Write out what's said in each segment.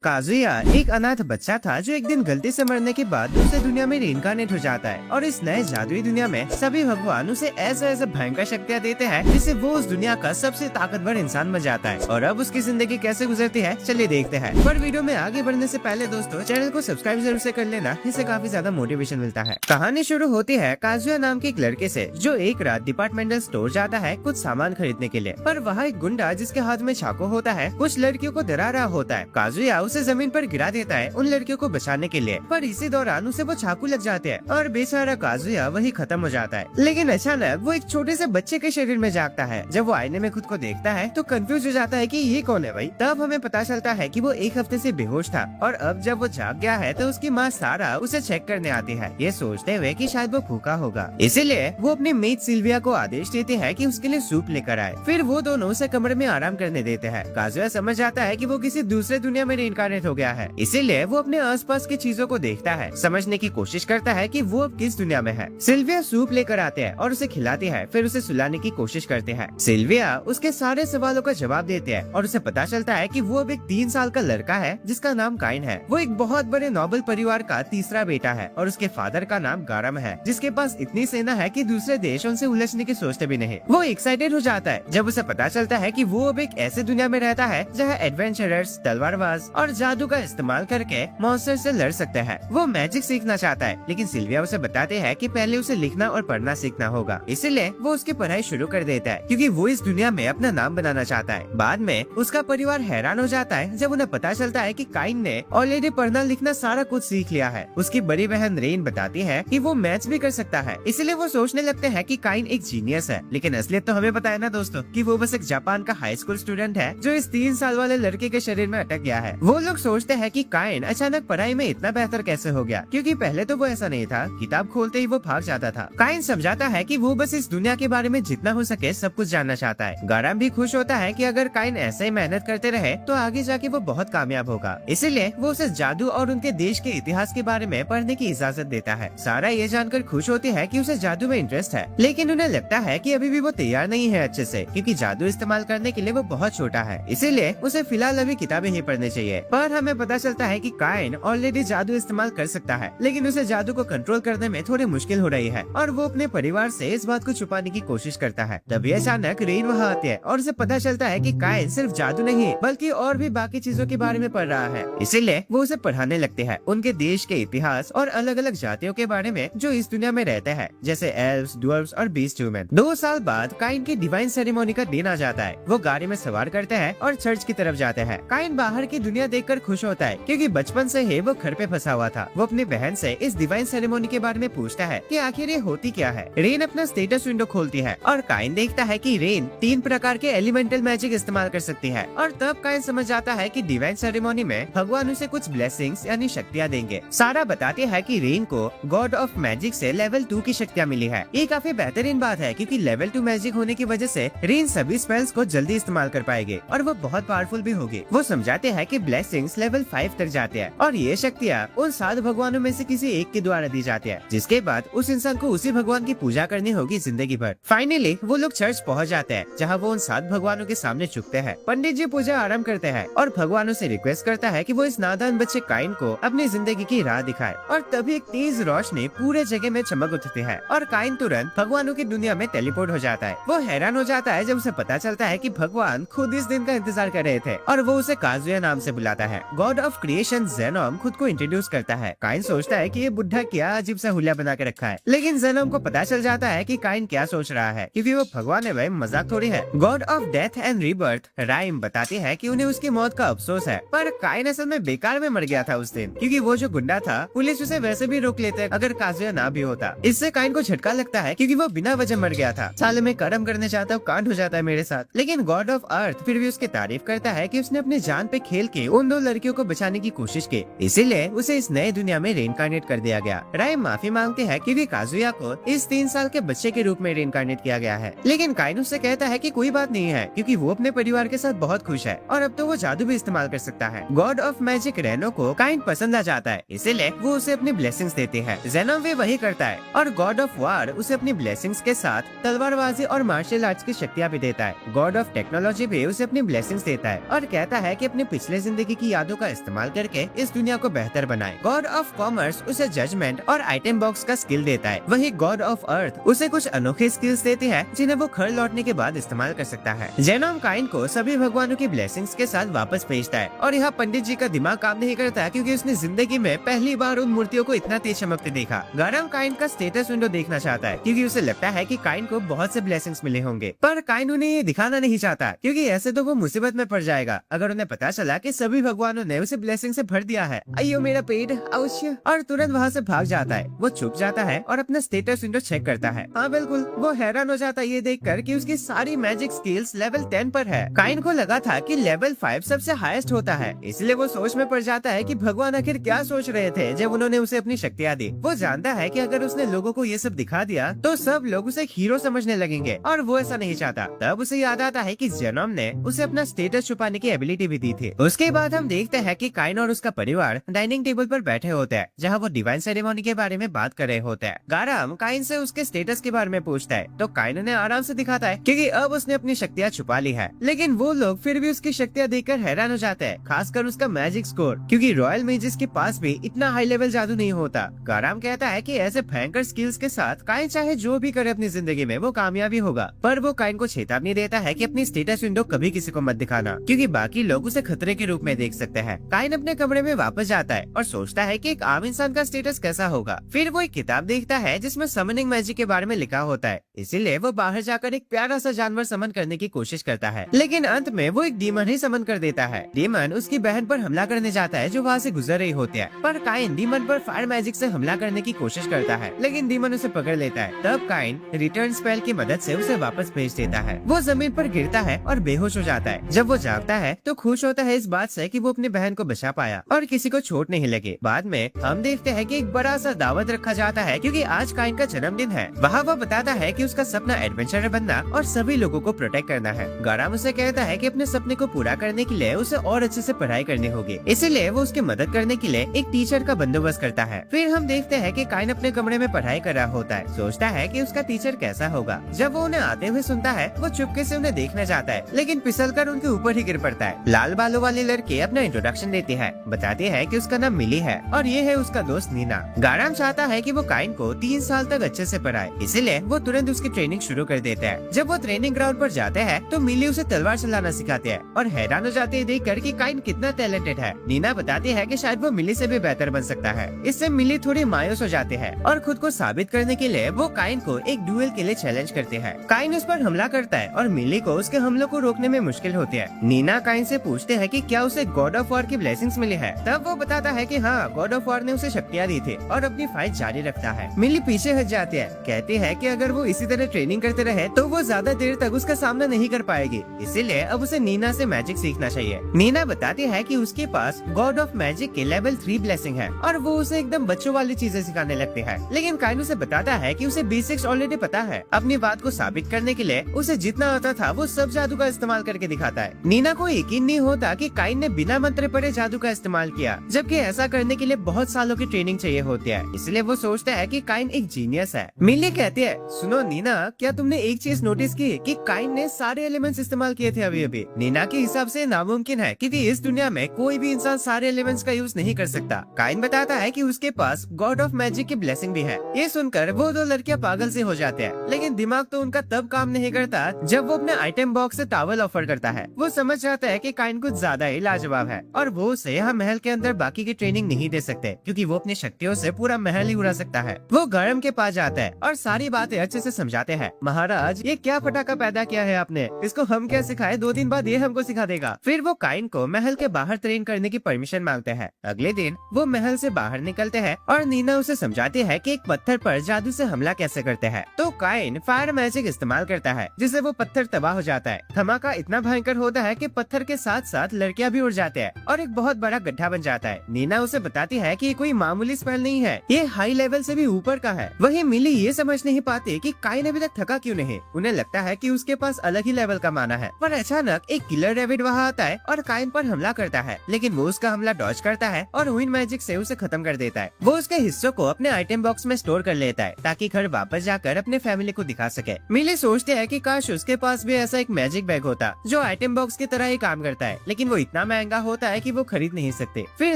Kazuya एक अनाथ बच्चा था जो एक दिन गलती से मरने के बाद दूसरे दुनिया में रिइंकार्नेट हो जाता है और इस नए जादुई दुनिया में सभी भगवान उसे ऐसे ऐसे भयंकर शक्तियाँ देते हैं जिससे वो उस दुनिया का सबसे ताकतवर इंसान बन जाता है। और अब उसकी जिंदगी कैसे गुजरती है चलिए देखते हैं। पर वीडियो में आगे बढ़ने से पहले दोस्तों चैनल को सब्सक्राइब जरूर से कर लेना, इससे काफी ज्यादा मोटिवेशन मिलता है। कहानी शुरू होती है काजुया नाम के एक लड़के से जो एक रात डिपार्टमेंटल स्टोर जाता है कुछ सामान खरीदने के लिए। पर वहाँ एक गुंडा जिसके हाथ में चाकू होता है कुछ लड़कियों को डरा रहा होता है। काजुया उसे जमीन पर गिरा देता है उन लड़कियों को बचाने के लिए, पर इसी दौरान उसे वो चाकू लग जाते हैं और बेचारा काजुया वही खत्म हो जाता है। लेकिन अचानक वो एक छोटे से बच्चे के शरीर में जागता है। जब वो आईने में खुद को देखता है तो कंफ्यूज हो जाता है कि ये कौन है भाई। तब हमें पता चलता है कि वो एक हफ्ते से बेहोश था और अब जब वो जाग गया है तो उसकी माँ सारा उसे चेक करने आती है, ये सोचते हुए कि शायद वो भूखा होगा। इसीलिए वो अपनी मेड सिल्विया को आदेश देती है कि उसके लिए सूप लेकर आए। फिर वो दोनों उसे कमरे में आराम करने देते हैं। काजुया समझ जाता है कि वो किसी दूसरे दुनिया में रिइंकार्नेट हो गया है, इसीलिए वो अपने आसपास की चीजों को देखता है, समझने की कोशिश करता है कि वो अब किस दुनिया में है। सिल्विया सूप लेकर आते हैं और उसे खिलाती है, फिर उसे सुलाने की कोशिश करते हैं। सिल्विया उसके सारे सवालों का जवाब देते हैं और उसे पता चलता है कि वो अब एक 3 साल का लड़का है जिसका नाम काइन है। वो एक बहुत बड़े नोबल परिवार का तीसरा बेटा है और उसके फादर का नाम गारम है जिसके पास इतनी सेना है कि दूसरे देशों से उलझने की सोचते भी नहीं। वो एक्साइटेड हो जाता है जब उसे पता चलता है कि वो अब एक ऐसे दुनिया में रहता है जहाँ एडवेंचरर्स तलवारबाज और जादू का इस्तेमाल करके मॉन्स्टर से लड़ सकते हैं। वो मैजिक सीखना चाहता है, लेकिन सिल्विया उसे बताते हैं कि पहले उसे लिखना और पढ़ना सीखना होगा। इसीलिए वो उसकी पढ़ाई शुरू कर देता है क्योंकि वो इस दुनिया में अपना नाम बनाना चाहता है। बाद में उसका परिवार हैरान हो जाता है जब उन्हें पता चलता है कि काइन ने ऑलरेडी पढ़ना लिखना सारा कुछ सीख लिया है। उसकी बड़ी बहन रेन बताती है कि वो मैथ्स भी कर सकता है, इसलिए वो सोचने लगते हैं कि काइन एक जीनियस है। लेकिन असलियत तो हमें पता है ना दोस्तों कि वो बस एक जापान का हाई स्कूल स्टूडेंट है जो इस 3 साल वाले लड़के के शरीर में अटक गया है। वो लोग सोचते हैं कि काइन अचानक पढ़ाई में इतना बेहतर कैसे हो गया, क्योंकि पहले तो वो ऐसा नहीं था। किताब खोलते ही वो भाग जाता था। काइन समझाता है कि वो बस इस दुनिया के बारे में जितना हो सके सब कुछ जानना चाहता है। गाराम भी खुश होता है कि अगर काइन ऐसे ही मेहनत करते रहे तो आगे जाके वो बहुत कामयाब होगा, इसीलिए वो उसे जादू और उनके देश के इतिहास के बारे में पढ़ने की इजाजत देता है। सारा ये जानकर खुश होती है कि उसे जादू में इंटरेस्ट है, लेकिन उन्हें लगता है कि अभी भी वो तैयार नहीं है अच्छे से, क्योंकि जादू इस्तेमाल करने के लिए वो बहुत छोटा है, इसीलिए उसे फिलहाल अभी किताबें ही पढ़नी चाहिए। पर हमें पता चलता है कि काइन ऑलरेडी जादू इस्तेमाल कर सकता है, लेकिन उसे जादू को कंट्रोल करने में थोड़ी मुश्किल हो रही है और वो अपने परिवार से इस बात को छुपाने की कोशिश करता है। तभी अचानक रेन वहाँ आती है और उसे पता चलता है कि काइन सिर्फ जादू नहीं बल्कि और भी बाकी चीजों के बारे में पढ़ रहा है, इसीलिए वो उसे पढ़ाने लगते हैं उनके देश के इतिहास और अलग अलग जातियों के बारे में जो इस दुनिया में रहते हैं, जैसे एल्व्स, ड्वार्फ्स और बीस्ट ह्यूमन। 2 साल बाद काइन की डिवाइन सेरेमनी का दिन आ जाता है। वो गाड़ी में सवार करते हैं और चर्च की तरफ जाते हैं। काइन बाहर की दुनिया देखकर खुश होता है क्योंकि बचपन से ही वो घर पे फंसा हुआ था। वो अपनी बहन से इस डिवाइन सेरेमनी के बारे में पूछता है कि आखिर ये होती क्या है। रेन अपना स्टेटस विंडो खोलती है और काइन देखता है कि रेन 3 प्रकार के एलिमेंटल मैजिक इस्तेमाल कर सकती है और तब काइन समझ जाता है कि डिवाइन सेरेमनी में भगवान उसे कुछ ब्लेसिंग्स यानी शक्तियाँ देंगे। सारा बताती है कि रेन को गॉड ऑफ मैजिक से लेवल 2 की शक्तियाँ मिली है। ये काफी बेहतरीन बात है क्योंकि लेवल 2 मैजिक होने की वजह से रेन सभी स्पेल्स को जल्दी इस्तेमाल कर पाएगी और वो बहुत पावरफुल भी होगी। वो समझाते हैं कि ब्लेसिंग्स लेवल 5 तक जाते हैं और ये शक्तियाँ उन 7 भगवानों में से किसी एक के द्वारा दी जाती है, जिसके बाद उस इंसान को उसी भगवान की पूजा करनी होगी जिंदगी भर। फाइनली वो लोग चर्च पहुँच जाते हैं जहाँ वो उन 7 भगवानों के सामने झुकते हैं। पंडित जी पूजा आरम्भ करते हैं और भगवानों से रिक्वेस्ट करता है कि वो इस नादान बच्चे काइन को अपनी जिंदगी की राह दिखाए। और तभी एक तेज रोशनी पूरे जगह में चमक उठती है और काइन तुरंत भगवानों की दुनिया में टेलीपोर्ट हो जाता है। वो हैरान हो जाता है जब उसे पता चलता है कि भगवान खुद इस दिन का इंतजार कर रहे थे और वो उसे काजुया नाम से बुलाता है। गॉड ऑफ क्रिएशन जेनोम खुद को इंट्रोड्यूस करता है। काइन सोचता है कि ये बुढ़ा क्या अजीब सा हुलिया बना के रखा है, लेकिन जेनोम को पता चल जाता है कि काइन क्या सोच रहा है, क्योंकि वो भगवान है भाई, मजाक थोड़ी है। God of death and rebirth rhyme बताती है कि उन्हें उसकी मौत का अफसोस है, पर काइन असल में बेकार में मर गया था उस दिन, क्योंकि वो जो गुंडा था पुलिस उसे वैसे भी रोक लेते अगर काजुया ना भी होता। इससे काइन को झटका लगता है क्योंकि वो बिना वजह मर गया था। साले में कर्म करने चाहता हूँ कांड हो जाता है मेरे साथ। लेकिन गॉड ऑफ अर्थ फिर भी उसकी तारीफ करता है कि उसने अपने जान पे खेल के उन 2 लड़कियों को बचाने की कोशिश की, इसीलिए उसे इस नए दुनिया में रिइंकार्नेट कर दिया गया। राइम माफी मांगते हैं क्योंकि काजुया को इस 3 साल के बच्चे के रूप में रिइंकार्नेट किया गया है, लेकिन काइन उससे कहता है कि कोई बात नहीं है क्योंकि वो अपने परिवार के साथ बहुत खुश है और अब तो वो जादू भी इस्तेमाल कर सकता है। गॉड ऑफ मैजिक रेनो को काइन पसंद आ जाता है, इसीलिए वो उसे अपनी ब्लेसिंग्स देती है। जेनोम भी वही करता है और गॉड ऑफ वार उसे अपनी ब्लेसिंग्स के साथ तलवारबाजी और मार्शल आर्ट्स की शक्तियाँ भी देता है। गॉड ऑफ टेक्नोलॉजी भी उसे अपनी ब्लेसिंग्स देता है और कहता है कि अपनी पिछले जिंदगी जिंदगी की यादों का इस्तेमाल करके इस दुनिया को बेहतर बनाए। गॉड ऑफ कॉमर्स उसे जजमेंट और आइटम बॉक्स का स्किल देता है, वही गॉड ऑफ अर्थ उसे कुछ अनोखे स्किल्स देते हैं जिन्हें वो घर लौटने के बाद इस्तेमाल कर सकता है। जेनोम काइन को सभी भगवानों की ब्लेसिंग्स के साथ वापस भेजता है और यहाँ पंडित जी का दिमाग काम नहीं करता क्योंकि उसने जिंदगी में पहली बार उन मूर्तियों को इतना तेज चमकते देखा। गारम काइन का स्टेटस विंडो देखना चाहता है क्योंकि उसे लगता है कि काइन को बहुत से ब्लेसिंग्स मिले होंगे, पर काइन उन्हें ये दिखाना नहीं चाहता क्योंकि ऐसे तो वो मुसीबत में पड़ जाएगा अगर उन्हें पता चला कि सभी भगवानों ने उसे ब्लेसिंग से भर दिया है। अयो मेरा पेट, अवश्य, और तुरंत वहाँ से भाग जाता है। वो चुप जाता है और अपना स्टेटस विंडो चेक करता है। हाँ बिल्कुल, वो हैरान हो जाता है ये देखकर कि उसकी सारी मैजिक स्किल्स लेवल 10 पर है। काइन को लगा था कि लेवल 5 सबसे हाईएस्ट होता है, इसलिए वो सोच में पड़ जाता है कि भगवान आखिर क्या सोच रहे थे जब उन्होंने उसे अपनी शक्तियाँ दी। वो जानता है कि अगर उसने लोगों को ये सब दिखा दिया तो सब लोग उसे हीरो समझने लगेंगे और वो ऐसा नहीं चाहता। तब उसे याद आता है कि जेनोम ने उसे अपना स्टेटस छुपाने की एबिलिटी भी दी थी। उसके बाद हम देखते हैं कि काइन और उसका परिवार डाइनिंग टेबल पर बैठे होते हैं जहाँ वो डिवाइन सेरेमनी के बारे में बात कर रहे होते हैं। गारम काइन से उसके स्टेटस के बारे में पूछता है तो काइन उन्हें आराम से दिखाता है क्योंकि अब उसने अपनी शक्तियाँ छुपा ली है, लेकिन वो लोग फिर भी उसकी शक्तियाँ देखकर हैरान हो जाते हैं, खासकर उसका मैजिक स्कोर, क्योंकि रॉयल मेजिस के पास भी इतना हाई लेवल जादू नहीं होता। गारम कहता है कि ऐसे भयंकर स्किल्स के साथ काइन चाहे जो भी करे अपनी जिंदगी में वो कामयाबी होगा, पर वो काइन को चेतावनी देता है कि अपनी स्टेटस विंडो कभी किसी को मत दिखाना क्योंकि बाकी लोग उसे खतरे के रूप में देख सकते हैं। काइन अपने कमरे में वापस जाता है और सोचता है कि एक आम इंसान का स्टेटस कैसा होगा। फिर वो एक किताब देखता है जिसमें समनिंग मैजिक के बारे में लिखा होता है, इसीलिए वो बाहर जाकर एक प्यारा सा जानवर समन करने की कोशिश करता है, लेकिन अंत में वो एक डीमन ही समन कर देता है। डीमन उसकी बहन पर हमला करने जाता है जो वहाँ से गुजर रही होती है, पर काइन डीमन पर फायर मैजिक से हमला करने की कोशिश करता है, लेकिन डीमन उसे पकड़ लेता है। तब काइन रिटर्न स्पेल की मदद से उसे वापस भेज देता है। वो जमीन पर गिरता है और बेहोश हो जाता है। जब वो जागता है तो खुश होता है इस बात से कि वो अपनी बहन को बचा पाया और किसी को चोट नहीं लगी। बाद में हम देखते हैं कि एक बड़ा सा दावत रखा जाता है क्योंकि आज काइन का जन्मदिन है। वहाँ वो बताता है कि उसका सपना एडवेंचरर बनना और सभी लोगों को प्रोटेक्ट करना है। गाराम उसे कहता है कि अपने सपने को पूरा करने के लिए उसे और अच्छे से पढ़ाई करनी होगी, इसीलिए वो उसकी मदद करने के लिए एक टीचर का बंदोबस्त करता है। फिर हम देखते हैं कि काइन अपने कमरे में पढ़ाई कर रहा होता है, सोचता है कि उसका टीचर कैसा होगा। जब वो उन्हें आते हुए सुनता है वो चुपके से उन्हें देखना चाहता है, लेकिन फिसलकर उनके ऊपर ही गिर पड़ता है। लाल बालों वाली लड़की अपना इंट्रोडक्शन देती है, बताती है कि उसका नाम मिली है और ये है उसका दोस्त नीना। गाराम चाहता है कि वो काइन को 3 साल तक अच्छे से पढ़ाए, इसीलिए वो तुरंत उसकी ट्रेनिंग शुरू कर देता है। जब वो ट्रेनिंग ग्राउंड पर जाते हैं तो मिली उसे तलवार चलाना सिखाते हैं और हैरान हो जाते हैं देखकर कि काइन कितना टैलेंटेड है। नीना बताती है कि शायद वो मिली से भी बेहतर बन सकता है। इससे मिली थोड़ी मायूस हो जाते हैं और खुद को साबित करने के लिए वो काइन को एक डुएल के लिए चैलेंज करते हैं। काइन उस पर हमला करता है और मिली को उसके हमलों को रोकने में मुश्किल होती है। नीना काइन से पूछते हैं कि क्या उसे गॉड ऑफ वॉर की ब्लेसिंग्स मिली है। तब वो बताता है कि हाँ, गॉड ऑफ वॉर ने उसे शक्तियाँ दी थी और अपनी फाइट जारी रखता है। मिली पीछे हट जाती है, कहती है कि अगर वो इसी तरह ट्रेनिंग करते रहे तो वो ज्यादा देर तक उसका सामना नहीं कर पाएगी, इसीलिए अब उसे नीना से मैजिक सीखना चाहिए। नीना बताती है कि उसके पास गॉड ऑफ मैजिक के लेवल 3 ब्लेसिंग है और वो उसे एकदम बच्चों वाली चीजें सिखाने लगती है, लेकिन काइन उसे बताता है कि उसे बेसिक्स ऑलरेडी पता है। अपनी बात को साबित करने के लिए उसे जितना आता था वो सब जादू का इस्तेमाल करके दिखाता है। नीना को यकीन नहीं होता कि काइन ने बिना मंत्र पढ़े जादू का इस्तेमाल किया, जबकि ऐसा करने के लिए बहुत सालों की ट्रेनिंग चाहिए होती है, इसलिए वो सोचता है कि काइन एक जीनियस है। मिली कहती है, सुनो नीना, क्या तुमने एक चीज नोटिस की कि काइन ने सारे एलिमेंट्स इस्तेमाल किए थे अभी अभी। नीना के हिसाब से नामुमकिन है क्योंकि इस दुनिया में कोई भी इंसान सारे एलिमेंट्स का यूज नहीं कर सकता। काइन बताता है कि उसके पास गॉड ऑफ मैजिक की ब्लेसिंग भी है। ये सुनकर वो दो लड़कियां पागल से हो जाते हैं, लेकिन दिमाग तो उनका तब काम नहीं करता जब वो अपने आइटम बॉक्स से टॉवल ऑफर करता है। वो समझ जाता है कि काइन कुछ ज्यादा ही लाजवाब है और वो उसे यहाँ महल के अंदर बाकी की ट्रेनिंग नहीं दे सकते क्योंकि वो अपनी शक्तियों से पूरा महल ही उड़ा सकता है। वो गरम के पास जाता है और सारी बातें अच्छे से समझाते हैं। महाराज, ये क्या फटाका पैदा किया है आपने, इसको हम क्या सिखाए, 2 दिन बाद ये हमको सिखा देगा। फिर वो काइन को महल के बाहर ट्रेन करने की परमिशन मांगते हैं। अगले दिन वो महल से बाहर निकलते हैं और नीना उसे समझाती है कि एक पत्थर पर जादू से हमला कैसे करते हैं। तो काइन फायर मैजिक इस्तेमाल करता है जिससे वो पत्थर तबाह हो जाता है। धमाका इतना भयंकर होता है कि पत्थर के साथ साथ लड़कियां भी उड़ जाते हैं और एक बहुत बड़ा गड्ढा बन जाता है। नीना उसे बताती है कि ये कोई मामूली स्पेल नहीं है, ये हाई लेवल से भी ऊपर का है। वही मिली ये समझ नहीं पाते कि काइन अभी तक थका क्यों नहीं। उन्हें लगता है कि उसके पास अलग ही लेवल का माना है, पर अचानक एक किलर रेविड वहाँ आता है और काइन पर हमला करता है, लेकिन वो उसका हमला डॉज करता है और विंड मैजिक से उसे खत्म कर देता है। वो उसके हिस्सों को अपने आइटम बॉक्स में स्टोर कर लेता है ताकि घर वापस जाकर अपने फैमिली को दिखा सके। मिली सोचते है कि काश उसके पास भी ऐसा एक मैजिक बैग होता जो आइटम बॉक्स की तरह ही काम करता है, लेकिन वो इतना महंगा महंगा होता है कि वो खरीद नहीं सकते। फिर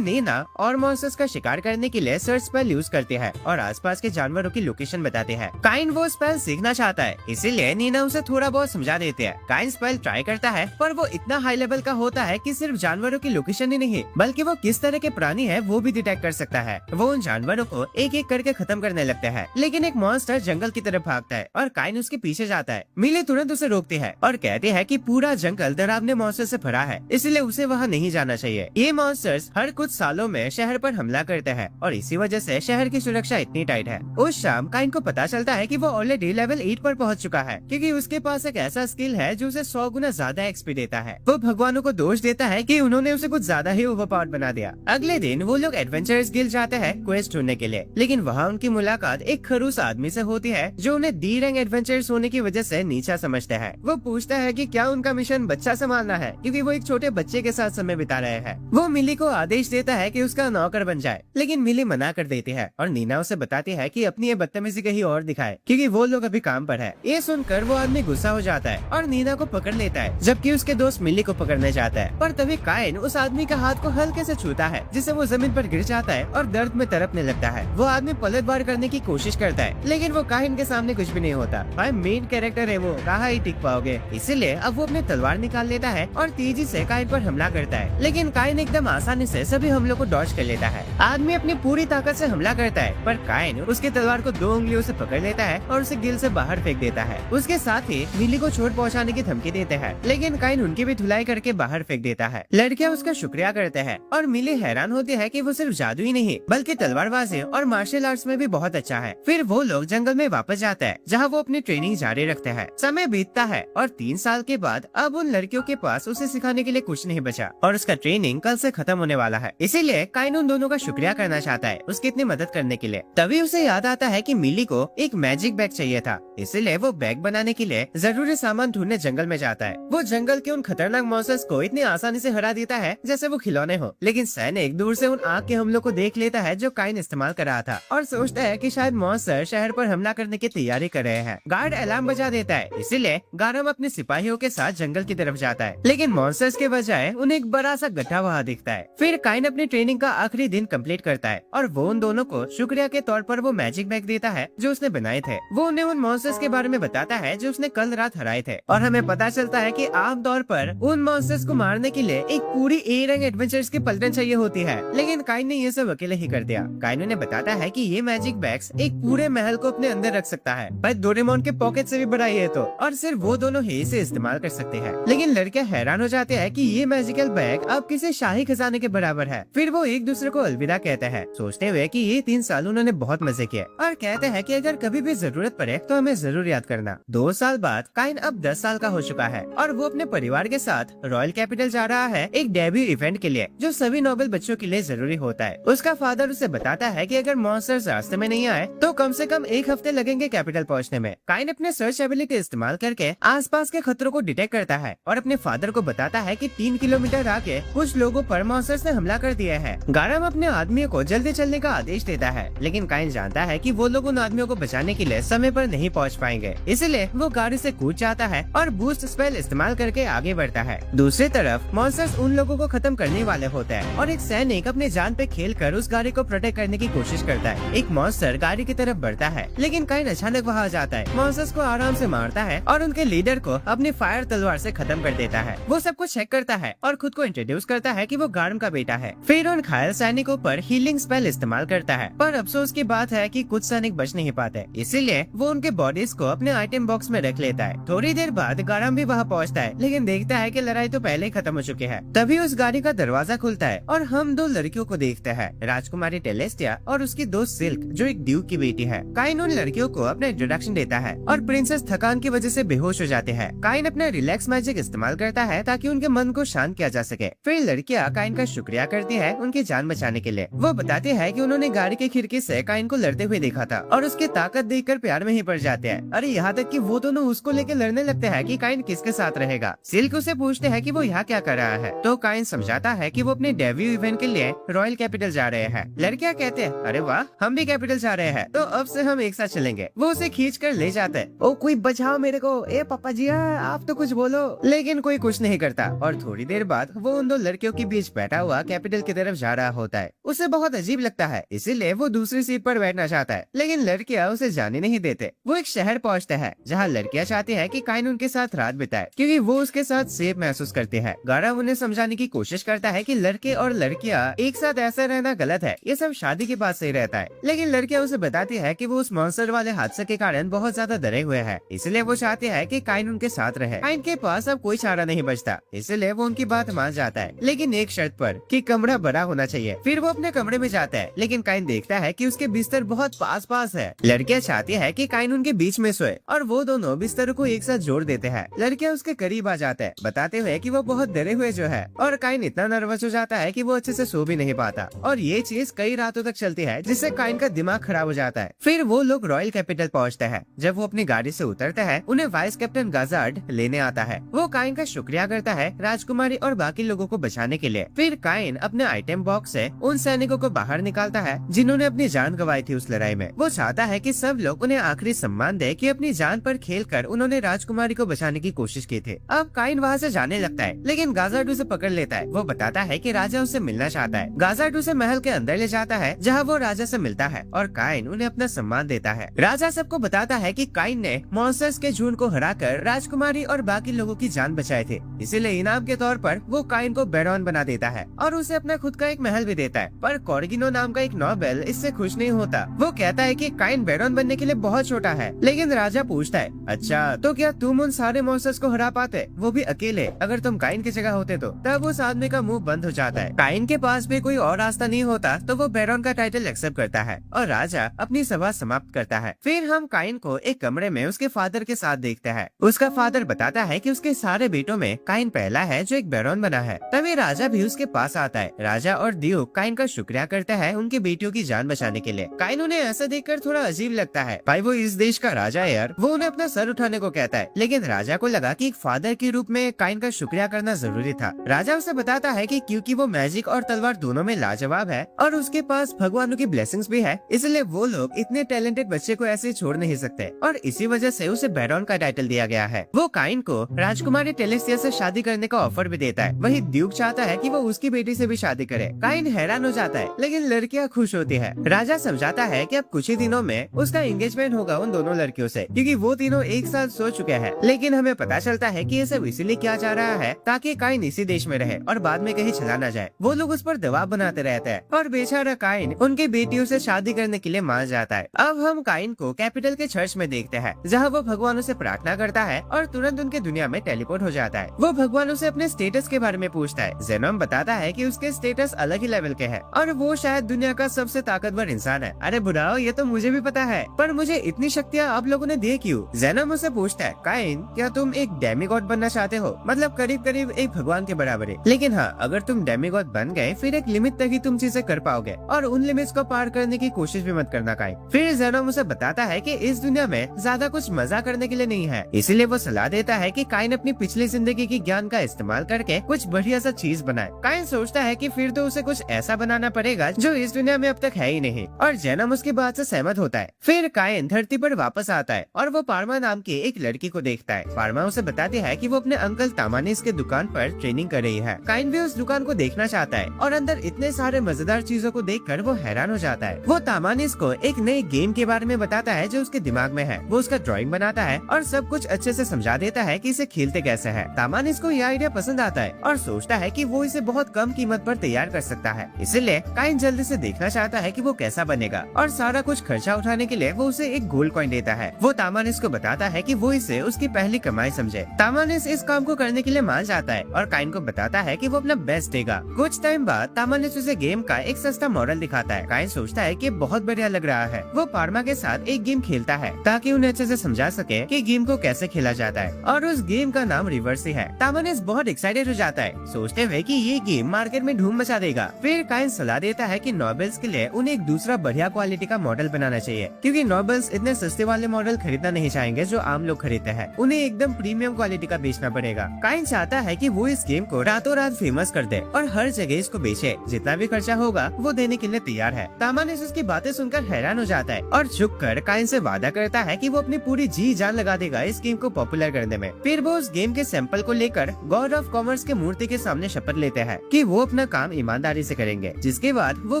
नीना और मॉन्स्टर्स का शिकार करने के लिए सर्च स्पेल यूज करते हैं और आसपास के जानवरों की लोकेशन बताते हैं। काइन वो स्पेल सीखना चाहता है, इसीलिए नीना उसे थोड़ा बहुत समझा देते हैं। काइन स्पेल ट्राई करता है पर वो इतना हाई लेवल का होता है कि सिर्फ जानवरों की लोकेशन ही नहीं बल्कि वो किस तरह के प्राणी है वो भी डिटेक्ट कर सकता है। वो उन जानवरों को एक एक करके खत्म करने लगता है, लेकिन एक मॉन्स्टर जंगल की तरफ भागता है और काइन उसके पीछे जाता है। मिली तुरंत उसे रोकती है और कहती है कि पूरा जंगल डरावने मॉन्स्टर से भरा है, इसलिए उसे वहाँ नहीं जाना चाहिए। ये मॉन्स्टर्स हर कुछ सालों में शहर पर हमला करते हैं और इसी वजह से शहर की सुरक्षा इतनी टाइट है। उस शाम काइन को पता चलता है कि वो ऑलरेडी लेवल 8 पर पहुंच चुका है, क्योंकि उसके पास एक ऐसा स्किल है जो उसे 100 गुना ज्यादा एक्सपी देता है। वो भगवानों को दोष देता है कि उन्होंने उसे कुछ ज्यादा ही ओवरपावर्ड बना दिया। अगले दिन वो लोग एडवेंचरर्स गिल्ड जाते हैं क्वेस्ट ढूंढने के लिए, लेकिन वहाँ उनकी मुलाकात एक खरूस आदमी से होती है जो उन्हें डी रैंक एडवेंचरर्स होने की वजह से नीचा समझता है। वो पूछता है कि क्या उनका मिशन बच्चा संभालना है, क्योंकि वो एक छोटे बच्चे के साथ समय बिता रहे हैं। वो मिली को आदेश देता है कि उसका नौकर बन जाए, लेकिन मिली मना कर देती है और नीना उसे बताती है कि अपनी ये बदतमीजी कहीं और दिखाए, क्योंकि वो लोग अभी काम पर है। ये सुनकर वो आदमी गुस्सा हो जाता है और नीना को पकड़ लेता है, जबकि उसके दोस्त मिली को पकड़ने जाता है। पर तभी काइन उस आदमी का हाथ को हल्के से छूता है, जिससे वो जमीन पर गिर जाता है और दर्द में तड़पने लगता है। वो आदमी पलटवार करने की कोशिश करता है, लेकिन वो काइन के सामने कुछ भी नहीं होता। भाई मेन कैरेक्टर है, वो कहाँ ही टिक पाओगे। इसीलिए अब वो अपनी तलवार निकाल लेता है और तेजी से काइन पर हमला करता है, लेकिन काइन एकदम आसानी से सभी हमलों को डॉज कर लेता है। आदमी अपनी पूरी ताकत से हमला करता है, पर काइन उसकी तलवार को 2 उंगलियों से पकड़ लेता है और उसे गिल से बाहर फेंक देता है। उसके साथ ही मिली को चोट पहुंचाने की धमकी देते हैं, लेकिन काइन उनकी भी धुलाई करके बाहर फेंक देता है। लड़कियां उसका शुक्रिया करते हैं और मिली हैरान होती है कि वो सिर्फ जादू ही नहीं बल्कि तलवारबाजी और मार्शल आर्ट्स में भी बहुत अच्छा है। फिर वो लोग जंगल में वापस जाते हैं, जहाँ वो अपनी ट्रेनिंग जारी रखते हैं। समय बीतता है और 3 साल के बाद अब उन लड़कियों के पास उसे सिखाने के लिए कुछ नहीं बचा और उसका ट्रेनिंग कल से खत्म होने वाला है। इसीलिए काइन उन दोनों का शुक्रिया करना चाहता है उसकी इतनी मदद करने के लिए। तभी उसे याद आता है कि मिली को एक मैजिक बैग चाहिए था, इसीलिए वो बैग बनाने के लिए जरूरी सामान ढूंढने जंगल में जाता है। वो जंगल के उन खतरनाक मॉन्स्टर्स को इतनी आसानी से हरा देता है जैसे वो खिलौने हो, लेकिन सैनिक दूर से उन आग के हमलों को देख लेता है जो काइन इस्तेमाल कर रहा था और सोचता है कि शायद मॉन्स्टर शहर पर हमला करने की तैयारी कर रहे हैं। गार्ड अलार्म बजा देता है, इसीलिए गारम अपने सिपाहियों के साथ जंगल की तरफ जाता है, लेकिन मॉन्स्टर्स के बजाय उन्हें एक बड़ा सा गड्ढा वहाँ दिखता है। फिर काइन अपनी ट्रेनिंग का आखिरी दिन कंप्लीट करता है और वो उन दोनों को शुक्रिया के तौर पर वो मैजिक बैग देता है जो उसने बनाए थे। वो उन्हें उन मॉन्स्टर्स के बारे में बताता है जो उसने कल रात हराए थे और हमें पता चलता है कि आमतौर पर उन मॉन्स्टर्स को मारने के लिए एक पूरी ए रैंक एडवेंचर्स की पलटन चाहिए होती है, लेकिन काइन ने ये सब अकेले ही कर दिया। काइन उन्हें बताता है कि ये मैजिक बैग्स एक पूरे महल को अपने अंदर रख सकता है, पर डोरेमोन के पॉकेट से भी बड़ा ये तो, और सिर्फ वो दोनों ही इसे इस्तेमाल कर सकते हैं। लेकिन लड़कियां हैरान हो जाते हैं कि ये मैजिकल बैग अब किसी शाही खजाने के बराबर है। फिर वो एक दूसरे को अलविदा कहते हैं, सोचते हुए कि ये 3 साल उन्होंने बहुत मजे किए, और कहते हैं कि अगर कभी भी जरूरत पड़े तो हमें जरूर याद करना। 2 साल बाद काइन अब 10 साल का हो चुका है और वो अपने परिवार के साथ रॉयल कैपिटल जा रहा है एक डेब्यू इवेंट के लिए जो सभी नोबल बच्चों के लिए जरूरी होता है। उसका फादर उसे बताता है कि अगर मॉन्स्टर्स रास्ते में नहीं आए तो कम से कम 1 हफ्ते लगेंगे कैपिटल पहुंचने में। काइन अपने सर्च एबिलिटी इस्तेमाल करके आसपास के खतरों को डिटेक्ट करता है और अपने फादर को बताता है कि 3 किलोमीटर आगे कुछ लोगों पर मॉन्स्टर्स ने हमला कर दिया है। गारम अपने आदमियों को जल्दी चलने का आदेश देता है, लेकिन काइन जानता है कि वो लोग उन आदमियों को बचाने के लिए समय पर नहीं पहुंच पाएंगे, इसलिए वो गाड़ी से कूद जाता है और बूस्ट स्पेल इस्तेमाल करके आगे बढ़ता है। दूसरी तरफ मॉन्स्टर्स उन लोगों को खत्म करने वाले होते हैं और एक सैनिक अपने जान पे खेलकर उस गाड़ी को प्रोटेक्ट करने की कोशिश करता है। एक मॉन्स्टर गाड़ी की तरफ बढ़ता है, लेकिन काइन अचानक वहाँ जाता है, मॉन्स्टर्स को आराम से मारता है और उनके लीडर को अपनी फायर तलवार से खत्म कर देता है। वो सब कुछ चेक करता है और खुद को इंट्रोड्यूस करता है कि वो गारम का बेटा है। फिर उन घायल सैनिकों पर हीलिंग स्पेल इस्तेमाल करता है, पर अफसोस की बात है कि कुछ सैनिक बच नहीं पाते, इसीलिए वो उनके बॉडीज को अपने आइटम बॉक्स में रख लेता है। थोड़ी देर बाद गारम भी वहाँ पहुँचता है, लेकिन देखता है कि लड़ाई तो पहले ही खत्म हो चुकी है। तभी उस गाड़ी का दरवाजा खुलता है और हम 2 लड़कियों को देखते हैं, राजकुमारी टेलेस्टिया और उसकी दोस्त सिल्क जो एक ड्यूक की बेटी है। काइन उन लड़कियों को अपना इंट्रोडक्शन देता है और प्रिंसेस थकान की वजह से बेहोश हो जाते हैं। काइन अपना रिलैक्स मैजिक इस्तेमाल करता है ताकि उनके मन को शांत किया जा सके। फिर लड़कियां काइन का शुक्रिया करती है उनकी जान बचाने के लिए। वो बताते हैं कि उन्होंने गाड़ी की खिड़की से काइन को लड़ते हुए देखा था और उसकी ताकत देखकर प्यार में ही पड़ जाते हैं। अरे यहाँ तक कि वो दोनों उसको लेकर लड़ने लगते हैं कि काइन किसके साथ रहेगा। सिल्क उसे पूछते हैं कि वो यहाँ क्या कर रहा है, तो काइन समझाता है कि वो अपने डेब्यू इवेंट के लिए रॉयल कैपिटल जा रहे हैं। लड़कियां कहते हैं, अरे वाह, हम भी कैपिटल जा रहे हैं, तो अब से हम एक साथ चलेंगे। वो उसे खींच कर ले जाते हैं। ओ कोई बचाओ मेरे को, ए पापा जी आप तो कुछ बोलो, लेकिन कोई कुछ नहीं करता और थोड़ी देर बाद वो उन दो लड़कियों के बीच बैठा हुआ कैपिटल की तरफ जा रहा होता है। उसे बहुत अजीब लगता है, इसीलिए वो दूसरी सीट पर बैठना चाहता है, लेकिन लड़कियां उसे जाने नहीं देते। वो एक शहर पहुंचते हैं जहाँ लड़कियां चाहती है कि काइन उनके साथ रात बिताए, क्योंकि वो उसके साथ सेफ महसूस करती है। गारा उन्हें समझाने की कोशिश करता है कि लड़के और लड़कियां एक साथ ऐसा रहना गलत है, ये सब शादी के बाद सही रहता है। लेकिन लड़कियां उसे बताती है कि वो उस मॉन्स्टर वाले हादसे के कारण बहुत ज्यादा डरे हुए हैं, इसलिए वो चाहती है कि काइन उनके साथ रहे। काइन के पास अब कोई चारा नहीं बचता, इसलिए वो उनकी बात मान जाता है, लेकिन एक शर्त पर कि कमरा बड़ा होना चाहिए। फिर वो अपने कमरे में जाता है, लेकिन काइन देखता है कि उसके बिस्तर बहुत पास पास है। लड़कियां चाहती है कि काइन उनके बीच में सोए और वो दोनों बिस्तरों को एक साथ जोड़ देते हैं। लड़कियां उसके करीब आ जाते हैं, बताते हुए कि वो बहुत डरे हुए जो है, और काइन इतना नर्वस हो जाता है कि वो अच्छे से सो भी नहीं पाता, और ये चीज कई रातों तक चलती है, जिससे काइन का दिमाग खराब हो जाता है। फिर वो लोग रॉयल कैपिटल पहुंचते हैं। जब वो अपनी गाड़ी से उतरते हैं, उन्हें वाइस कैप्टन गाजार्ड लेने आता है। वो काइन का शुक्रिया करता है राजकुमारी और बाकी लोगों को बचाने के लिए। फिर काइन अपने आइटम बॉक्स से उन सैनिकों को बाहर निकालता है जिन्होंने अपनी जान गंवाई थी उस लड़ाई में। वो चाहता है कि सब लोग उन्हें आखिरी सम्मान दे कि अपनी जान पर खेलकर उन्होंने राजकुमारी को बचाने की कोशिश की थी। अब काइन वहाँ से जाने लगता है, लेकिन गाजार्ड उसे पकड़ लेता है। वो बताता है कि राजा उससे मिलना चाहता है। गाजार्ड उसे महल के अंदर ले जाता है, जहाँ वो राजा से मिलता है, और काइन उन्हें अपना सम्मान देता है। राजा सबको बताता है कि काइन ने मॉन्स्टर्स के झुंड को हराकर राजकुमारी और बाकी लोगों की जान बचाए थे, इसलिए इनाम के तौर पर वो काइन को बैरॉन बना देता है और उसे अपना खुद का एक महल भी देता है। पर कॉर्गिनो नाम का एक नोबेल इससे खुश नहीं होता। वो कहता है कि काइन बैरॉन बनने के लिए बहुत छोटा है। लेकिन राजा पूछता है, अच्छा तो क्या तुम उन सारे मॉन्स्टर्स को हरा पाते, वो भी अकेले, अगर तुम काइन की जगह होते तो? तब उस आदमी का मुंह बंद हो जाता है। काइन के पास भी कोई और रास्ता नहीं होता, तो वो बैरॉन का टाइटल एक्सेप्ट करता है और राजा अपनी सभा समाप्त करता है। फिर हम काइन को एक कमरे में उसके फादर के साथ देखते हैं। उसका फादर बताता है कि उसके सारे बेटों में काइन पहला है जो एक बैरॉन बना है। तभी राजा भी उसके पास आता है। राजा और ड्यूक काइन का शुक्रिया करता है उनकी बेटियों की जान बचाने के लिए। काइन उन्हें ऐसा देखकर थोड़ा अजीब लगता है, भाई वो इस देश का राजा है यार। वो उन्हें अपना सर उठाने को कहता है, लेकिन राजा को लगा कि एक फादर के रूप में काइन का शुक्रिया करना जरूरी था। राजा उसे बताता है कि क्योंकि वो मैजिक और तलवार दोनों में लाजवाब है और उसके पास भगवानों की ब्लेसिंग्स भी है, इसलिए वो लोग इतने टैलेंटेड बच्चे को ऐसे छोड़ नहीं सकते, और इसी वजह से उसे बैरॉन का टाइटल दिया गया है। वो काइन को राजकुमारी टेलेस्टिया से शादी करने का ऑफर भी देता है। वही ड्यूक चाहता है कि वो उसकी बेटी से भी शादी करे। काइन हैरान हो जाता है, लेकिन लड़कियां खुश होती है। राजा समझाता है कि अब कुछ ही दिनों में उसका एंगेजमेंट होगा उन दोनों लड़कियों से, क्योंकि वो तीनों एक साथ सो चुके हैं। लेकिन हमें पता चलता है कि ये सब इसीलिए किया जा रहा है ताकि काइन इसी देश में रहे और बाद में कहीं चला न जाए। वो लोग उस पर दबाव बनाते रहते हैं और बेचारा काइन उनकी बेटियों से शादी करने के लिए मान जाता है। अब हम काइन को कैपिटल के चर्च में देखते हैं, जहाँ वो भगवानों से प्रार्थना करता है और तुरंत उनके दुनिया में टेलीपोर्ट हो जाता है। वो भगवानों से अपने स्टेटस के बारे में पूछता है। जेनोम बताता है कि उसके स्टेटस अलग ही लेवल के हैं और वो शायद दुनिया का सबसे ताकतवर इंसान है। अरे बुराओ, ये तो मुझे भी पता है, पर मुझे इतनी शक्तियाँ आप लोगों ने दी क्यों? जेनोम उसे पूछता है, काइन क्या तुम एक डेमीगॉड बनना चाहते हो? मतलब करीब करीब एक भगवान के बराबर है। लेकिन हाँ, अगर तुम डेमीगॉड बन गए फिर एक लिमिट तक ही तुम चीजें कर पाओगे और उन लिमिट्स को पार करने की कोशिश भी मत करना काइन। फिर जेनोम उसे बताता है कि इस दुनिया में ज्यादा कुछ मजा करने के लिए नहीं है, इसीलिए वो सलाह देता है कि काइन अपनी पिछली जिंदगी की ज्ञान का इस्तेमाल करके कुछ बढ़िया सा चीज बनाए। काइन सोचता है कि फिर तो उसे कुछ ऐसा बनाना पड़ेगा जो इस दुनिया में अब तक है ही नहीं, और जेनोम उसकी बात से सहमत होता है। फिर काइन धरती पर वापस आता है और वो पार्मा नाम की एक लड़की को देखता है। पार्मा उसे बताती है कि वो अपने अंकल तामानिस के दुकान पर ट्रेनिंग कर रही है। काइन भी उस दुकान को देखना चाहता है और अंदर इतने सारे मजेदार चीजों को देखकर वो हैरान हो जाता है। वो तामानिस को एक नए गेम के बारे में बताता है जो उसके दिमाग में है। वो उसका ड्राइंग बनाता है और सब कुछ अच्छे से समझा देता है कि इसे खेलते कैसे है। तामानिस को यह आइडिया पसंद आता है और सोचता है कि वो इसे बहुत कम कीमत पर तैयार कर सकता है। इसलिए काइन जल्दी से देखना चाहता है कि वो कैसा बनेगा, और सारा कुछ खर्चा उठाने के लिए वो उसे एक गोल्ड कॉइन देता है। वो तामानिस को बताता है कि वो इसे उसकी पहली कमाई समझे। तामानिस इस काम को करने के लिए मान जाता है और काइन को बताता है कि वो अपना बेस्ट देगा। कुछ टाइम बाद तामानिस उसे गेम का एक सस्ता मॉडल दिखाता है। काइन सोचता है कि बहुत बढ़िया लग रहा है। वो पार्मा के साथ एक गेम खेलता है ताकि उन्हें अच्छे से समझा सके कि गेम को कैसे खेला जाता है, और उस गेम का नाम रिवर्स ही है। तामानिस बहुत एक्साइटेड हो जाता है, सोचते हुए कि ये गेम मार्केट में धूम मचा देगा। फिर काइन सलाह देता है कि नोबल्स के लिए उन्हें एक दूसरा बढ़िया क्वालिटी का मॉडल बनाना चाहिए, क्योंकि नोबल्स इतने सस्ते वाले मॉडल खरीदना नहीं चाहेंगे जो आम लोग खरीदते हैं। उन्हें एकदम प्रीमियम क्वालिटी का बेचना पड़ेगा। काइन चाहता है कि वो इस गेम को रातों रात फेमस कर दे और हर जगह इसको बेचे। जितना भी खर्चा होगा वो देने के लिए तैयार है। तामानिस उसकी बातें सुनकर हैरान हो जाता है और झुककर काइन से वादा करता है कि वो अपनी पूरी जी जान लगा देगा इस गेम को पॉपुलर करने में। फिर वो उस गेम के सैंपल को लेकर गॉड ऑफ कॉमर्स के की मूर्ति के सामने शपथ लेते हैं कि वो अपना काम ईमानदारी से करेंगे, जिसके बाद वो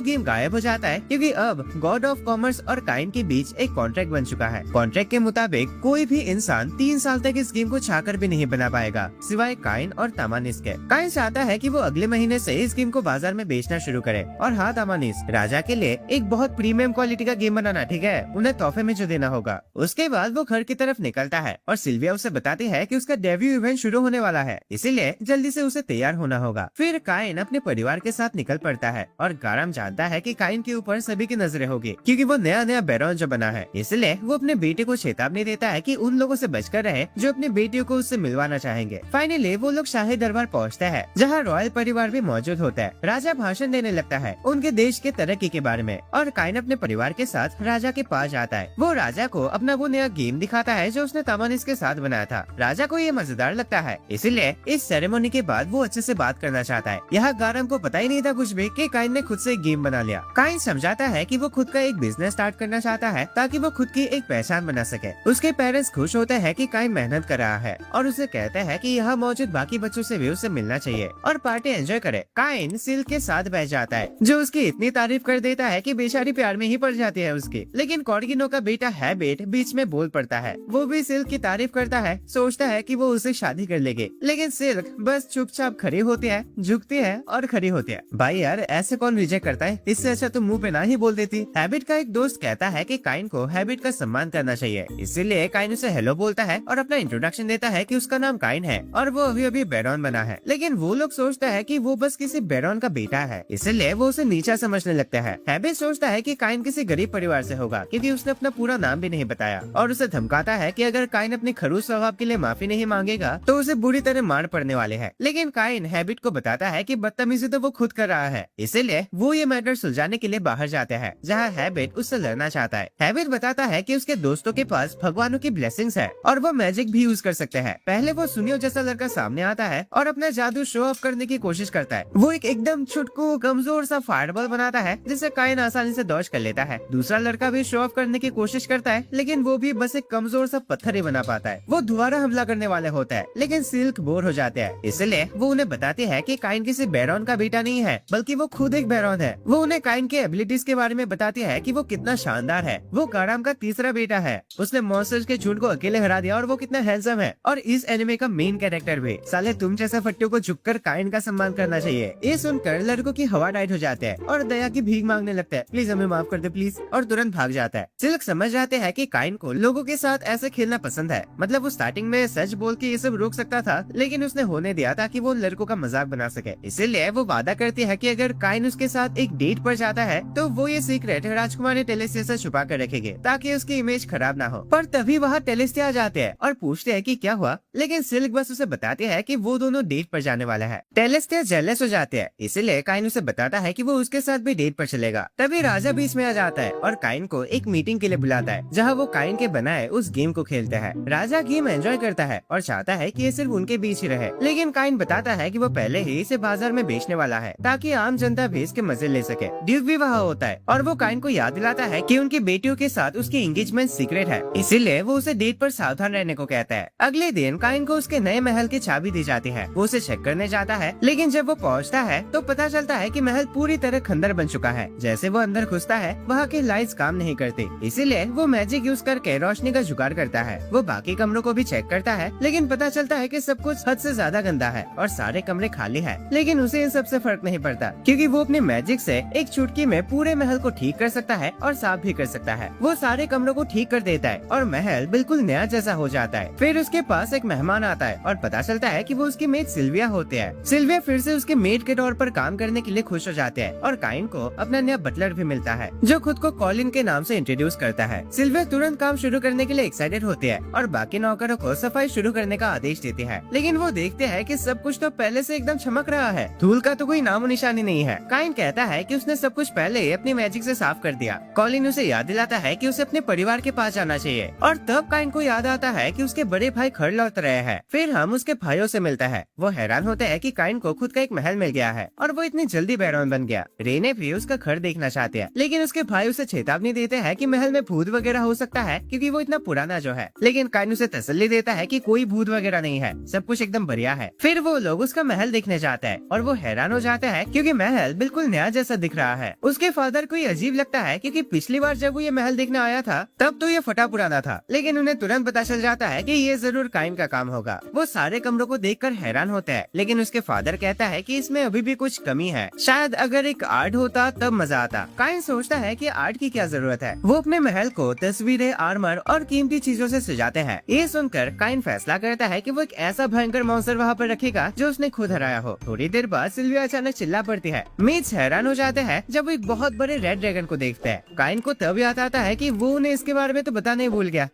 गेम गायब हो जाता है क्योंकि अब गॉड ऑफ कॉमर्स और काइन के बीच एक कॉन्ट्रैक्ट बन चुका है। कॉन्ट्रैक्ट के मुताबिक कोई भी इंसान 3 साल तक इस गेम को चाहकर भी नहीं बना पाएगा सिवाय काइन और तामानिस के। काइन चाहता है कि वो अगले महीने से इस गेम को बाजार में बेचना शुरू करे। और हाँ तामानिस, राजा के लिए एक बहुत प्रीमियम क्वालिटी का गेम बनाना, ठीक है, उन्हें तोहफे में जो देना होगा। उसके बाद वो घर की तरफ निकलता है और सिल्विया उसे बताती है कि उसका डेब्यू इवेंट शुरू होने वाला है, इसीलिए जल्दी से उसे तैयार होना होगा। फिर काइन अपने परिवार के साथ निकल पड़ता है और गारम जानता है कि काइन के ऊपर सभी की नजरें होगी क्योंकि वो नया बैरन जो बना है, इसलिए वो अपने बेटे को चेतावनी देता है कि उन लोगों से बचकर रहे जो अपनी बेटियों को उससे मिलवाना चाहेंगे। फाइनली वो लोग शाही दरबार पहुँचते हैं जहाँ रॉयल परिवार भी मौजूद होता है। राजा भाषण देने लगता है उनके देश के तरक्की के बारे में और काइन अपने परिवार के साथ राजा के पास जाता है। वो राजा को अपना वो नया गेम दिखाता है जो उसने तामानिस के साथ बनाया था। राजा को ये मजेदार लगता है, इसीलिए इस सेरेमनी के बाद वो अच्छे से बात करना चाहता है। यहाँ गारम को पता ही नहीं था कुछ भी कि काइन ने खुद से एक गेम बना लिया। काइन समझाता है कि वो खुद का एक बिजनेस स्टार्ट करना चाहता है ताकि वो खुद की एक पहचान बना सके। उसके पेरेंट्स खुश होते हैं कि काइन मेहनत कर रहा है और उसे कहते हैं कि यहाँ मौजूद बाकी बच्चों से भी उसे मिलना चाहिए और पार्टी एंजॉय करे। काइन सिल्क के साथ बैठ जाता है जो उसकी इतनी तारीफ कर देता है कि बेचारी प्यार में ही पड़ जाती है उसकी। लेकिन कॉर्गिनो का बेटा हैबिट बीच में बोल पड़ता है। वो भी सिल्क की तारीफ करता है, सोचता है कि वो उसे शादी कर लेगी, लेकिन सिल्क बस चुपचाप खड़ी होती है, झुकती है और खड़ी होती है। भाई यार, ऐसे कौन रिजेक्ट करता है, इससे अच्छा तुम मुंह पे ना ही बोल देती। हैबिट का एक दोस्त कहता है कि काइन को हैबिट का सम्मान करना चाहिए, इसीलिए काइन उसे हेलो बोलता है और अपना इंट्रोडक्शन देता है कि उसका नाम काइन है और वो अभी अभी बैरन बना है। लेकिन वो लोग सोचता है कि वो बस किसी बैरन का बेटा है, इसलिए वो उसे नीचा समझने लगता है। हैबिट सोचता है कि काइन किसी गरीब परिवार से होगा क्योंकि उसने अपना पूरा नाम भी नहीं बताया और उसे धमकाता है कि अगर काइन अपने खड़ूस स्वभाव के लिए माफी नहीं मांगेगा तो उसे बुरी तरह मार पड़ने वाले है। लेकिन काइन हैबिट को बताता है कि बदतमीजी तो वो खुद कर रहा है, इसीलिए वो ये मैटर सुलझाने के लिए बाहर जाते हैं जहाँ हैबिट उससे लड़ना चाहता है। हैबिट बताता है कि उसके दोस्तों के पास भगवानों की ब्लेसिंग्स है और वो मैजिक भी यूज कर सकते हैं। पहले वो सुनियो जैसा लड़का सामने आता है और अपना जादू शो ऑफ करने की कोशिश करता है। वो एक एकदम छुटकू कमजोर सा फायरबॉल बनाता है जिसे काइन आसानी से डॉज कर लेता है। दूसरा लड़का भी शो ऑफ करने की कोशिश करता है, लेकिन वो भी बस एक कमजोर सा पत्थर ही बना पाता है। वो दोबारा हमला करने वाले होता है, लेकिन सिल्क बोर हो जाते हैं, इसलिए वो उन्हें बताती है कि काइन किसी बैरन का बेटा नहीं है बल्कि वो खुद एक बैरन है। वो उन्हें काइन के एबिलिटीज के बारे में बताती है कि वो कितना शानदार है। वो गाराम का तीसरा बेटा है, उसने मॉन्स्टर्स के झुंड को अकेले हरा दिया और वो कितना हैंडसम है और इस एनिमे का मेन कैरेक्टर भी। साले तुम जैसा फट्टियों को झुककर काइन का सम्मान करना चाहिए। ये सुनकर लड़कों की हवा टाइट हो जाते हैं और दया की भीख मांगने लगता है, प्लीज हमें माफ कर दे प्लीज, और तुरंत भाग जाता है। सिल्क समझ जाते हैं कि काइन को लोगों के साथ ऐसे खेलना पसंद है। मतलब वो स्टार्टिंग में सच बोल के ये सब रोक सकता था, लेकिन उसने होने दिया ताकि वो लड़कों का मजाक बना सके। इसीलिए वो वादा करती है कि अगर काइन उसके साथ एक डेट पर जाता है तो वो ये सीक्रेट राजकुमारी टेलेस्टिया से छुपा कर रखेंगे ताकि उसकी इमेज खराब ना हो। पर तभी वहाँ टेलेस्टिया जाते हैं और पूछते हैं कि क्या हुआ, लेकिन सिल्क बस उसे बताती है कि वो दोनों डेट पर जाने वाला है। टेलेस्टिया जेलस हो जाते हैं, इसीलिए काइन उसे बताता है कि वो उसके साथ भी डेट पर चलेगा। तभी राजा बीच में आ जाता है और काइन को एक मीटिंग के लिए बुलाता है जहाँ वो काइन के बनाए उस गेम को खेलते हैं। राजा गेम एंजॉय करता है और चाहता है कि ये सिर्फ उनके बीच ही रहे, लेकिन काइन बताता है कि वो पहले ही इसे बाजार में बेचने वाला है ताकि आम जनता भी इसके मजे ले सके। ड्यूक भी वहाँ होता है और वो काइन को याद दिलाता है कि उनकी बेटियों के साथ उसकी एंगेजमेंट सीक्रेट है, इसीलिए वो उसे डेट पर सावधान रहने को कहता है। अगले दिन काइन को उसके नए महल की चाबी दी जाती है। वो उसे चेक करने जाता है, लेकिन जब वो पहुँचता है तो पता चलता है कि महल पूरी तरह खंडर बन चुका है। जैसे वो अंदर घुसता है वहाँ की लाइट्स काम नहीं करती, इसीलिए वो मैजिक यूज करके रोशनी का जुगाड़ करता है। वो बाकी कमरों को भी चेक करता है, लेकिन पता चलता है कि सब कुछ हद से ज्यादा गंदा है और सारे कमरे खाली है। लेकिन उसे इन सबसे फर्क नहीं पड़ता क्योंकि वो अपने मैजिक से एक चुटकी में पूरे महल को ठीक कर सकता है और साफ भी कर सकता है। वो सारे कमरों को ठीक कर देता है और महल बिल्कुल नया जैसा हो जाता है। फिर उसके पास एक मेहमान आता है और पता चलता है कि वो उसकी मेड सिल्विया होते हैं। सिल्विया फिर से उसके मेड के तौर पर काम करने के लिए खुश हो जाते हैं और काइन को अपना नया बटलर भी मिलता है जो खुद को कॉलिन के नाम से इंट्रोड्यूस करता है। सिल्विया तुरंत काम शुरू करने के लिए एक्साइटेड होती है और बाकी नौकरों को सफाई शुरू करने का आदेश देती है, लेकिन वो देखते हैं कि सब कुछ तो पहले से एकदम चमक रहा है, धूल का तो कोई नामो निशानी नहीं है। काइन कहता है कि उसने सब कुछ पहले ही अपनी मैजिक से साफ कर दिया। कॉलिन उसे याद दिलाता है कि उसे अपने परिवार के पास जाना चाहिए और तब काइन को याद आता है कि उसके बड़े भाई घर लौट रहे हैं। फिर हम उसके भाइयों से मिलता है। वो हैरान होते हैं कि काइन को खुद का एक महल मिल गया है और वो इतनी जल्दी बैरन बन गया। रेने भी उसका घर देखना चाहते हैं, लेकिन उसके भाई उसे चेतावनी देते हैं कि महल में भूत वगैरह हो सकता है क्योंकि वो इतना पुराना जो है। लेकिन काइन उसे तसल्ली देता है कि कोई भूत वगैरह नहीं है, सब कुछ एकदम बढ़िया है। फिर वो लोग उसका महल देखने जाते हैं और वो हैरान हो जाते हैं क्योंकि महल बिल्कुल नया जैसा दिख रहा है। उसके फादर को ये अजीब लगता है क्योंकि पिछली बार जब वो ये महल देखने आया था तब तो ये फटा पुराना था, लेकिन उन्हें तुरंत पता चल जाता है कि ये जरूर काइन का काम होगा। वो सारे कमरों को देखकर हैरान होते हैं, लेकिन उसके फादर कहता है कि इसमें अभी भी कुछ कमी है, शायद अगर एक आर्ट होता तब मजा आता। काइन सोचता है कि आर्ट की क्या जरूरत है। वो अपने महल को तस्वीरें, आर्मर और कीमती चीजों से सजाते हैं। ये सुनकर काइन फैसला करता है कि वो एक ऐसा भयंकर मॉन्स्टर वहाँ पर रखेगा जो उसने खुद हराया हो। थोड़ी देर बाद सिल्विया अचानक चिल्ला पड़ती है। मीट्स हैरान हो जाते हैं जब वो एक बहुत बड़े रेड ड्रैगन को देखते हैं। काइन को तब याद आता है कि वो उन्हें इसके बारे में तो बताना ही भूल गया।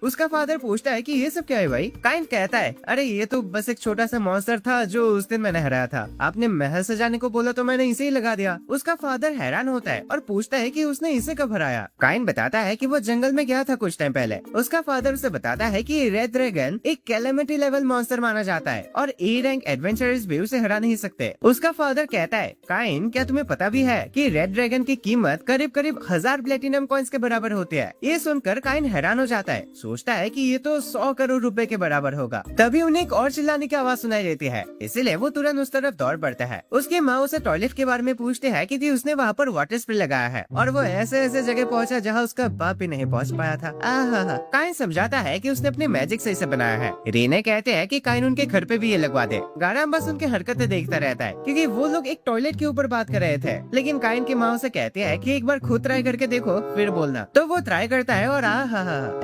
उसका फादर पूछता है कि ये सब क्या है भाई? काइन कहता है, अरे ये तो बस एक छोटा सा मॉन्स्टर था जो उस दिन मैंने हराया था। आपने महल सजाने को बोला तो मैंने इसे ही लगा दिया। उसका फादर हैरान होता है और पूछता है कि उसने इसे कब हराया। काइन बताता है कि वो जंगल में गया था कुछ टाइम पहले। उसका फादर उसे बताता है कि रेड ड्रैगन एक कैलेमिटी लेवल मॉन्स्टर माना जाता है और ए रैंक एडवेंचरर्स भी उसे हरा नहीं सकते। उसका फादर कहता है, काइन क्या तुम्हें पता भी है कि रेड ड्रैगन की कीमत करीब करीब 1000 प्लेटिनम कॉइन्स के बराबर होती है। ये सुनकर काइन हैरान हो जाता है, सोचता है कि ये तो 100 करोड़ रुपए के बराबर होगा। तभी उन्हें एक और चिल्लाने की आवाज सुनाई देती है, इसीलिए वो तुरंत उस तरफ दौड़ पड़ता है। उसकी माँ उसे टॉयलेट के बारे में पूछते है कि उसने वहाँ पर वाटर स्प्रे लगाया है और वो ऐसे ऐसे जगह पहुँचा जहाँ उसका बाप भी नहीं पहुँच पाया था। काइन समझाता है कि उसने अपने मैजिक से इसे बनाया है। रीने कहते हैं कि काइन उनके घर पे भी ये लगवा दे। गाराम बस उनके हरकतें देखता रहता है क्योंकि वो लोग एक टॉयलेट के ऊपर बात कर रहे थे, लेकिन काइन की माँ उसे कहती है कि एक बार खुद ट्राई करके देखो फिर बोलना। तो वो ट्राई करता है और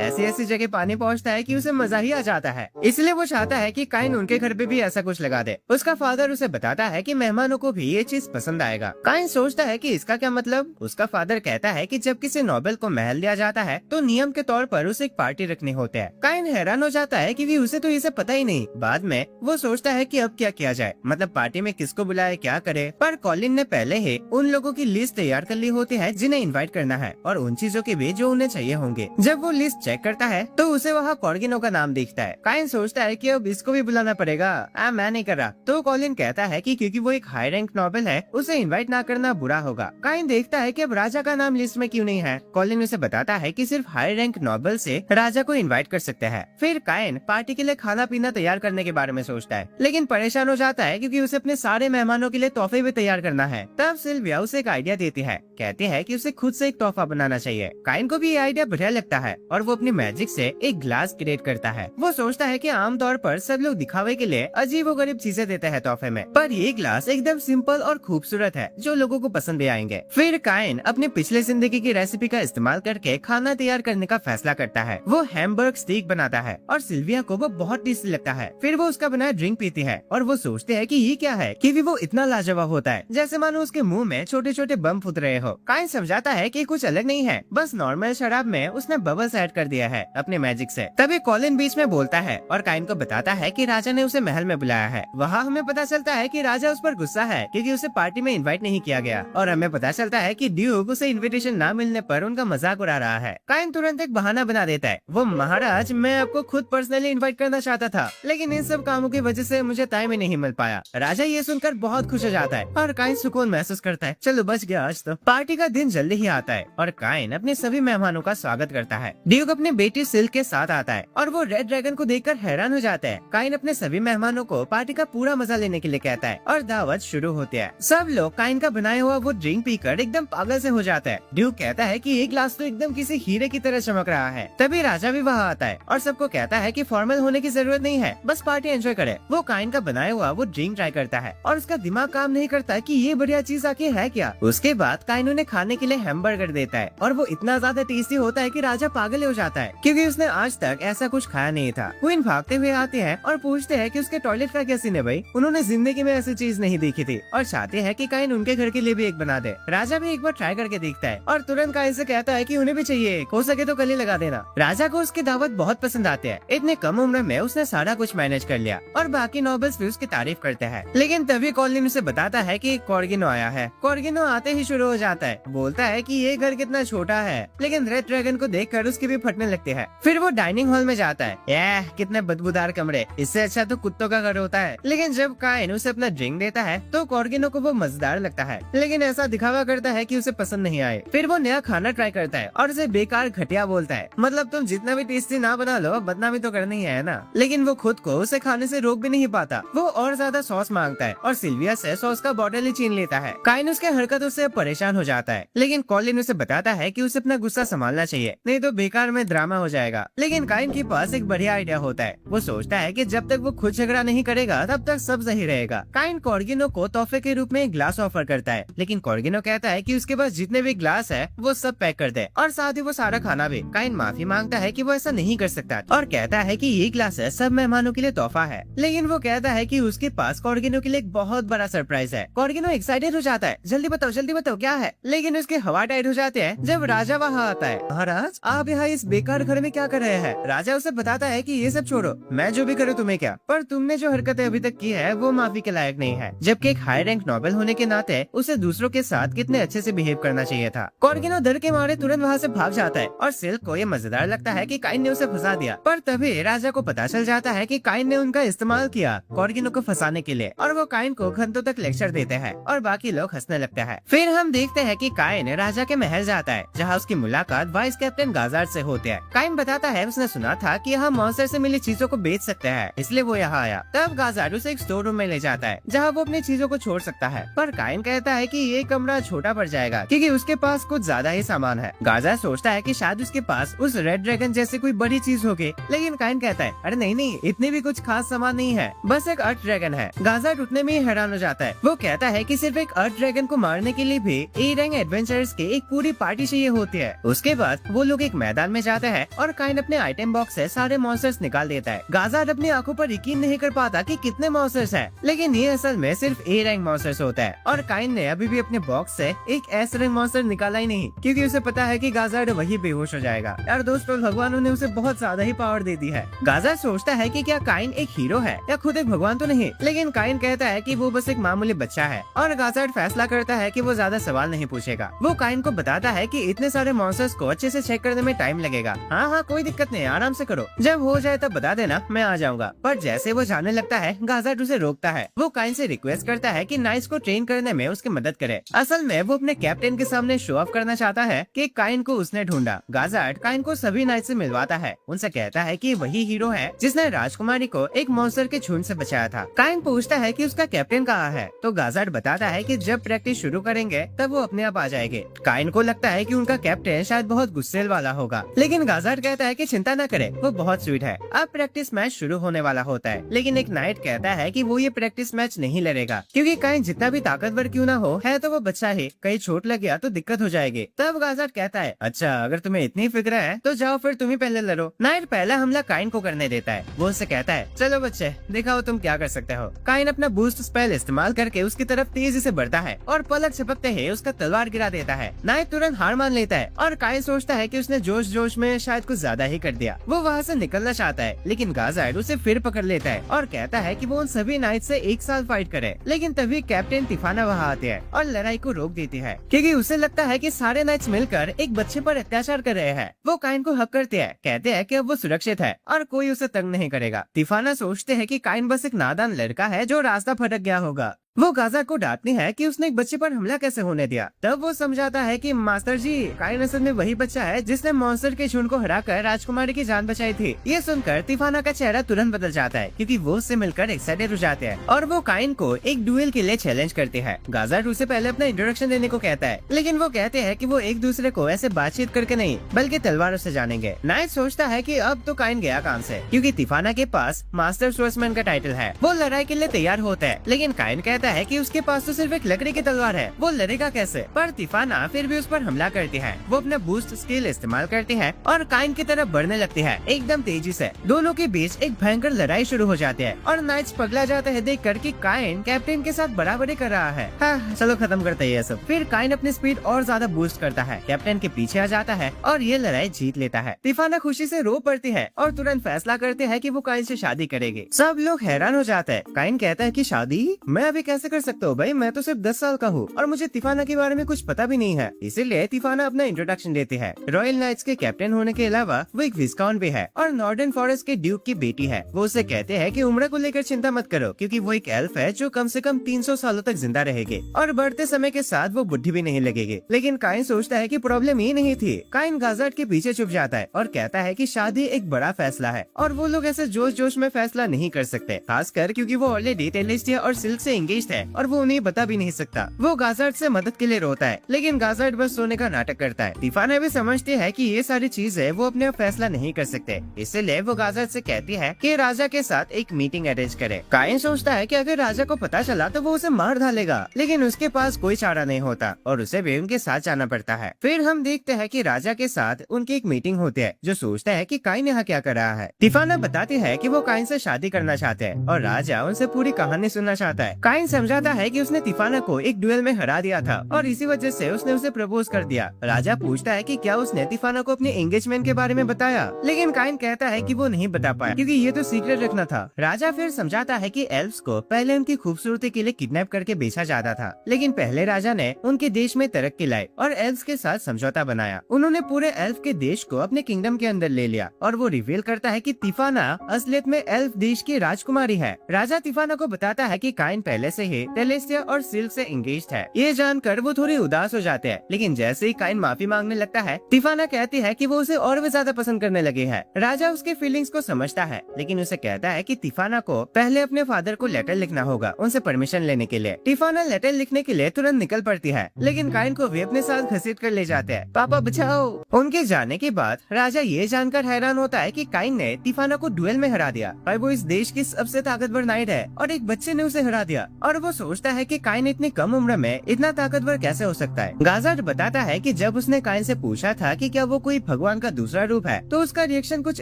ऐसी ऐसी जगह पानी पहुँचता है कि उसे मजा ही आ जाता है। इसलिए वो चाहता है कि काइन उनके घर पे भी ऐसा कुछ लगा दे। उसका फादर उसे बताता है कि मेहमानों को भी ये चीज पसंद आएगा। काइन सोचता है कि इसका क्या मतलब। उसका फादर कहता है कि जब किसी नोबेल को महल दिया जाता है तो नियम के तौर पर उसे एक पार्टी रखनी होती है। काइन हैरान हो जाता है कि उसे तो इसे पता ही नहीं। बाद में वो सोचता है कि अब क्या किया जाए, मतलब पार्टी में किसको बुलाए, क्या करे। पर कॉलिन ने पहले ही उन लोगों की लिस्ट तैयार कर ली होती है जिन्हें इनवाइट करना है और उन चीजों के भी जो उन्हें चाहिए होंगे। जब वो लिस्ट चेक करता है तो उसे वहाँ कॉर्गिनो का नाम दिखता है। काइन सोचता है कि अब इसको भी बुलाना पड़ेगा। मैं नहीं कर रहा। तो कॉलिन कहता है कि क्योंकि वो एक हाई रैंक नोबेल है उसे इनवाइट ना करना बुरा होगा। काइन देखता है कि अब राजा का नाम लिस्ट में क्यों नहीं है। कॉलिन उसे बताता है कि सिर्फ हाई रैंक नोबेल से राजा को इनवाइट कर सकते हैं। फिर काइन पार्टी के लिए खाना पीना तैयार करने के बारे में सोचता है, लेकिन परेशान हो जाता है क्योंकि उसे अपने सारे मेहमानों के लिए तोहफे भी तैयार करना है। तब सिल्विया उसे एक आइडिया देती है, कहती है कि उसे खुद से एक तोहफा बनाना चाहिए। काइन को भी ये आइडिया बढ़िया लगता है और वो अपनी मैजिक से एक ग्लास क्रिएट करता है। वो सोचता है कि आमतौर पर सब लोग दिखावे के लिए अजीबोगरीब चीजें देते हैं तोहफे में, पर ये ग्लास एकदम सिंपल और खूबसूरत है जो लोगों को पसंद भी आएंगे। फिर काइन अपनी पिछले जिंदगी की रेसिपी का इस्तेमाल करके खाना तैयार करने का फैसला करता है। वो हैमबर्ग स्टीक बनाता है और सिल्विया को वो बहुत टेस्टी लगता है। फिर वो उसका बनाया ड्रिंक पीती है और वो सोचते हैं कि ये क्या है कि वो इतना लाजवाब होता है जैसे मानो उसके मुंह में छोटे छोटे बम फूट रहे हो। काइन समझाता है कि कुछ अलग नहीं है, बस नॉर्मल शराब में उसने बबल्स ऐड कर दिया है अपने मैजिक से। तभी कॉलिन बीच में बोलता है और काइन को बताता है कि राजा ने उसे महल में बुलाया है। वहाँ हमें पता चलता है कि राजा उस पर गुस्सा है क्योंकि उसे पार्टी में इनवाइट नहीं किया गया और हमें पता चलता है कि ड्यूक उसे इनविटेशन न मिलने पर उनका मजाक उड़ा रहा है। काइन तुरंत एक बहाना बना देता है, वो महाराज मैं आपको खुद पर्सनली इनवाइट करना चाहता था, लेकिन इन सब कामों की वजह से मुझे टाइम ही नहीं मिल पाया। राजा ये सुनकर बहुत खुश हो जाता है और काइन सुकून महसूस करता है, चलो बच गया आज तो। पार्टी का दिन जल्दी ही आता है और काइन अपने सभी मेहमानों का स्वागत करता है। ड्यूक अपनी बेटी सिल्क के साथ आता है और वो रेड ड्रैगन को देखकर हैरान हो जाता है। काइन अपने सभी मेहमानों को पार्टी का पूरा मजा लेने के लिए कहता है और दावत शुरू होती है। सब लोग काइन का बनाया हुआ वो ड्रिंक पीकर एकदम पागल से हो जाता है। ड्यूक कहता है कि एक ग्लास तो एकदम किसी हीरे की तरह चमक रहा है। तभी राजा भी वहाँ आता है और सबको कहता है कि फॉर्मल होने की जरूरत नहीं है, बस पार्टी एंजॉय करे। वो काइन का बनाया हुआ वो ड्रिंक ट्राई करता है और उसका दिमाग काम नहीं करता कि ये बढ़िया चीज आके है क्या। उसके बाद काइन उन्हें खाने के लिए हैमबर्गर देता है और वो इतना ज्यादा टेस्टी होता है कि राजा पागल हो जाता है क्योंकि उसने आज तक ऐसा कुछ खाया नहीं था। क्वीन भागते हुए आते हैं और पूछते हैं कि उसके टॉयलेट का क्या सीन है भाई, उन्होंने जिंदगी में ऐसी चीज नहीं देखी थी और चाहते हैं कि काइन उनके घर के लिए भी एक बना दे। राजा भी एक बार ट्राई करके देखता है और तुरंत काइन से कहता है कि उन्हें भी चाहिए, हो सके तो कल ही लगा देना। राजा को उसकी दावत बहुत पसंद आती है। इतने कम उम्र में उसने सारा कुछ मैनेज कर लिया और बाकी नोबल्स भी उसकी तारीफ करते हैं। लेकिन तभी कॉलिन उसे बताता है कि कॉर्गिनो आया है। कॉर्गिनो आते ही शुरू हो जाता है, बोलता है कि ये घर कितना छोटा है, लेकिन रेड ड्रैगन को देखकर उसकी भी फटने लगती है। फिर वो डाइनिंग हॉल में जाता है, कितने बदबूदार कमरे, इससे अच्छा तो कुत्तों का घर होता है। लेकिन जब काइन उसे अपना ड्रिंक देता है तो कॉर्गिनो को वो मजेदार लगता है, लेकिन ऐसा दिखावा करता है कि उसे पसंद नहीं आए। फिर वो नया खाना ट्राई करता है और उसे बेकार घटिया बोलता है, मतलब तुम जितना भी टेस्टी ना बना लो बदनामी तो करनी है ना। लेकिन वो खुद को उसे खाने से रोक भी नहीं नहीं पाता। वो और ज्यादा सॉस मांगता है और सिल्विया से सॉस का बॉटल ही छीन लेता है। काइन उसके हरकतों से परेशान हो जाता है, लेकिन कॉलिन उसे बताता है कि उसे अपना गुस्सा संभालना चाहिए, नहीं तो बेकार में ड्रामा हो जाएगा। लेकिन काइन के पास एक बढ़िया आइडिया होता है। वो सोचता है कि जब तक वो खुद झगड़ा नहीं करेगा तब तक सब सही रहेगा। काइन कॉर्गिनो को तोहफे के रूप में एक ग्लास ऑफर करता है, लेकिन कॉर्गिनो कहता है कि उसके पास जितने भी ग्लास है वो सब पैक कर दे और साथ ही वो सारा खाना भी। काइन माफी मांगता है कि वो ऐसा नहीं कर सकता और कहता है कि ये ग्लासेस सब मेहमानों के लिए तोहफा है, लेकिन वो कहता है कि उसके पास कॉर्गिनो के लिए एक बहुत बड़ा सरप्राइज है। कॉर्गिनो एक्साइटेड हो जाता है, जल्दी बताओ क्या है। लेकिन उसके हवा टाइट हो जाते हैं जब राजा वहाँ आता है। महाराज, आप यहाँ इस बेकार घर में क्या कर रहे हैं? राजा उसे बताता है कि ये सब छोड़ो, मैं जो भी करूँ तुम्हें क्या, पर तुमने जो हरकतें अभी तक की है वो माफी के लायक नहीं है। जबकि एक हाई रैंक नोबल होने के नाते उसे दूसरों के साथ कितने अच्छे से बिहेव करना चाहिए था। कॉर्गिनो डर के मारे तुरंत वहाँ से भाग जाता है और सिल्क को ये मजेदार लगता है कि काइन ने उसे फंसा दिया। पर तभी राजा को पता चल जाता है कि काइन ने उनका इस्तेमाल किया कॉर्गिनो को फंसाने के लिए, और वो काइन को घंटों तक लेक्चर देते हैं और बाकी लोग हंसने लगते हैं। फिर हम देखते हैं कि काइन राजा के महल जाता है, जहाँ उसकी मुलाकात वाइस कैप्टन गाजार्ड से होती है। काइन बताता है उसने सुना था कि यहाँ मॉन्स्टर से मिली चीजों को बेच सकते हैं, इसलिए वो यहाँ आया। तब गाजार्ड उसे एक स्टोर रूम में ले जाता है जहाँ वो अपनी चीजों को छोड़ सकता है, पर काइन कहता है कि ये कमरा छोटा पड़ जाएगा क्योंकि उसके पास कुछ ज्यादा ही सामान है। गाजार्ड सोचता है कि शायद उसके पास उस रेड ड्रैगन जैसी कोई बड़ी चीज होगी, लेकिन काइन कहता है अरे नहीं, इतने भी कुछ खास सामान नहीं है, बस एक अर्थ ड्रैगन है। गाजार्ड उठने में ही हैरान हो जाता है। वो कहता है कि सिर्फ एक अर्थ ड्रैगन को मारने के लिए भी ए रैंक एडवेंचरर्स की एक पूरी पार्टी चाहिए होती है। उसके बाद वो लोग एक मैदान में जाते हैं और काइन अपने आइटम बॉक्स से सारे मॉन्स्टर्स निकाल देता है। गाजार्ड अपनी आंखों पर यकीन नहीं कर पाता कि कितने मॉन्स्टर्स हैं, लेकिन ये असल में सिर्फ ए रैंक मॉन्स्टर्स होता है। और काइन ने अभी भी अपने बॉक्स से एक एस रैंक मॉन्स्टर निकाला ही नहीं, क्योंकि उसे पता है कि गाजार्ड वही बेहोश हो जाएगा। यार दोस्तों, भगवानों ने उसे बहुत ज्यादा ही पावर दे दी है। गाजार्ड सोचता है कि क्या काइन एक हीरो है या खुद एक भगवान तो नहीं, लेकिन काइन कहता है कि वो बस एक मामूली बच्चा है। और गाजार्ड फैसला करता है कि वो ज्यादा सवाल नहीं पूछेगा। वो काइन को बताता है कि इतने सारे मॉन्स्टर्स को अच्छे से चेक करने में टाइम लगेगा। हाँ, कोई दिक्कत नहीं, आराम से करो, जब हो जाए तब बता देना, मैं आ जाऊंगा। पर जैसे वो जाने लगता है, गाजार्ड उसे रोकता है। वो काइन से रिक्वेस्ट करता है कि नाइट्स को ट्रेन करने में उसकी मदद करे। असल में वो अपने कैप्टन के सामने शो ऑफ करना चाहता है कि काइन को उसने ढूंढा। गाजार्ड काइन को सभी नाइट से मिलवाता है, उनसे कहता है कि वही हीरो है जिसने राजकुमारी को एक मॉन्स्टर के झुंड से बचाया था। काइन पूछता है कि उसका कैप्टन कहाँ है, तो गाजार्ड बताता है कि जब प्रैक्टिस शुरू करेंगे तब वो अपने आप आ जाएंगे। काइन को लगता है कि उनका कैप्टन शायद बहुत गुस्सेल वाला होगा, लेकिन गाजार्ड कहता है कि चिंता न करे, वो बहुत स्वीट है। अब प्रैक्टिस मैच शुरू होने वाला होता है, लेकिन एक नाइट कहता है कि वो ये प्रैक्टिस मैच नहीं लड़ेगा, क्योंकि काइन जितना भी ताकतवर क्यों ना हो, है तो वो बच्चा है, कहीं चोट लग गया तो दिक्कत हो जाएगी। तब गाजार्ड कहता है अच्छा, अगर तुम्हें इतनी फिक्र है तो जाओ फिर तुम ही पहले लड़ो। नाइट पहला हमला काइन को करने देता है। वो उससे कहता है चलो बच्चे, दिखाओ तुम क्या कर सकते हो। काइन अपना बूस्ट स्पेल इस्तेमाल करके उसकी तरफ तेजी से बढ़ता है और पलक झपकते ही उसका तलवार गिरा देता है। नाइट तुरंत हार मान लेता है और काइन सोचता है कि उसने जोश जोश में शायद कुछ ज्यादा ही कर दिया। वो वहाँ से निकलना चाहता है, लेकिन गाजार्ड उसे फिर पकड़ लेता है और कहता है कि वो उन सभी नाइट से एक साथ फाइट करे। लेकिन तभी कैप्टन तिफाना वहाँ आती है और लड़ाई को रोक देती है, क्योंकि उसे लगता है कि सारे नाइट्स मिलकर एक बच्चे पर अत्याचार कर रहे हैं। वो काइन को हक करते हैं, कहते हैं कि अब वो सुरक्षित है और कोई उसे तंग नहीं करेगा। तिफाना सोचते हैं कि काइन बस एक नादान लड़का है जो रास्ता भटक गया होगा। वो गाजार्ड को डांटती है कि उसने एक बच्चे पर हमला कैसे होने दिया। तब वो समझाता है कि मास्टर जी, काइन असल में वही बच्चा है जिसने मॉन्स्टर के झुंड को हराकर राजकुमारी की जान बचाई थी। ये सुनकर तिफाना का चेहरा तुरंत बदल जाता है, क्योंकि वो उससे मिलकर एक्साइटेड हो जाते हैं और वो काइन को एक डुएल के लिए चैलेंज करते हैं। गाजार्ड उसे पहले अपना इंट्रोडक्शन देने को कहता है, लेकिन वो कहते हैं कि वो एक दूसरे को ऐसे बातचीत करके नहीं बल्कि तलवारों से जानेंगे। नाइट सोचता है कि अब तो काइन गया काम से, क्योंकि तिफाना के पास मास्टर सोर्समैन का टाइटल है। वो लड़ाई के लिए तैयार होता है, लेकिन काइन कहता है कि उसके पास तो सिर्फ एक लकड़ी की तलवार है, वो लड़ेगा कैसे। पर तिफाना फिर भी उस पर हमला करती है। वो अपना बूस्ट स्किल इस्तेमाल करती है और काइन की तरफ बढ़ने लगती है एकदम तेजी से। दोनों के बीच एक भयंकर लड़ाई शुरू हो जाती है और नाइट्स पगला जाते हैं देख कर कि काइन कैप्टन के साथ बराबरी कर रहा है। हाँ, चलो खत्म करते हैं ये सब। फिर काइन अपनी स्पीड और ज्यादा बूस्ट करता है, कैप्टन के पीछे आ जाता है और ये लड़ाई जीत लेता है। तिफाना खुशी से रो पड़ती है और तुरंत फैसला करते हैं कि वो काइन से शादी करेगी। सब लोग हैरान हो जाते हैं। काइन कहता है कि शादी, मैं अभी कैसे कर सकते हो भाई, मैं तो सिर्फ 10 साल का हूँ और मुझे तिफाना के बारे में कुछ पता भी नहीं है। इसीलिए तिफाना अपना इंट्रोडक्शन देती है। रॉयल नाइट्स के कैप्टन होने के अलावा वो एक विस्काउंट भी है और नॉर्दर्न फॉरेस्ट के ड्यूक की बेटी है। वो उसे कहते हैं कि उम्र को लेकर चिंता मत करो, क्योंकि वो एक एल्फ है जो कम से कम 300 सालों तक जिंदा रहेगी और बढ़ते समय के साथ वो बुढ़ी भी नहीं लगेगी। लेकिन काइन सोचता है कि प्रॉब्लम ये नहीं थी। काइन गाजर्ट के पीछे छुप जाता है और कहता है कि शादी एक बड़ा फैसला है और वो लोग ऐसे जोश जोश में फैसला नहीं कर सकते, खासकर क्योंकि वो ऑलरेडी टेलिस्टिया और सिल्क से एंगेज्ड है और वो उन्हें बता भी नहीं सकता। वो गाजर्ट से मदद के लिए रोता है, लेकिन गाजर्ट बस सोने का नाटक करता है। तिफाना भी समझती है कि ये सारी चीजें वो अपने फैसला नहीं कर सकते, इसलिए वो गाजर्ट से कहती है कि राजा के साथ एक मीटिंग अरेंज करे। काइन सोचता है कि अगर राजा को पता चला तो वो उसे मार डालेगा, लेकिन उसके पास कोई चारा नहीं होता और उसे भी उनके साथ जाना पड़ता है। फिर हम देखते हैं कि राजा के साथ उनकी एक मीटिंग होती है, जो सोचता है कि काइन यहाँ क्या कर रहा है। तिफाना बताती है कि वो काइन से शादी करना चाहते हैं और राजा उनसे पूरी कहानी सुनना चाहता है। काइन समझाता है कि उसने तिफाना को एक ड्यूएल में हरा दिया था और इसी वजह से उसने उसे प्रपोज कर दिया। राजा पूछता है कि क्या उसने तिफाना को अपने एंगेजमेंट के बारे में बताया, लेकिन काइन कहता है कि वो नहीं बता पाया क्योंकि ये तो सीक्रेट रखना था। राजा फिर समझाता है कि एल्फ्स को पहले उनकी खूबसूरती के लिए किडनैप करके बेचा जाता था, लेकिन पहले राजा ने उनके देश में तरक्की लाई और एल्फ्स के साथ समझौता बनाया। उन्होंने पूरे एल्फ के देश को अपने किंगडम के अंदर ले लिया और वो रिवील करता है कि तिफाना असलियत में एल्फ देश की राजकुमारी है। राजा तिफाना को बताता है कि काइन पहले से ही टेलेस्टिया और सिल्क से एंगेज्ड है। ये जानकर वो थोड़ी उदास हो जाते हैं, लेकिन जैसे ही काइन माफी मांगने लगता है, तिफाना कहती है कि वो उसे और भी ज्यादा पसंद करने लगे है। राजा उसके फीलिंग्स को समझता है, लेकिन उसे कहता है कि तिफाना को पहले अपने फादर को लेटर लिखना होगा उनसे परमिशन लेने के लिए। तिफाना लेटर लिखने के लिए तुरंत निकल पड़ती है, लेकिन काइन को भी अपने साथ घसीट कर ले जाते हैं। पापा बचाओ। उनके जाने के बाद राजा ये जानकर हैरान होता है कि काइन ने तिफाना को डुएल में हरा दिया और वो इस देश की सबसे ताकतवर नाइट है और एक बच्चे ने उसे हरा दिया। और वो सोचता है कि काइन इतनी कम उम्र में इतना ताकतवर कैसे हो सकता है। गाजर्ट बताता है कि जब उसने काइन से पूछा था कि क्या वो कोई भगवान का दूसरा रूप है, तो उसका रिएक्शन कुछ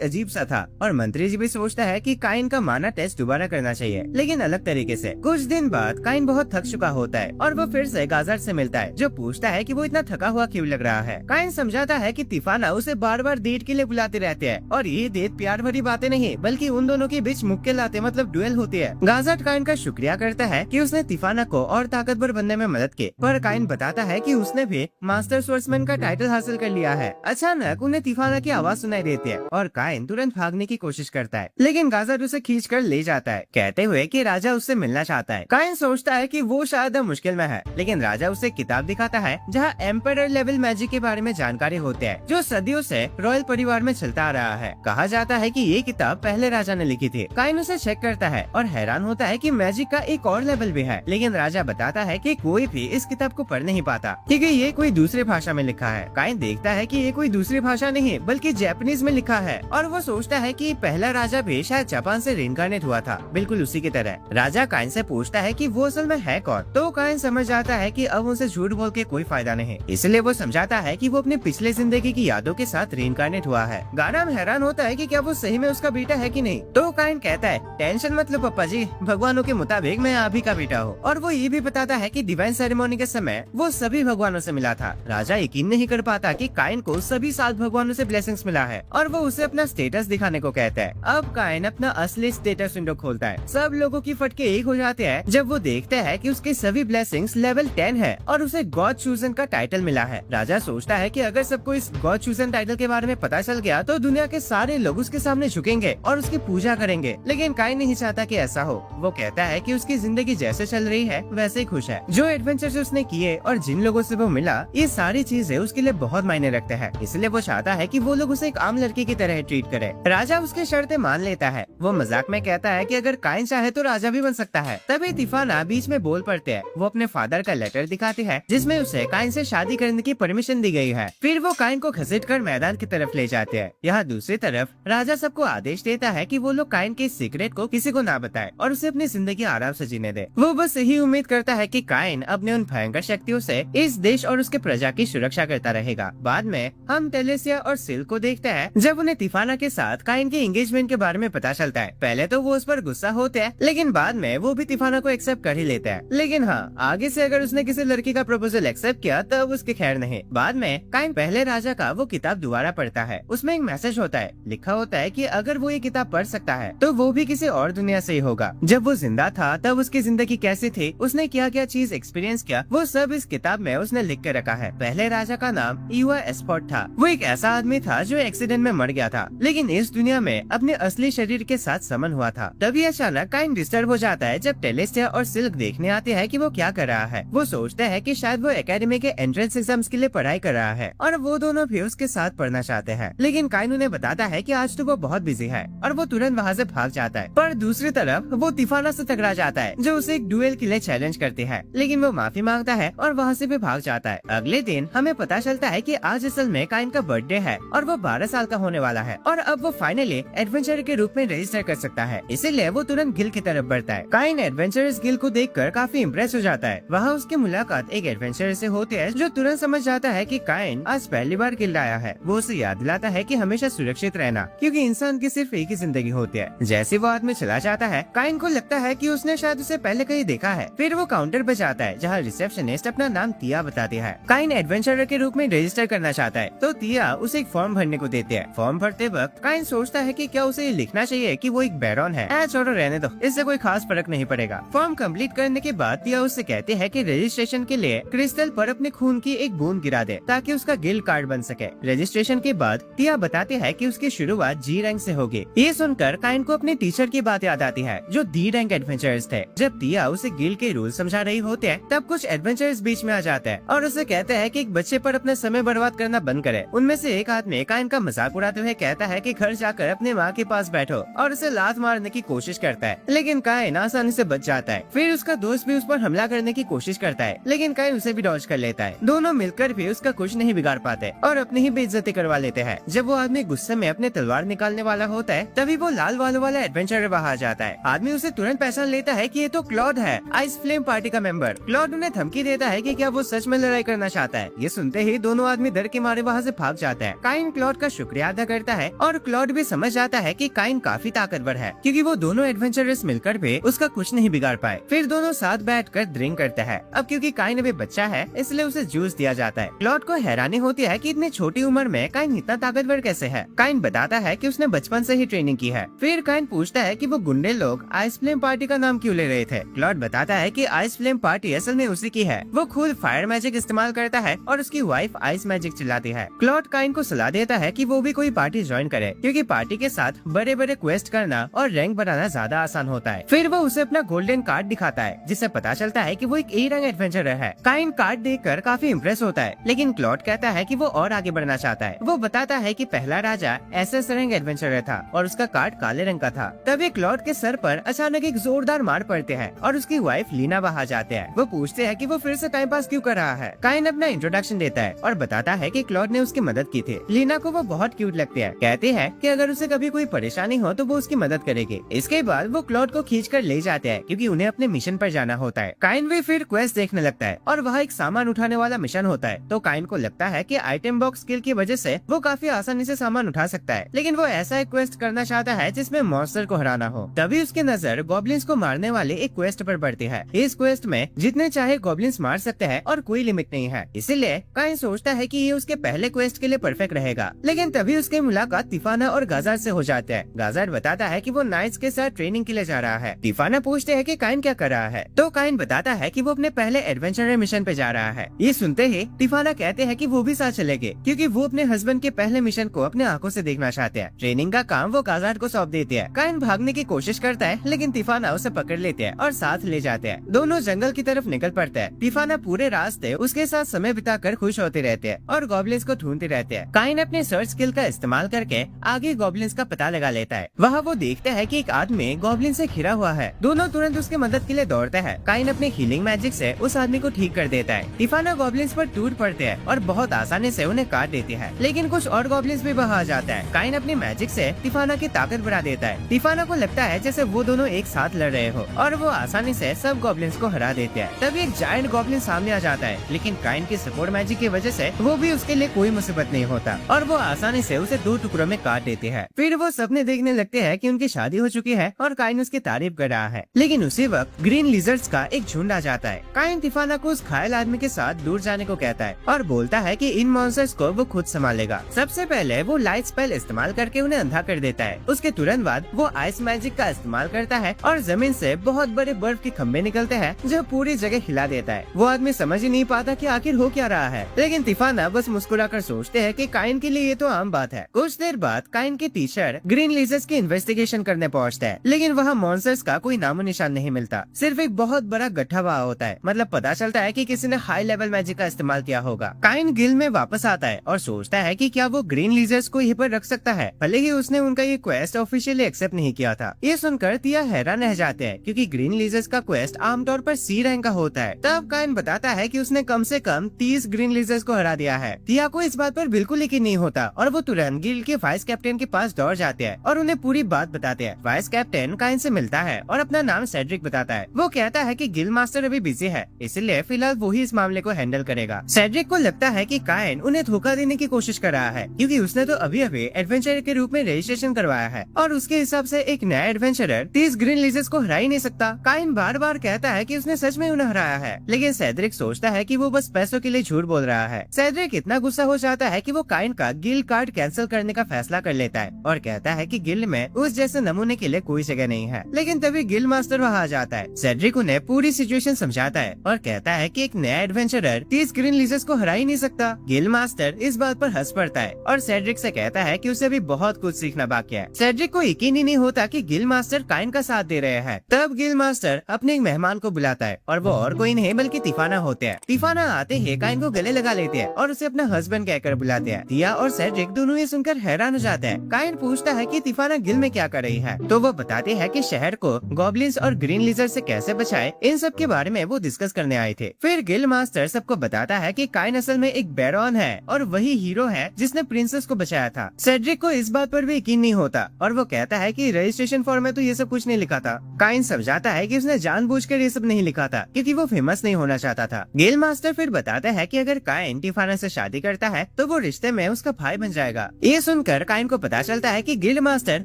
अजीब सा था और मंत्री जी भी सोचता है कि काइन का माना टेस्ट दोबारा करना चाहिए, लेकिन अलग तरीके से। कुछ दिन बाद काइन बहुत थक चुका होता है और वो फिर से गाजर्ट से मिलता है, जो पूछता है कि वो इतना थका हुआ क्यों लग रहा है। काइन समझाता है कि तिफाना उसे बार बार डेट के लिए बुलाते रहते हैं और ये डेट प्यार भरी बातें नहीं बल्कि उन दोनों के बीच मुक्के लाते मतलब डुएल होती है। गाजर्ट काइन का शुक्रिया करता है कि उसने तिफाना को और ताकतवर बनने में मदद की, पर काइन बताता है कि उसने भी मास्टर स्वॉर्ड्समैन का टाइटल हासिल कर लिया है। अचानक उन्हें तिफाना की आवाज सुनाई देती है और काइन तुरंत भागने की कोशिश करता है, लेकिन गाजर्ट उसे खींच कर ले जाता है, कहते हुए कि राजा उससे मिलना चाहता है। काइन सोचता है कि वो शायद मुश्किल में है, लेकिन राजा उसे किताब दिखाता है जहाँ एम्परर लेवल मैजिक के बारे में जानकारी होती है, जो सदियों से रॉयल परिवार में चलता आ रहा है। कहा जाता है कि ये किताब पहले राजा ने लिखी थी। काइन उसे चेक करता है और हैरान होता है कि मैजिक का एक और लेवल भी है, लेकिन राजा बताता है कि कोई भी इस किताब को पढ़ नहीं पाता क्योंकि ये कोई दूसरी भाषा में लिखा है। काइन देखता है कि ये कोई दूसरी भाषा नहीं बल्कि जापानीज में लिखा है और वो सोचता है कि पहला राजा भी शायद जापान से रिइंकार्नेट हुआ था, बिल्कुल उसी की तरह। राजा काइन से पूछता है कि वो असल में है कौन, तो काइन समझ जाता है कि अब उनसे झूठ बोल के कोई फायदा नहीं, इसलिए वो समझाता है कि वो अपनी पिछले जिंदगी की यादों के साथ रिइंकार्नेट हुआ है। गाराम हैरान होता है कि क्या वो सही में उसका बेटा है कि नहीं, तो काइन कहता है टेंशन मत लो पापा जी, भगवानों के मुताबिक मैं आप ही का बेटा हूँ। और वो ये भी बताता है कि डिवाइन सेरेमोनी के समय वो सभी भगवानों से मिला था। राजा यकीन नहीं कर पाता कि काइन को सभी 7 भगवानों से ब्लेसिंग्स मिला है और वो उसे अपना स्टेटस दिखाने को कहता है। अब काइन अपना असली स्टेटस विंडो खोलता है। सब लोगों की फटके एक हो जाते हैं जब वो देखता है कि उसके सभी ब्लेसिंग्स लेवल 10 है और उसे गॉड चूजन का टाइटल मिला है। राजा सोचता है कि अगर सबको इस गॉड चूजन टाइटल के बारे में पता चल गया तो दुनिया के सारे लोग उसके सामने झुकेंगे और उसकी पूजा करेंगे, लेकिन काइन नहीं चाहता कि ऐसा हो। वो कहता है कि उसकी जिंदगी जैसे चल रही है वैसे ही खुश है। जो एडवेंचर्स उसने किए और जिन लोगों से वो मिला, ये सारी चीजें उसके लिए बहुत मायने रखते हैं, इसलिए वो चाहता है कि वो लोग उसे एक आम लड़की की तरह ट्रीट करे। राजा उसकी शर्तें मान लेता है। वो मजाक में कहता है कि अगर काइन चाहे तो राजा भी बन सकता है। तभी तिफाना बीच में बोल पड़ते हैं। वो अपने फादर का लेटर दिखाते हैं जिसमें उसे काइन से शादी करने की परमिशन दी गई है। फिर वो काइन को घसीटकर मैदान की तरफ ले जाते हैं। यहाँ दूसरी तरफ राजा सबको आदेश देता है कि वो लोग काइन के सीक्रेट को किसी को ना बताए और उसे अपनी जिंदगी आराम से जीने दे। वो बस यही उम्मीद करता है कि काइन अपने उन भयंकर शक्तियों से इस देश और उसके प्रजा की सुरक्षा करता रहेगा। बाद में हम टेलेसिया और सिल्क को देखते हैं जब उन्हें तिफाना के साथ काइन के एंगेजमेंट के बारे में पता चलता है। पहले तो वो उस पर गुस्सा होते हैं, लेकिन बाद में वो भी तिफाना को एक्सेप्ट कर ही लेते हैं। लेकिन हाँ, आगे से अगर उसने किसी लड़की का प्रपोजल एक्सेप्ट किया तब उसकी खैर नहीं। बाद में काइन पहले राजा का वो किताब दोबारा पढ़ता है। उसमें एक मैसेज होता है, लिखा होता है कि अगर वो ये किताब पढ़ सकता है तो वो भी किसी और दुनिया से ही होगा। जब वो जिंदा था तब उसकी जिंदगी जिंदगी कैसी थी, उसने क्या क्या चीज एक्सपीरियंस किया, वो सब इस किताब में उसने लिख के रखा है। पहले राजा का नाम ईवा एस्पॉट था। वो एक ऐसा आदमी था जो एक्सीडेंट में मर गया था, लेकिन इस दुनिया में अपने असली शरीर के साथ समन हुआ था। तभी अचानक काइन डिस्टर्ब हो जाता है जब टेलेस्टिया और सिल्क देखने आते हैं कि वो क्या कर रहा है। वो सोचता है कि शायद वो एकेडमी के एंट्रेंस एग्जाम्स के लिए पढ़ाई कर रहा है और वो दोनों भी उसके साथ पढ़ना चाहते हैं, लेकिन काइन उन्हें बताता है कि आज तो वो बहुत बिजी है और वो तुरंत वहाँ से भाग जाता है। पर दूसरी तरफ वो तिफाना से टकरा जाता है जो उसे एक डुएल के लिए चैलेंज करती है, लेकिन वो माफी मांगता है और वहाँ से भी भाग जाता है। अगले दिन हमें पता चलता है कि आज असल में काइन का बर्थडे है और वो 12 साल का होने वाला है और अब वो फाइनली एडवेंचर के रूप में रजिस्टर कर सकता है, इसीलिए वो तुरंत गिल की तरफ बढ़ता है। काइन एडवेंचरस गिल को देखकर काफी इम्प्रेस हो जाता है। वहाँ उसकी मुलाकात एक एडवेंचर से होती है जो तुरंत समझ जाता है कि काइन आज पहली बार गिल आया है। वो उसे याद दिलाता है कि हमेशा सुरक्षित रहना, क्योंकि इंसान की सिर्फ एक ही जिंदगी होती है। जैसे वो आदमी चला जाता है, काइन को लगता है कि उसने शायद उसे पहले कहीं देखा है। फिर वो काउंटर पे जाता है जहाँ रिसेप्शनिस्ट अपना नाम तिया बताती है। काइन एडवेंचरर के रूप में रजिस्टर करना चाहता है, तो तिया उसे एक फॉर्म भरने को देती है। फॉर्म भरते वक्त काइन सोचता है कि क्या उसे ये लिखना चाहिए कि वो एक बैरॉन है। छोड़ो रहने दो, इससे कोई खास फर्क नहीं पड़ेगा। फॉर्म कंप्लीट करने के बाद तिया उससे कहते हैं कि रजिस्ट्रेशन के लिए क्रिस्टल पर अपने खून की एक बूंद गिरा दे ताकि उसका गिल्ड कार्ड बन सके। रजिस्ट्रेशन के बाद तिया बताते हैं कि उसकी शुरुआत जी रैंक से होगी। ये सुनकर काइन को अपने टीचर की बात याद आती है जो डी रैंक एडवेंचरर्स थे। जब तिया उसे गिल्ड के रूल समझा रही होते हैं, तब कुछ एडवेंचरर्स बीच में आ जाते हैं और उसे कहते हैं कि एक बच्चे पर अपना समय बर्बाद करना बंद करे। उनमें से एक आदमी काइन का मजाक उड़ाते हुए कहता है कि घर जाकर अपने माँ के पास बैठो और उसे लात मारने की कोशिश करता है, लेकिन काइन आसानी से बच जाता है। फिर उसका दोस्त भी उस पर हमला करने की कोशिश करता है, लेकिन काइन उसे भी डॉज कर लेता है। दोनों मिलकर भी उसका कुछ नहीं बिगाड़ पाते और अपनी ही बेइज्जती करवा लेते हैं। जब वो आदमी गुस्से में अपने तलवार निकालने वाला होता है, तभी वो लाल बालों वाला एडवेंचरर वहाँ आ जाता है। आदमी उसे तुरंत पहचान लेता है कि ये तो क्लॉड है, आइस फ्लेम पार्टी का मेंबर। क्लॉड उन्हें धमकी देता है कि क्या वो सच में लड़ाई करना चाहता है। ये सुनते ही दोनों आदमी डर के मारे वहाँ से भाग जाते हैं। काइन क्लॉड का शुक्रिया अदा करता है और क्लॉड भी समझ जाता है कि काइन काफी ताकतवर है, क्योंकि वो दोनों एडवेंचरर्स मिलकर भी उसका कुछ नहीं बिगाड़ पाए। फिर दोनों साथ बैठकर ड्रिंक करते हैं। अब क्योंकि काइन अभी बच्चा है, इसलिए उसे जूस दिया जाता है। क्लॉड को हैरानी होती है कि इतनी छोटी उम्र में काइन इतना ताकतवर कैसे है। काइन बताता है कि उसने बचपन से ही ट्रेनिंग की है। फिर काइन पूछता है कि वो गुंडे लोग आइस फ्लेम पार्टी का नाम क्यों ले रहे थे। क्लॉड बताता है कि आइस फ्लेम पार्टी असल में उसी की है। वो खुद फायर मैजिक इस्तेमाल करता है और उसकी वाइफ आइस मैजिक चलाती है। क्लॉड काइन को सलाह देता है कि वो भी कोई पार्टी ज्वाइन करे, क्योंकि पार्टी के साथ बड़े बड़े क्वेस्ट करना और रैंक बनाना ज्यादा आसान होता है। फिर वो उसे अपना गोल्डन कार्ड दिखाता है, जिससे पता चलता है कि वो एक ए रैंक एडवेंचरर है। काइन कार्ड देखकर काफी इम्प्रेस होता है, लेकिन क्लॉड कहता है कि वो और आगे बढ़ना चाहता है। वो बताता है कि पहला राजा एसएस रैंक एडवेंचरर था और उसका कार्ड काले रंग का था। तभी क्लॉड के सर पर अचानक एक जोरदार मार पड़ते हैं और उसकी वाइफ लीना वहाँ जाते हैं। वो पूछते हैं कि वो फिर से टाइम पास क्यों कर रहा है। काइन अपना इंट्रोडक्शन देता है और बताता है कि क्लॉड ने उसकी मदद की थी। लीना को वो बहुत क्यूट लगती है। कहते हैं कि अगर उसे कभी कोई परेशानी हो तो वो उसकी मदद करेगी। इसके बाद वो क्लॉड को खींचकर ले जाते हैं, क्योंकि उन्हें अपने मिशन पर जाना होता है। काइन भी फिर क्वेस्ट देखने लगता है और वहाँ एक सामान उठाने वाला मिशन होता है। तो काइन को लगता है कि आइटम बॉक्स स्किल की वजह से वो काफी आसानी से सामान उठा सकता है, लेकिन वो ऐसा एक क्वेस्ट करना चाहता है जिसमें मॉन्स्टर को हराना हो। तभी उसकी नजर गॉब्लिन्स को मारने वाले एक क्वेस्ट पर पड़ती है। इस क्वेस्ट में जितने चाहे गॉब्लिन्स मार सकते हैं और कोई लिमिट नहीं है, इसीलिए काइन सोचता है कि ये उसके पहले क्वेस्ट के लिए परफेक्ट रहेगा। लेकिन तभी उसकी मुलाकात तिफाना और गाजार से हो जाते हैं। गाजार बताता है कि वो नाइट्स के साथ ट्रेनिंग के लिए जा रहा है। तिफाना पूछते हैं कि काइन क्या कर रहा है, तो काइन बताता है कि वो अपने पहले एडवेंचरर मिशन पे जा रहा है। ये सुनते ही तिफाना कहते हैं कि वो भी साथ चलेंगे, क्योंकि वो अपने हस्बैंड के पहले मिशन को अपने आंखों से देखना चाहते हैं। ट्रेनिंग का काम वो गाजार को सौंप देते हैं। काइन भागने की कोशिश करता है, लेकिन तिफाना उसे पकड़ लेते हैं और साथ ले जाते हैं। दोनों जंगल की तरफ निकल पड़ते हैं। तिफाना पूरे रास्ते उसके साथ समय बिताकर खुश होते रहते हैं और गॉब्लिन्स को ढूंढते रहते हैं। काइन अपने सर्च स्किल का इस्तेमाल करके आगे गॉब्लिन्स का पता लगा लेता है। वहाँ वो देखता है कि एक आदमी गॉब्लिन से घिरा हुआ है। दोनों तुरंत उसकी मदद के लिए दौड़ते हैं। काइन अपने हीलिंग मैजिक से उस आदमी को ठीक कर देता है। तिफाना गॉब्लिन्स पर टूट पड़ते हैं और बहुत आसानी से उन्हें काट देती है, लेकिन कुछ और गॉब्लिन्स भी वहाँ आ जाता है। काइन अपनी मैजिक से तिफाना की ताकत बढ़ा देता है। तिफाना को लगता है जैसे वो दोनों एक साथ लड़ रहे हो और वो आसानी से सब गॉब्लिन्स को हरा देते हैं। तभी एक जायंट गॉब्लिन सामने आ जाता है, लेकिन काइन की सपोर्ट मैजिक की वजह से वो भी उसके लिए कोई मुसीबत नहीं होता और वो आसानी से उसे 2 टुकड़ों में काट देती है। फिर वो सपने देखने लगते हैं कि उनकी शादी हो चुकी है और काइन उसकी तारीफ कर रहा है। लेकिन उसी वक्त ग्रीन लिजर्ड्स का एक झुंड आ जाता है। काइन तिफाना को उस घायल आदमी के साथ दूर जाने को कहता है और बोलता है कि इन मॉन्स्टर्स को वो खुद संभालेगा। सबसे पहले वो लाइट स्पेल इस्तेमाल करके उन्हें अंधा कर देता है। उसके तुरंत बाद वो आइस मैजिक का इस्तेमाल करता है और जमीन से बहुत बड़े बर्फ के खंभे निकलते हैं जो पूरी जगह हिला देता है। वो आदमी समझ ही नहीं पाता कि आखिर हो क्या रहा है, लेकिन तिफाना बस मुस्कुराकर सोचते हैं कि काइन के लिए ये तो आम बात है। कुछ देर बाद काइन के टीचर ग्रीन लीजर्स की इन्वेस्टिगेशन करने पहुँचते हैं, लेकिन वहाँ मॉन्स्टर्स का कोई नामो निशान नहीं मिलता। सिर्फ एक बहुत बड़ा गड्ढा वहाँ होता है। मतलब पता चलता है कि किसी ने हाई लेवल मैजिक का इस्तेमाल किया होगा। काइन गिल में वापस आता है और सोचता है कि क्या वो ग्रीन लीजर्स को यहीं पर रख सकता है, भले ही उसने उनका ये क्वेस्ट ऑफिशियली एक्सेप्ट नहीं किया था। ये सुनकर तिया हैरान रह जाते हैं, क्योंकि ग्रीन लीजर्स का क्वेस्ट आमतौर पर सी रैंक का होता है। तब काइन बताता है कि उसने कम से कम 30 ग्रीन लीजर्स को हरा दिया है। तिया को इस बात पर बिल्कुल यकीन नहीं होता और वो तुरंत गिल के वाइस कैप्टन के पास दौड़ जाते हैं और उन्हें पूरी बात बताते हैं। वाइस कैप्टन काइन से मिलता है और अपना नाम सेड्रिक बताता है। वो कहता है कि गिल मास्टर अभी बिजी है, इसलिए फिलहाल वो ही इस मामले को हैंडल करेगा। सेड्रिक को लगता है कि काइन उन्हें धोखा देने की कोशिश कर रहा है, क्योंकि उसने तो अभी अभी एडवेंचर के रूप में रजिस्ट्रेशन करवाया है और उसके हिसाब से एक नया एडवेंचरर 30 ग्रीन लीजर्स को हरा ही नहीं सकता। काइन बार बार कहता है कि उसने सच में उन्हें हराया है, लेकिन सेड्रिक सोचता है कि वो बस पैसों के लिए झूठ बोल रहा है। सेड्रिक इतना गुस्सा हो जाता है कि वो काइन का गिल कार्ड कैंसिल करने का फैसला कर लेता है और कहता है कि गिल में उस जैसे नमूने के लिए कोई जगह नहीं है। लेकिन तभी गिल मास्टर वहाँ आ जाता है। सेड्रिक उन्हें पूरी सिचुएशन समझाता है और कहता है कि एक नया एडवेंचरर 30 ग्रीन लीजर्स को हरा ही नहीं सकता। गिल मास्टर इस बात पर हंस पड़ता है और सेड्रिक से कहता है कि उसे भी बहुत कुछ सीखना बाकी है। सेड्रिक को यकीन ही नहीं होता कि गिल मास्टर काइन का साथ दे रहे हैं। तब गिल मास्टर अपने एक मेहमान को बुलाता है और वो और कोई नहीं बल्कि तिफाना होते हैं। तिफाना आते ही काइन को गले लगा लेते हैं और उसे अपना हस्बैंड कहकर बुलाते हैं। तिया और सेड्रिक दोनों ये सुनकर हैरान हो जाते हैं। काइन पूछता है कि तिफाना गिल में क्या कर रही है, तो वो बताते हैं कि शहर को गॉब्लिन्स और ग्रीन लीजर से कैसे बचाए, इन सब के बारे में वो डिस्कस करने आए थे। फिर गिल मास्टर सबको बताता है कि काइन असल में एक बैरॉन है और वही हीरो है जिसने प्रिंसेस को बचाया था। सेड्रिक को इस बात पर भी यकीन नहीं होता और वो कहता है कि रजिस्ट्रेशन फॉर्म में तो ये सब कुछ नहीं लिखा था। काइन समझाता है कि उसने जानबूझकर ये सब नहीं लिखा था, क्योंकि वो फेमस नहीं होना चाहता था। गिल मास्टर फिर बताता है कि अगर काइन तिफाना से शादी करता है तो वो रिश्ते में उसका भाई बन जाएगा। ये सुनकर काइन को पता चलता है कि गिल मास्टर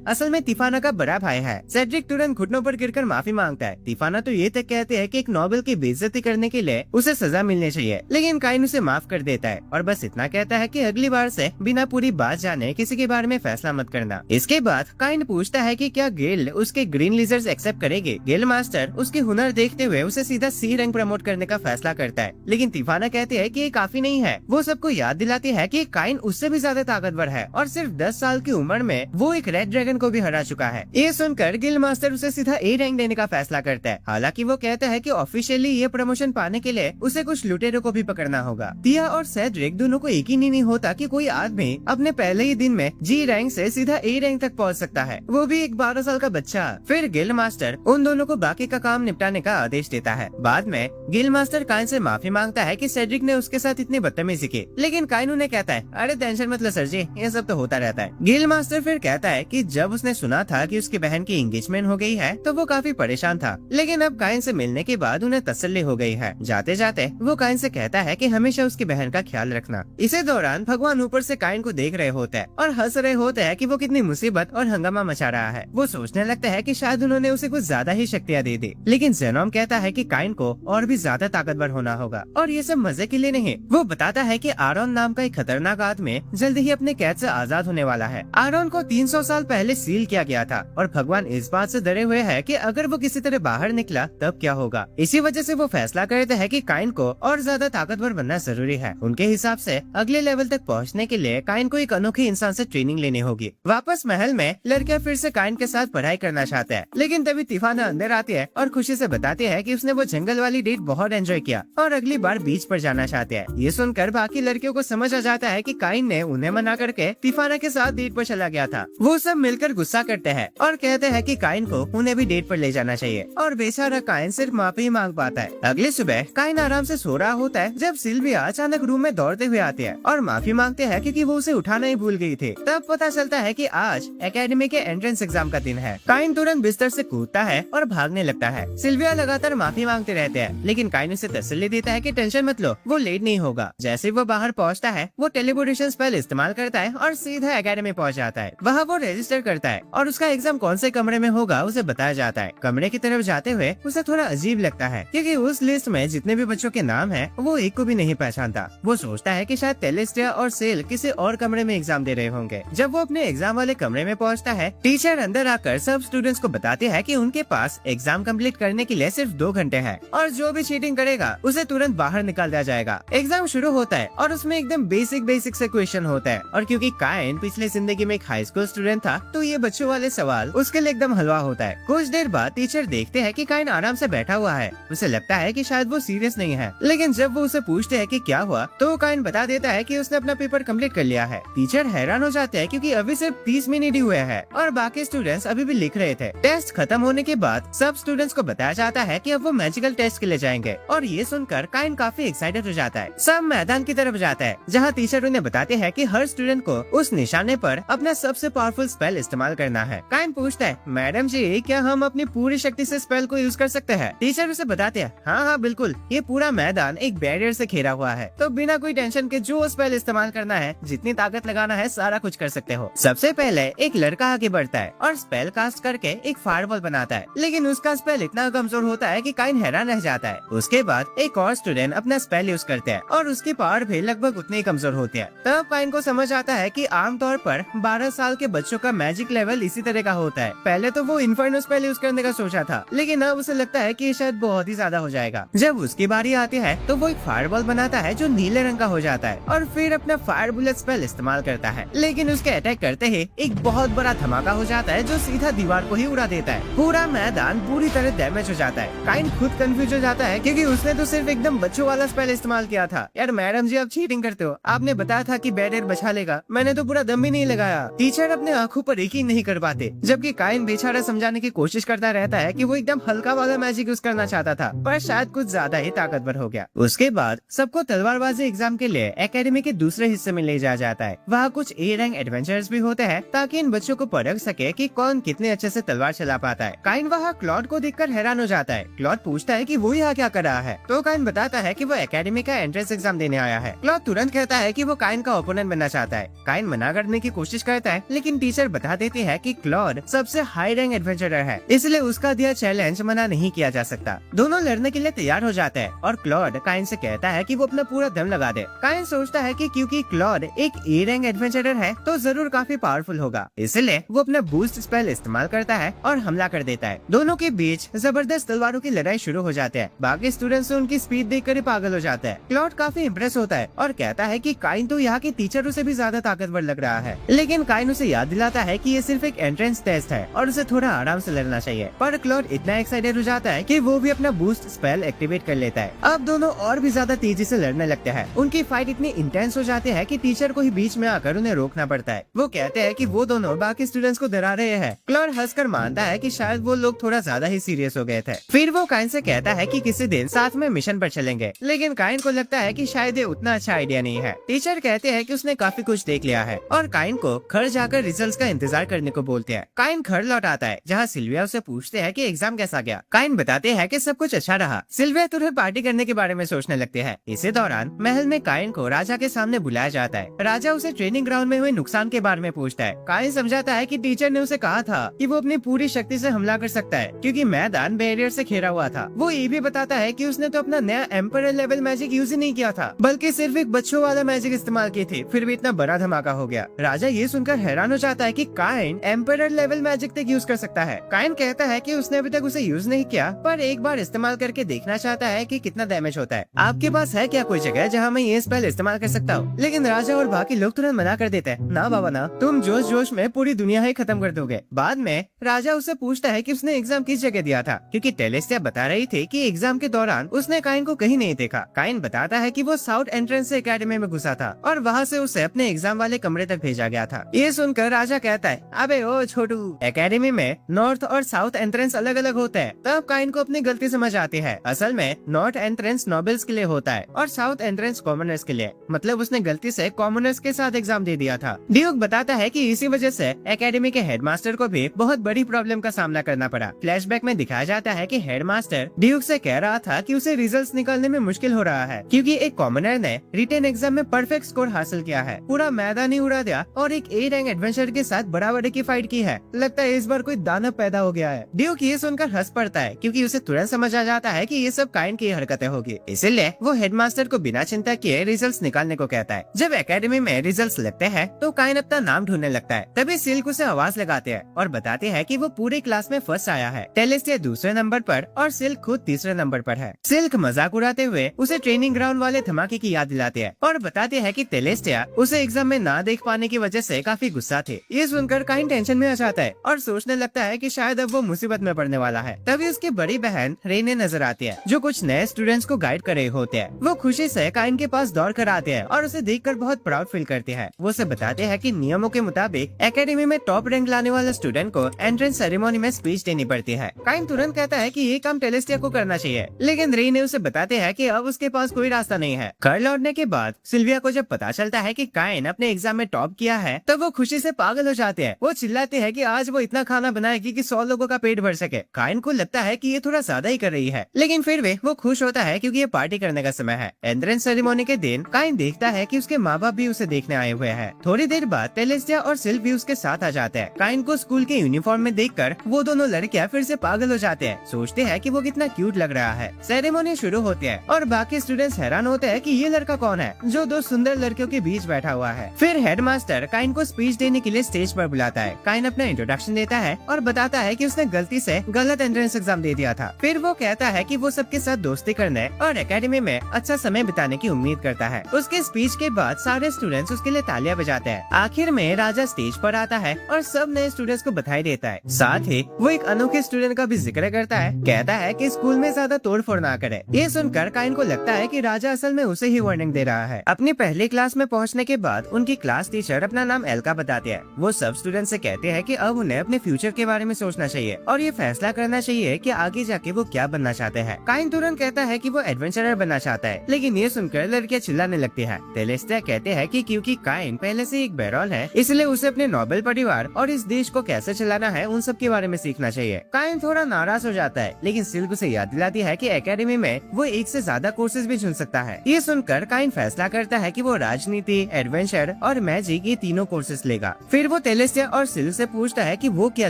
असल में तिफाना का बड़ा भाई है। सेड्रिक तुरंत घुटनों पर गिरकर माफी मांगता है। तिफाना तो ये तक कहते हैं कि एक नोबेल की बेइज्जती करने के लिए उसे सजा मिलनी चाहिए, लेकिन काइन उसे माफ कर देता है और बस इतना कहता है कि अगली बार से बिना पूरी बात जाने किसी के बारे में फैसला मत करना। इसके बाद काइन पूछता है कि क्या गिल उसके ग्रीन लीजर्स एक्सेप्ट करेंगे। गिल मास्टर उसके हुनर देखते हुए उसे सीधा सी रैंक प्रमोट करने का फैसला करता है, लेकिन तिफाना कहते हैं कि ये काफी नहीं है। वो सबको याद दिलाती है कि काइन उससे भी ज्यादा ताकतवर है और सिर्फ 10 साल की उम्र में वो एक रेड ड्रैगन को भी हरा चुका है। ये सुनकर गिल मास्टर उसे सीधा ए रैंक देने का फैसला करता है। हालांकि वो कहता है कि ऑफिशियली ये प्रमोशन पाने के लिए उसे कुछ लुटेरों को भी पकड़ना होगा। तिया और सेड्रिक दोनों को यकीन ही नहीं होता कि कोई आदमी अपने पहले ही दिन में जी रैंक से सीधा ए रैंक तक पहुंच सकता है, वो भी एक 12 साल का बच्चा। फिर गिल मास्टर उन दोनों को बाकी का काम निपटाने का आदेश देता है। बाद में गिल मास्टर काइन से माफी मांगता है कि सेड्रिक ने उसके साथ इतनी बदतमीजी की, लेकिन काइन उन्हें कहता है अरे टेंशन मत लो सर जी, ये सब तो होता रहता है। गिल मास्टर फिर कहता है कि जब उसने सुना था कि उसकी बहन की एंगेजमेंट हो गई है तो वो काफी परेशान था, लेकिन अब काइन से मिलने के बाद उन्हें तसल्ली हो गई है। जाते जाते वो काइन से कहता है कि हमेशा उसकी बहन का ख्याल रखना। इसी दौरान भगवान ऊपर से काइन को देख रहे होते हैं और हंस रहे होते हैं कि वो कितनी मुसीबत और हंगामा मचा रहा है। वो सोचने लगता है कि शायद उन्होंने उसे कुछ ज्यादा ही शक्तियाँ दे दी, लेकिन जेनोम कहता है कि काइन को और भी ज्यादा ताकतवर होना होगा और ये सब मजे के लिए नहीं। वो बताता है कि आरोन नाम का एक खतरनाक आदमी जल्द ही अपने कैद से आजाद होने वाला है। आरोन को 300 साल पहले सील किया गया था और भगवान इस बात से डरे हुए है कि अगर वो किसी तरह बाहर निकला तब क्या होगा। इसी वजह से वो फैसला करते हैं कि काइन को और ज्यादा ताकतवर बनना जरूरी है। उनके हिसाब से अगले लेवल तक पहुंचने के लिए काइन को एक अनोखे इंसान से ट्रेनिंग लेनी होगी। वापस महल में लड़कियां फिर से काइन के साथ पढ़ाई करना चाहते हैं, लेकिन तभी तिफाना अंदर आती है और खुशी से बताती है कि उसने वो जंगल वाली डेट बहुत एंजॉय किया और अगली बार बीच पर जाना चाहते हैं। ये सुनकर बाकी लड़कियों को समझ आ जाता है कि काइन ने उन्हें मना करके तिफाना के साथ डेट पर चला गया था। वो सब मिलकर गुस्सा करते हैं और कहते हैं कि काइन को उन्हें भी डेट पर ले जाना चाहिए और बेचारा काइन सिर्फ माफी ही मांग पाता है। अगली सुबह काइन आराम से सो रहा होता है जब सिल्विया अचानक रूम में दौड़ते हुए आते हैं और माफी मांगते हैं क्योंकि वो उसे उठाना ही भूल गई थी। तब पता चलता है कि आज एकेडमी के एंट्रेंस एग्जाम का दिन है। काइन तुरंत बिस्तर से कूदता है और भागने लगता है। सिल्विया लगातार माफी मांगते रहते हैं, लेकिन काइन उसे तसल्ली देता है कि टेंशन मत लो, वो लेट नहीं होगा। जैसे वो बाहर पहुंचता है वो टेलीपोर्टेशन स्पेल इस्तेमाल करता है और सीधा एकेडमी पहुंच जाता है। वहाँ वो रजिस्टर करता है और उसका एग्जाम कौन से कमरे में होगा उसे बताया जाता है। कमरे की तरफ जाते हुए उसे थोड़ा अजीब लगता है क्योंकि उस लिस्ट में जितने भी बच्चों के नाम हैं वो एक को भी नहीं पहचानता। वो सोचता है कि शायद टेलेस्टिया और सेल किसी और कमरे में एग्जाम दे रहे होंगे। जब वो अपने एग्जाम वाले कमरे में पहुंचता है टीचर अंदर आकर सब स्टूडेंट्स को बताते हैं कि उनके पास एग्जाम एग्जाम कंप्लीट करने के लिए सिर्फ 2 घंटे है और जो भी चीटिंग करेगा उसे तुरंत बाहर निकाल दिया जाएगा। एग्जाम शुरू होता है और उसमें एकदम बेसिक से क्वेश्चन होता है और क्योंकि काइन पिछले जिंदगी में एक हाई स्कूल स्टूडेंट था तो ये बच्चों वाले सवाल उसके लिए एकदम हलवा होता है। कुछ देर बाद टीचर देखते हैं कि काइन आराम से बैठा हुआ है। उसे लगता है कि शायद वो सीरियस नहीं है, लेकिन जब वो उसे पूछते हैं कि क्या हुआ तो काइन बता देता है कि उसने अपना पेपर कंप्लीट कर लिया है। टीचर हैरान हो जाते हैं क्योंकि अभी सिर्फ 30 मिनट ही हुए हैं और बाकी स्टूडेंट्स अभी भी लिख रहे थे। टेस्ट खत्म होने के बाद सब स्टूडेंट्स को बताया जाता है कि अब वो मैजिकल टेस्ट के लिए जाएंगे और ये सुनकर काइन काफी एक्साइटेड हो जाता है। सब मैदान की तरफ जाता है जहाँ टीचर उन्हें बताते हैं कि हर स्टूडेंट को उस निशाने पर अपना सबसे पावरफुल स्पेल इस्तेमाल करना है। काइन पूछता है, मैडम जी क्या हम अपनी पूरी शक्ति से स्पेल को यूज कर सकते हैं? टीचर उसे बताते हैं, हाँ बिल्कुल, ये पूरा मैदान एक बैरियर से घेरा हुआ है तो बिना कोई टेंशन के जो स्पेल इस्तेमाल करना है, जितनी ताकत लगाना है, सारा कुछ कर सकते हो। सबसे पहले एक लड़का आगे बढ़ता है और स्पेल कास्ट करके एक फायरवॉल बनाता है, लेकिन उसका स्पेल इतना कमजोर होता है कि काइन हैरान रह जाता है। उसके बाद एक और स्टूडेंट अपना स्पेल यूज करते हैं और उसकी पावर भी लगभग उतनी ही कमजोर होती है। तब काइन को समझ आता है कि आमतौर पर 12 साल के बच्चों का मैजिक लेवल इसी तरह का होता है। पहले तो वो इन्फर्नो स्पेल यूज करने का सोचा था, लेकिन अब उसे लगता है कि ये शायद बहुत ही ज्यादा हो जाएगा। जब उसकी बारी आती है तो वो एक फायरबॉल बनाता है जो नीले रंग का हो जाता है और फिर अपना फायर बुलेट स्पेल इस्तेमाल करता है, लेकिन उसके अटैक करते ही एक बहुत बड़ा धमाका हो जाता है जो सीधा दीवार को ही उड़ा देता है। पूरा मैदान पूरी तरह डैमेज हो जाता है। काइन खुद कंफ्यूज हो जाता है क्योंकि उसने तो सिर्फ एकदम बच्चों वाला स्पेल इस्तेमाल किया था। यार मैडम जी, आप चीटिंग करते हो, आपने बताया था कि बैरियर बचा लेगा, मैंने तो पूरा दम ही नहीं लगाया। टीचर अपने आंखों पर यकीन नहीं कर पाते, जबकि काइन बेचारा समझाने की कोशिश करता रहता है कि वो एकदम हल्का वाला मैजिक यूज करना चाहता था, पर शायद कुछ ज्यादा ही ताकतवर हो गया। उसके बाद सबको तलवारबाजी एग्जाम के लिए एकेडमी के दूसरे हिस्से में ले जाया जाता है। वहाँ कुछ ए रैंक एडवेंचर्स भी होते हैं ताकि इन बच्चों को परख सके कि कौन कितने अच्छे से तलवार चला पाता है। काइन वहाँ क्लॉड को देखकर हैरान हो जाता है। क्लॉड पूछता है कि वो यहाँ क्या कर रहा है, तो काइन बताता है कि वो एकेडमी का एंट्रेंस एग्जाम देने आया है। क्लॉड तुरंत कहता है कि वो काइन का ओपोनेंट बनना चाहता है। काइन मना करने की कोशिश करता है, लेकिन टीचर बता देती है कि क्लॉड सबसे हाई रैंक एडवेंचरर है, इसलिए उसका दिया चैलेंज मना नहीं किया जा सकता। दोनों लड़ने के लिए तैयार हो जाते हैं और क्लॉड काइन से कहता है कि वो अपना पूरा दम लगा दे। काइन सोचता है कि क्योंकि क्लॉड एक ए रैंक एडवेंचरर है तो जरूर काफी पावरफुल होगा, इसलिए वो अपना बूस्ट स्पेल इस्तेमाल करता है और हमला कर देता है। दोनों के बीच जबरदस्त तलवारों की लड़ाई शुरू हो जाती है। बाकी स्टूडेंट्स उनकी स्पीड देखकर ही पागल हो जाते हैं। क्लॉड काफी इम्प्रेस होता है और कहता है कि काइन तो यहाँ के टीचरों से भी ज्यादा ताकतवर लग रहा है, लेकिन काइन उसे याद दिलाता है कि ये सिर्फ एक एंट्रेंस टेस्ट है और उसे थोड़ा आराम से लड़ना चाहिए। पर क्लॉड इतना एक्साइटेड हो जाता है कि वो भी अपना बूस्ट स्पेल एक्टिवेट कर लेता है। अब दोनों और भी ज्यादा तेजी से लड़ने लगते हैं। उनकी फाइट इतनी इंटेंस हो जाती है कि टीचर को ही बीच में आकर उन्हें रोकना पड़ता है। वो कहते हैं कि वो दोनों बाकी स्टूडेंट्स को डरा रहे हैं। क्लॉड हंसकर मानता है कि शायद वो लोग थोड़ा ज्यादा ही सीरियस हो गए थे। फिर वो काइन से कहता है कि किसी दिन साथ में मिशन पर चलेंगे, लेकिन काइन को लगता है कि शायद ये उतना अच्छा आइडिया नहीं है। टीचर कहते हैं कि उसने काफी कुछ देख लिया है और काइन को घर जाकर रिजल्ट्स का इंतजार करने को बोलते हैं। काइन घर लौट आता है जहाँ सिल्विया उसे पूछते हैं कि एग्जाम कैसा गया। काइन बताते हैं कि सब कुछ अच्छा रहा। सिल्विया तुरंत पार्टी करने के बारे में सोचने लगते हैं। इसी दौरान महल में काइन को राजा के सामने बुलाया जाता है। राजा उसे ट्रेनिंग ग्राउंड में हुए नुकसान के बारे में पूछता है। काइन समझाता है कि टीचर ने उसे कहा था कि वो अपनी पूरी शक्ति से हमला कर सकता है क्योंकि मैदान बैरियर से घेरा हुआ था। वो ये भी बताता है कि उसने तो अपना नया एम्परर लेवल मैजिक यूज ही नहीं किया था, बल्कि सिर्फ एक बच्चों वाला मैजिक इस्तेमाल की थी, फिर भी इतना बड़ा धमाका हो गया। राजा ये सुनकर हैरान हो जाता है कि काइन एम्परर लेवल मैजिक तक यूज कर सकता है। काइन कहता है कि उसने अभी तक उसे यूज नहीं किया, पर एक बार इस्तेमाल करके देखना चाहता है कि कितना डैमेज होता है। आपके पास है क्या कोई जगह जहाँ मैं ये स्पेल इस्तेमाल कर सकता हूँ? लेकिन राजा और बाकी लोग तुरंत मना कर देते हैं। ना बाबा ना, तुम जोश जोश में पूरी दुनिया ही खत्म कर दोगे। बाद में राजा उससे पूछता है कि उसने एग्जाम किस जगह दिया था, क्योंकि टेलेस्टिया बता रही थी कि एग्जाम के दौरान उसने काइन को कहीं नहीं देखा। काइन बताता है कि वो साउथ एंट्रेंस से एकेडमी में घुसा था और वहाँ से उसे अपने एग्जाम वाले कमरे तक भेजा गया था। ये सुनकर राजा कहता है, अबे ओ छोटू, एकेडमी में नॉर्थ और साउथ एंट्रेंस अलग अलग होते हैं। तब काइन को अपनी गलती समझ आती है। असल में नॉर्थ एंट्रेंस नोबल्स के लिए होता है और साउथ एंट्रेंस कॉमनर्स के लिए। मतलब उसने गलती से कॉमनर्स के साथ एग्जाम दे दिया था। ड्यूक बताता है कि इसी वजह से एकेडमी के हेडमास्टर को भी बहुत बड़ी प्रॉब्लम का सामना करना पड़ा। फ्लैशबैक में दिखाया जाता है कि हेडमास्टर ड्यूक से कह रहा था कि उसे रिजल्ट्स निकालने में मुश्किल हो रहा है क्योंकि एक कॉमनर ने रिटन एग्जाम में परफेक्ट स्कोर हासिल किया है, पूरा मैदान ही उड़ा दिया और एक ए रैंक एडवेंचर के साथ बराबरी की फाइट की है। लगता है इस बार कोई दानव पैदा हो गया है। ड्यूक ये सुनकर हंस पड़ता है क्योंकि उसे तुरंत समझ आ जाता है कि ये सब काइन की हरकतें होगी। इसीलिए वो हेडमास्टर को बिना चिंता किए रिजल्ट्स निकालने को कहता है। जब एकेडमी में रिजल्ट्स लगते हैं तो काइन अपना नाम ढूंढने लगता है। तभी सिल्क उसे आवाज लगाते हैं और बताते हैं कि वो पूरे क्लास में फर्स्ट आया है। टेलेस्टिया दूसरे नंबर पर और सिल्क खुद तीसरे नंबर पर है। सिल्क मजाक उड़ाते हुए उसे ट्रेनिंग ग्राउंड वाले धमाके की याद दिलाते हैं और बताते हैं कि टेलेस्टिया उसे एग्जाम में ना देख पाने की वजह से काफी गुस्सा थे। ये सुनकर काइन टेंशन में आ जाता है और सोचने लगता है कि शायद अब वो मुसीबत में पड़ने वाला है। तभी उसकी बड़ी बहन रेने नजर आती है जो कुछ नए स्टूडेंट्स को गाइड कर रहे होते हैं। वो खुशी से काइन के पास दौड़ कर आते हैं और उसे देखकर बहुत प्राउड फील करते हैं। वो उसे बताते हैं कि नियमों के मुताबिक एकेडमी में टॉप रैंक लाने वाले स्टूडेंट को एंट्रेंस सेरेमनी में स्पीच देनी पड़ती है। काइन तुरंत कहता है कि ये काम टेलेस्टिया को करना चाहिए, लेकिन रेने उसे बताते हैं कि अब उसके पास कोई रास्ता नहीं है। घर लौटने के बाद सिल्विया को जब पता चलता है कि काइन अपने एग्जाम में टॉप किया है तब वो खुशी से पागल हो जाते हैं। वो चिल्लाते हैं कि आज वो इतना खाना बनाएगी कि 100 लोगों का पेट भर सके। काइन को लगता है कि ये थोड़ा ज्यादा ही कर रही है, लेकिन फिर भी वो खुश होता है क्योंकि ये पार्टी करने का समय है। एंट्रेंस सेरेमनी के दिन काइन देखता है कि उसके माँ बाप भी उसे देखने आए हुए हैं। थोड़ी देर बाद टेलेस्टिया और सिल्क भी उसके साथ आ जाते हैं। काइन को स्कूल के यूनिफॉर्म में देखकर वो दोनों लड़कियां फिर से पागल हो जाते हैं। सोचते हैं कि वो कितना क्यूट लग रहा है। सेरेमनी शुरू होती है और बाकी स्टूडेंट्स हैरान होते हैं कि ये लड़का कौन है जो दो सुंदर लड़कियों के बीच बैठा हुआ है। फिर हेडमास्टर काइन को स्पीच देने के लिए स्टेज पर बुलाता है। काइन अपना इंट्रोडक्शन देता है और बताता है कि उसने गलती से गलत एंट्रेंस एग्जाम दे दिया था। फिर वो कहता है कि वो सबके साथ दोस्ती करने और एकेडमी में अच्छा समय बिताने की उम्मीद करता है। उसके स्पीच के बाद सारे स्टूडेंट्स उसके लिए तालियां बजाते हैं। आखिर में राजा स्टेज पर आता है और सब नए स्टूडेंट्स को बधाई देता है। साथ ही वो एक अनोखे स्टूडेंट का भी जिक्र करता है। कहता है कि स्कूल में ज्यादा तोड़फोड़ ना करे। ये सुनकर काइन को लगता है कि राजा असल में उसे ही वार्निंग दे रहा है। अपनी पहली क्लास में पहुंचने के बाद उनकी क्लास टीचर अपना नाम एल्का बताते हैं। वो सब स्टूडेंट से कहते हैं कि अब उन्हें अपने फ्यूचर के बारे में सोचना चाहिए और ये फैसला करना चाहिए कि आगे जाके वो क्या बनना चाहते हैं। काइन तुरंत कहता है कि वो एडवेंचरर बनना चाहता है, लेकिन ये सुनकर लड़कियां चिल्लाने लगती है। टेलेस्टिया कहते हैं कि क्योंकि काइन पहले से एक बैरॉल है, इसलिए उसे अपने नोबेल परिवार और इस देश को कैसे चलाना है उन सब के बारे में सीखना चाहिए। काइन थोड़ा नाराज हो जाता है, लेकिन सिल्क उसे याद दिलाती है कि एकेडमी में वो एक से ज्यादा कोर्सेज भी चुन सकता है। ये सुनकर काइन फैसला करता है कि वो राजनीति, एडवेंचर और मैजिक ये तीनों कोर्सेज लेगा। फिर वो टेलेस्टिया और सिल्क से पूछता है कि वो क्या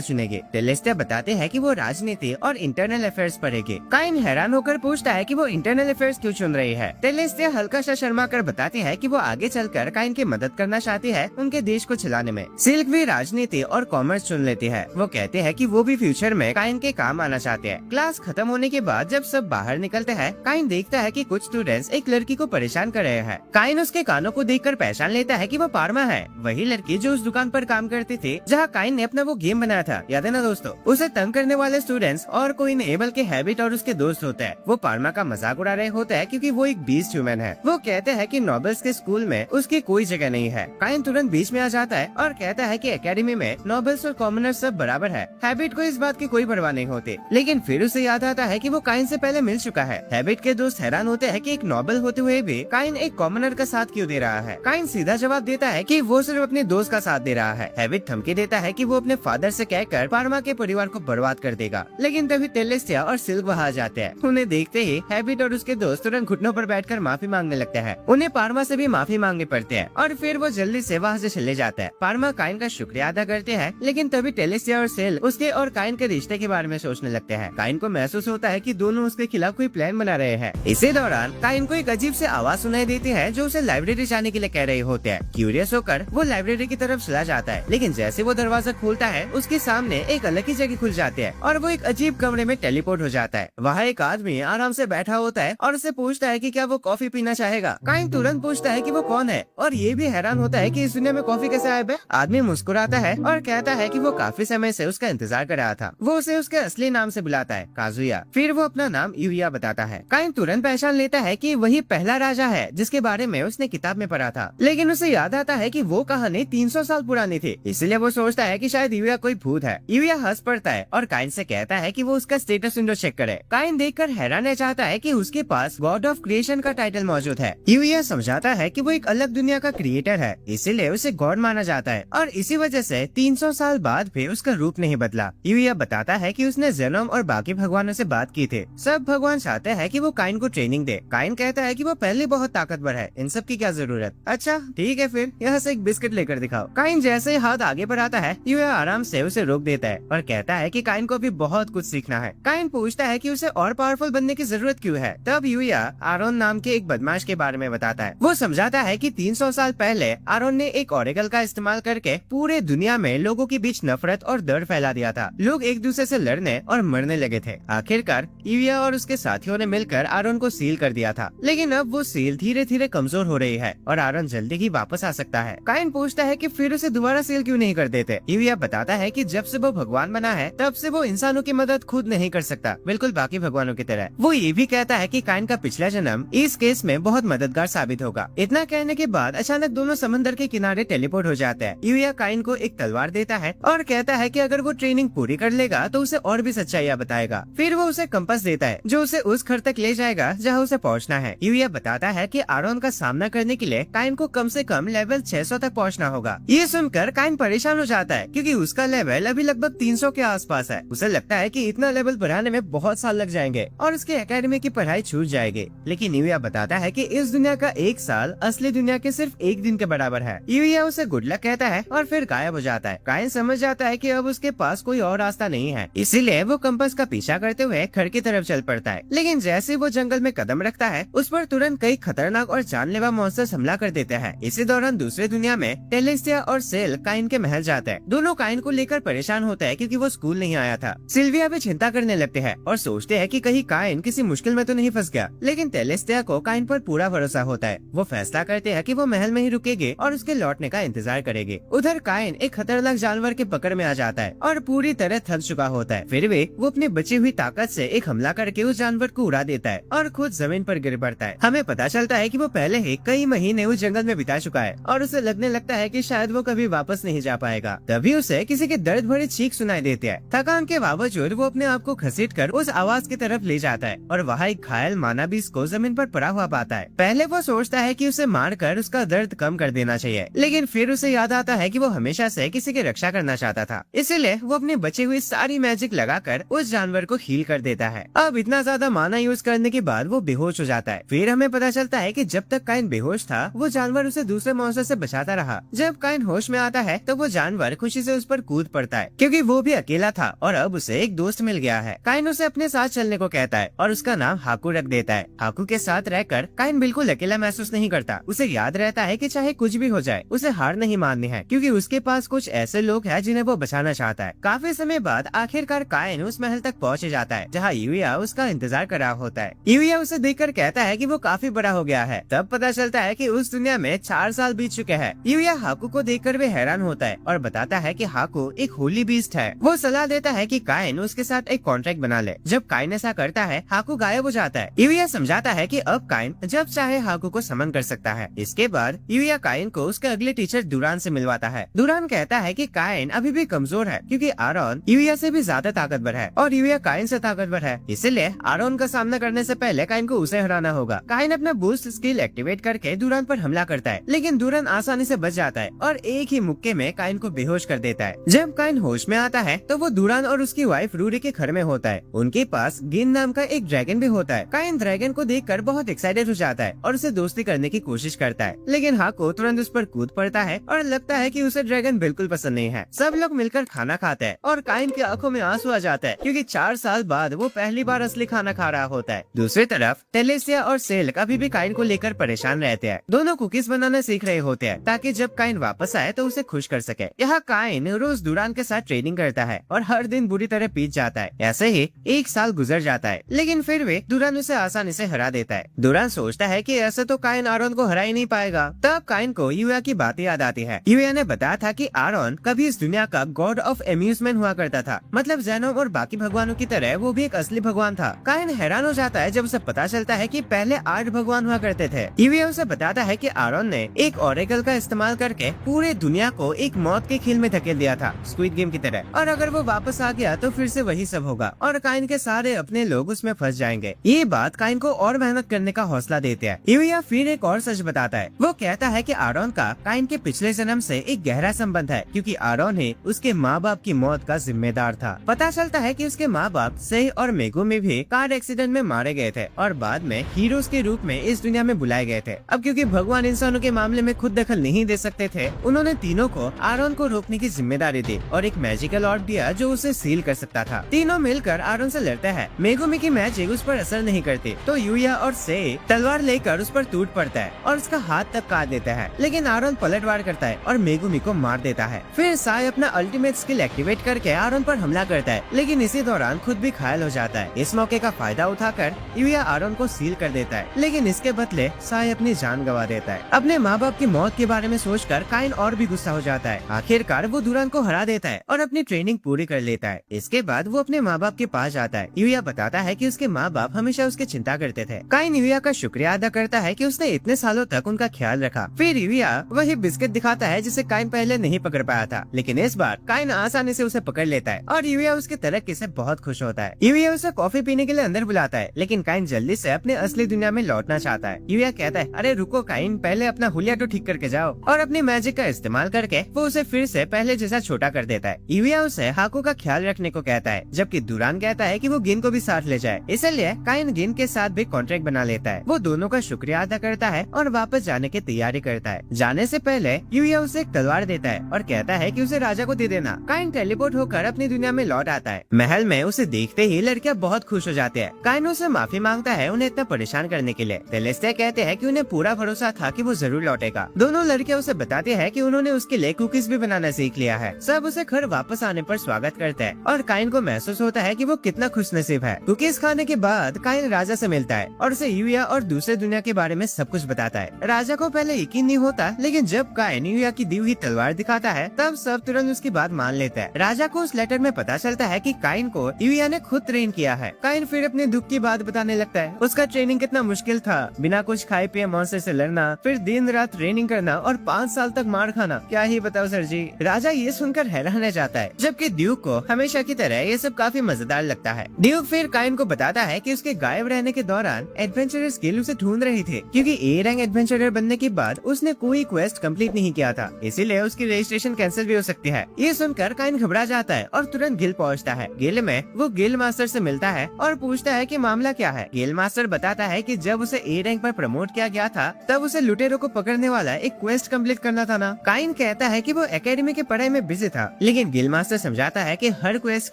चुनेंगे। टेलेस्टिया बताते हैं कि वो राजनीति और इंटरनल अफेयर्स पढ़ेंगे। काइन हैरान होकर पूछता है कि वो इंटरनल अफेयर्स क्यों चुन रही है। टेलेस्टिया हल्का सा शर्मा कर बताते हैं कि वो आगे चलकर काइन की मदद करना चाहती है उनके देश को चलाने में। सिल्क भी राजनीति और कॉमर्स चुन लेती है। वो कहते हैं कि वो भी फ्यूचर में काइन के काम आना चाहते हैं। क्लास खत्म होने के बाद जब सब बाहर निकलते हैं, काइन देखता है कि कुछ स्टूडेंट्स एक लड़की को परेशान कर रहे हैं। काइन उसके कानों को देखकर पहचान लेता है कि वो पार्मा है, वही लड़की जो उस दुकान पर काम करती थी जहाँ काइन ने अपना वो गेम बनाया था, याद है ना दोस्तों। उसे तंग करने वाले स्टूडेंट्स और कोई एबल के हैबिट और उसके दोस्त होते हैं। वो पार्मा का मजाक उड़ा रहे होते हैं क्योंकि वो एक बीस्ट ह्यूमन है। वो कहते हैं कि नोबल्स के स्कूल में उसकी कोई जगह नहीं है। काइन तुरंत बीच में आ जाता है और कहता है कि एकेडमी में नोबल्स और कॉमनर्स सब बराबर है। हैबिट को इस बात की कोई परवाह नहीं होती, लेकिन फिर उसे याद आता है कि वो काइन से पहले मिल चुका है। हैबिट के दोस्त हैरान होते हैं कि एक नोबल होते हुए भी काइन एक कॉमनर का साथ क्यों दे रहा है। काइन सीधा जवाब देता है कि वो सिर्फ अपने दोस्त का साथ दे रहा है। हैबिट धमकी देता है कि वो अपने फादर से कहकर पार्मा के परिवार को बर्बाद कर देगा, लेकिन तभी टेलेस्टिया और सिल्क वहाँ आ जाते हैं। उन्हें देखते ही हैबिट और उसके दोस्त तुरंत घुटनों पर बैठकर माफी मांगने लगते हैं। उन्हें पार्मा से भी माफी मांगनी पड़ती है और फिर वो जल्दी से वहाँ से चले जाते हैं। पार्मा काइन का शुक्रिया अदा करते हैं, लेकिन तभी टेलेस्टिया और सिल्क उसके और काइन के रिश्ते के बारे में सोचने लगते हैं। काइन को महसूस होता है कि दोनों उसके खिलाफ कोई प्लान बना रहे हैं। इसी दौरान काइन को एक अजीब से आवाज सुनाई देती है जो उसे लाइब्रेरी जाने के लिए कह रहे होते हैं। क्यूरियस होकर वो लाइब्रेरी की तरफ चला जाता है, लेकिन जैसे वो दरवाजा खोलता है उसके सामने एक अलग ही जगह खुल जाती है और वो एक अजीब कमरे में टेलीपोर्ट हो जाता है। वहाँ एक आदमी आराम से बैठा होता है और उससे पूछता है कि क्या वो कॉफी पीना चाहेगा। काइन तुरंत पूछता है कि वो कौन है और ये भी हैरान होता है कि इस दुनिया में कॉफी कैसे आया है। आदमी मुस्कुराता है और कहता है कि वो काफी समय से उसका इंतजार कर रहा था। वो उसे उसके असली नाम से बुलाता है, काजुया। फिर वो अपना नाम यूया बताता है। काइन तुरंत पहचान लेता है कि वही पहला राजा है जिसके बारे में उसने किताब में पढ़ा था, लेकिन उसे याद आता है कि वो कहानी 300 साल पुरानी थी। इसलिए वो सोचता है कि शायद यूया कोई भूत है। यूया हंस पड़ता है और काइन से कहता है कि वो उसका स्टेटस विंडो चेक करे। काइन देखकर हैरान रह जाता है कि उसके पास गॉड ऑफ क्रिएशन का टाइटल मौजूद है। यूया समझाता है कि वो एक अलग दुनिया का क्रिएटर है, इसीलिए उसे गॉड माना जाता है और इसी वजह से 300 साल बाद भी उसका रूप नहीं बदला। यूया बताता है कि उसने जेनोम और बाकी भगवानों से बात की थी। सब भगवान चाहते हैं कि वो काइन को ट्रेनिंग दे। काइन कहता है कि वो पहले बहुत ताकतवर है, इन सब की क्या जरूरत। अच्छा ठीक है, फिर यहाँ से एक बिस्किट लेकर दिखाओ। काइन जैसे ही हाथ आगे बढ़ाता है, यूया आराम से उसे रोक देता है और कहता है कि काइन को भी बहुत कुछ सीखना है। काइन पूछता है कि उसे और पावरफुल बनने की जरूरत क्यों है। तब यूया आरोन नाम के एक बदमाश के बारे में बताता है। वो समझाता है कि 300 साल पहले आरोन ने एक ओरेकल का इस्तेमाल करके पूरे दुनिया में लोगों के बीच नफरत और डर फैला दिया था। लोग एक दूसरे से लड़ने और मरने लगे थे। आखिरकार यूया और उसके साथियों ने मिलकर आरोन को सील कर दिया था, लेकिन अब वो सील धीरे धीरे कमजोर हो रही है और आरोन जल्दी ही वापस आ सकता है। काइन पूछता है कि फिर उसे दोबारा सील क्यों नहीं कर देते। यूया बताता है कि जब से वो भगवान बना है तब से वो इंसानों की मदद खुद नहीं कर सकता, बिल्कुल बाकी भगवानों की तरह। वो ये भी कहता है कि काइन का पिछला जन्म इस केस में बहुत मददगार साबित होगा। इतना कहने के बाद अचानक दोनों समंदर के किनारे टेलीपोर्ट हो जाते हैं। यूया काइन को एक तलवार देता है और कहता है कि अगर वो ट्रेनिंग पूरी कर लेगा तो उसे और भी सच्चाइयाँ बताएगा। फिर वो उसे कंपास देता है जो उसे उस घर तक ले जाएगा जहाँ उसे पहुँचना है। यूया बताता है कि आरोन का सामना करने के लिए काइन को कम से कम लेवल 600 तक पहुँचना होगा। ये सुनकर काइन परेशान हो जाता है क्योंकि उसका लेवल अभी लगभग 300 के आसपास है। उसे लगता है कि इतना लेवल बढ़ाने में बहुत साल लग जाएंगे और उसके एकेडमी की पढ़ाई छूट जाएगी। लेकिन यूया बताता है कि इस दुनिया का एक साल असली दुनिया के सिर्फ एक दिन के बराबर है। यूया उसे गुड लक कहता है और फिर गायब हो जाता है। काइन समझ जाता है कि अब उसके पास कोई और रास्ता नहीं है, इसीलिए वो कंपास का पीछा करते हुए घर की तरफ चल पड़ता है। लेकिन जैसे वो जंगल में कदम रखता है उस पर तुरंत कई खतरनाक और जानलेवा मॉन्स्टर्स हमला कर देते हैं। इसी दौरान दूसरे दुनिया में टेलेस्टिया और सेल काइन के महल जाते हैं। दोनों काइन को लेकर परेशान होते हैं क्योंकि वो स्कूल नहीं आया था। सिल्विया भी चिंता करने लगते हैं और सोचते हैं कि कहीं काइन किसी मुश्किल में तो नहीं फंस गया। लेकिन टेलेस्टिया को काइन पर पूरा भरोसा होता है। वो फैसला करते हैं कि वो महल में ही रुकेंगे और उसके लौटने का इंतजार करेंगे। उधर काइन एक खतरनाक जानवर के पकड़ में आ जाता है और पूरी तरह थक चुका होता है। फिर भी वो अपनी बची हुई ताकत से एक हमला करके उस जानवर को उड़ा देता है और खुद जमीन पर गिर पड़ता है। हमें पता चलता है कि वो पहले ही कई महीने उस जंगल में बिता चुका है और उसे लगने लगता है कि शायद वो कभी वापस नहीं जा पाएगा। तभी उसे किसी के दर्द भरे चीख सुनाई देते हैं। थकान के बावजूद वो अपने आप को घसीटकर उस आवाज की तरफ ले जाता है और वहाँ एक घायल मानाबीस को जमीन पर पड़ा हुआ पाता है। पहले वो सोचता है कि उसे मारकर उसका दर्द कम कर देना चाहिए, लेकिन फिर उसे याद आता है कि वो हमेशा से किसी की रक्षा करना चाहता था। इसीलिए वो अपनी बची हुई सारी मैजिक लगाकर उस जानवर को हील कर देता है। अब इतना ज्यादा माना यूज करने के बाद वो बेहोश हो जाता है। फिर हमें पता चलता है कि जब तक काइन बेहोश था वो जानवर उसे दूसरे मॉन्स्टर से बचाता रहा। जब काइन होश में आता है तो वो जानवर खुशी से उस पर कूद पड़ता है क्योंकि वो भी अकेला था और अब उसे एक दोस्त मिल गया है। काइन उसे अपने साथ चलने को कहता है और उसका नाम हाकू रख देता है। हाकू के साथ रहकर काइन बिल्कुल अकेला महसूस नहीं करता। उसे याद रहता है कि चाहे कुछ भी हो जाए उसे हार नहीं माननी है क्योंकि उसके पास कुछ ऐसे लोग हैं जिन्हें वो बचाना चाहता है। काफी समय बाद आखिरकार काइन उस महल तक पहुँच जाता है जहाँ यूया उसका इंतजार कर रहा होता है। यूया उसे देखकर कहता है कि वो काफी बड़ा हो गया है। तब पता चलता है कि उस दुनिया में 4 साल बीत चुके हैं। यूया हाकू को देखकर वे हैरान होता है और बताता है कि हाकू एक होली बीस्ट है। वो सलाह देता है कि काइन उसके साथ एक कॉन्ट्रैक्ट बना ले। जब काइन ऐसा करता है हाकू गायब हो जाता है। यूया समझाता है कि अब काइन जब चाहे हाकू को समन कर सकता है। इसके बाद यूया काइन को उसके अगले टीचर दुरान से मिलवाता है। दुरान कहता है कि काइन अभी भी कमजोर है क्योंकि आरोन यूया से भी ज्यादा ताकतवर है और यूया काइन से ताकतवर है, इसलिए आरोन का सामना करने से पहले काइन को उसे हराना होगा। काइन अपना बूस्ट स्किल एक्टिवेट करके दुरान पर हमला करता है, लेकिन दुरान आसानी से बच जाता है और एक ही मुक्के में काइन को बेहोश कर देता है। जब काइन होश में आता है तो वो दुरान और उसकी वाइफ रूरी के घर में होता है। उनके पास गिन नाम का एक ड्रैगन भी होता है। काइन ड्रैगन को देखकर बहुत एक्साइटेड हो जाता है और उसे दोस्ती करने की कोशिश करता है, लेकिन हाको तुरंत उस पर कूद पड़ता है और लगता है कि उसे ड्रैगन बिल्कुल पसंद नहीं है। सब लोग मिलकर खाना खाते हैं और काइन की आंखों में आंसू आ जाता है क्योंकि 4 साल बाद वो पहली बार असली खाना खा रहा होता है। दूसरी तरफ टेलेसिया और सेल अभी भी काइन को लेकर परेशान रहते हैं। दोनों कुकीज बनाना सीख रहे होते हैं ताकि जब काइन वापस आए तो उसे खुश कर सके। यहाँ काइन रोज दुरान के साथ ट्रेनिंग करता है और हर दिन बुरी तरह पीट जाता है। ऐसे ही 1 साल गुजर जाता है, लेकिन फिर भी दुरान उसे आसानी से हरा देता है। दुरान सोचता है कि ऐसे तो काइन आरोन को हरा ही नहीं पाएगा। तब काइन को यूया की बातें याद आती है। यूया ने बताया था कि आरोन कभी इस दुनिया का गॉड ऑफ एम्यूजमेंट हुआ करता था, मतलब जैनोम और बाकी भगवानों की तरह वो भी एक असली भगवान था। काइन हैरान हो जाता है जब उसे पता चलता है कि पहले 8 भगवान हुआ करते थे। यूया उसे बताता है कि आरोन ने एक ऑरेकल का इस्तेमाल करके पूरे दुनिया को एक मौत के खेल में धकेल दिया था, स्क्विड गेम की तरह, और अगर वो वापस आ गया तो फिर से वही सब होगा और काइन के सारे अपने लोग उसमें फंस जाएंगे। ये बात काइन को और मेहनत करने का हौसला देते हैं। यूया फिर एक और सच बताता है। वो कहता है कि आरोन का काइन के पिछले जन्म से एक गहरा संबंध है क्योंकि आरोन ही उसके माँ बाप की मौत का जिम्मेदार था। पता चलता है कि उसके माँ बाप सेह और मेगुमी भी कार एक्सीडेंट में मारे गए थे और बाद में हीरोज के रूप में इस दुनिया में बुलाए गए थे। अब क्योंकि भगवान इंसानों के मामले में खुद दखल नहीं दे सकते थे, उन्होंने तीनों को आरोन को रोकने की जिम्मेदारी दी और एक मैजिकल ऑर्ब दिया जो उसे सील कर सकता था। तीनों मिलकर आरोन से लड़ते हैं। मेगुमी की मैजिक उस पर असर नहीं करती तो यूया और सेह तलवार लेकर उस पर टूट पड़ता है और उसका हाथ तक काट देता है, लेकिन आरोन पलटवार करता है और मेगुमी को मार देता है। फिर साई अपना अल्टीमेट स्किल एक्टिवेट करके आरोन पर हमला करता है, लेकिन इसी दौरान खुद भी घायल हो जाता है। इस मौके का फायदा उठाकर यूया आरोन को सील कर देता है, लेकिन इसके बदले साय अपनी जान गंवा देता है। अपने माँ बाप की मौत के बारे में सोचकर काइन और भी गुस्सा हो जाता है। आखिरकार वो दुरान को हरा देता है और अपनी ट्रेनिंग पूरी कर लेता है। इसके बाद वो अपने माँ बाप के पास जाता है। यूया बताता है कि उसके माँ बाप हमेशा उसकी चिंता करते थे। काइन यूया का शुक्रिया अदा करता है कि उसने इतने सालों तक उनका ख्याल रखा। फिर यूया वही बिस्किट दिखाता है जिसे काइन पहले नहीं पकड़ पाया था, लेकिन इस बार काइन आसानी से उसे पकड़ लेता है और यूया उसके तरक्की से बहुत खुश होता है। यूया उसे कॉफी पीने के लिए अंदर बुलाता है, लेकिन काइन जल्दी से अपने असली दुनिया में लौटना चाहता है। यूया कहता है, अरे रुको काइन, पहले अपना हुलिया तो ठीक करके जाओ, और अपनी मैजिक का इस्तेमाल करके वो उसे फिर से पहले जैसा छोटा कर देता है। यूया उसे हाको का ख्याल रखने को कहता है, जबकि दुरान कहता है कि वो गिन को भी साथ ले जाए। इसलिए काइन गिन के साथ भी कॉन्ट्रैक्ट बना लेता है। वो दोनों का शुक्रिया अदा करता है और वापस जाने की तैयारी करता है। जाने से पहले यूया उसे एक तलवार देता है और कहता है कि उसे राजा को दे देना। काइन टेलीपोर्ट होकर अपनी दुनिया में लौट आता है। महल में उसे देखते ही लड़कियां बहुत खुश हो जाते हैं। काइन उसे माफी मांगता है उन्हें इतना परेशान करने के लिए। सेलेस्टिया कहते हैं कि उन्हें पूरा भरोसा था कि वो जरूर लौटेगा। दोनों लड़कियां उसे बताती है कि उन्होंने उसके लिए कुकीज भी बनाना सीख लिया है। सब उसे घर वापस आने पर स्वागत करते हैं और काइन को महसूस होता है कि वो कितना खुशनसीब है। कुकीज खाने के बाद काइन राजा से मिलता है और उसे यूया और दूसरे दुनिया के बारे में सब कुछ बताता है। राजा को पहले यकीन नहीं होता, लेकिन जब काइन यूया की दी हुई तलवार दिखाता है तब सब तुरंत उसकी बात मान लेता है। राजा को उस लेटर में पता चलता है कि काइन को यूया ने खुद ट्रेन किया है। काइन फिर अपने दुख की बात बताने लगता है। उसका ट्रेनिंग कितना मुश्किल था, बिना कुछ खाए पिए मॉन्स्टर से लड़ना, फिर दिन रात ट्रेनिंग करना और 5 साल तक मार खाना। क्या ही बताओ सर जी। राजा ये सुनकर हैरान रह जाता है, जबकि ड्यूक को हमेशा की तरह ये सब काफी मजेदार लगता है। ड्यूक फिर काइन को बताता है कि उसके गायब रहने के दौरान एडवेंचरर्स गिल्ड उसे ढूंढ रही थी, क्योंकि ए रैंक एडवेंचरर बनने के बाद उसने कोई क्वेस्ट कंप्लीट नहीं किया था, इसीलिए उसकी रजिस्ट्रेशन कैंसिल भी हो सकती है। ये सुनकर काइन घबरा जाता है और तुरंत गिल्ड पहुंचता है। गिल्ड में वो गिल्ड मास्टर से मिलता है और पूछता है कि मामला क्या है। गिल्ड मास्टर बताता है कि जब उसे ए रैंक पर प्रमोट किया गया था तब उसे लुटेरों को पकड़ने वाला एक क्वेस्ट कंप्लीट करना था ना। काइन कहता है कि वो एकेडमी की पढ़ाई में बिजी था, लेकिन गिल्ड मास्टर समझाता है कि हर क्वेस्ट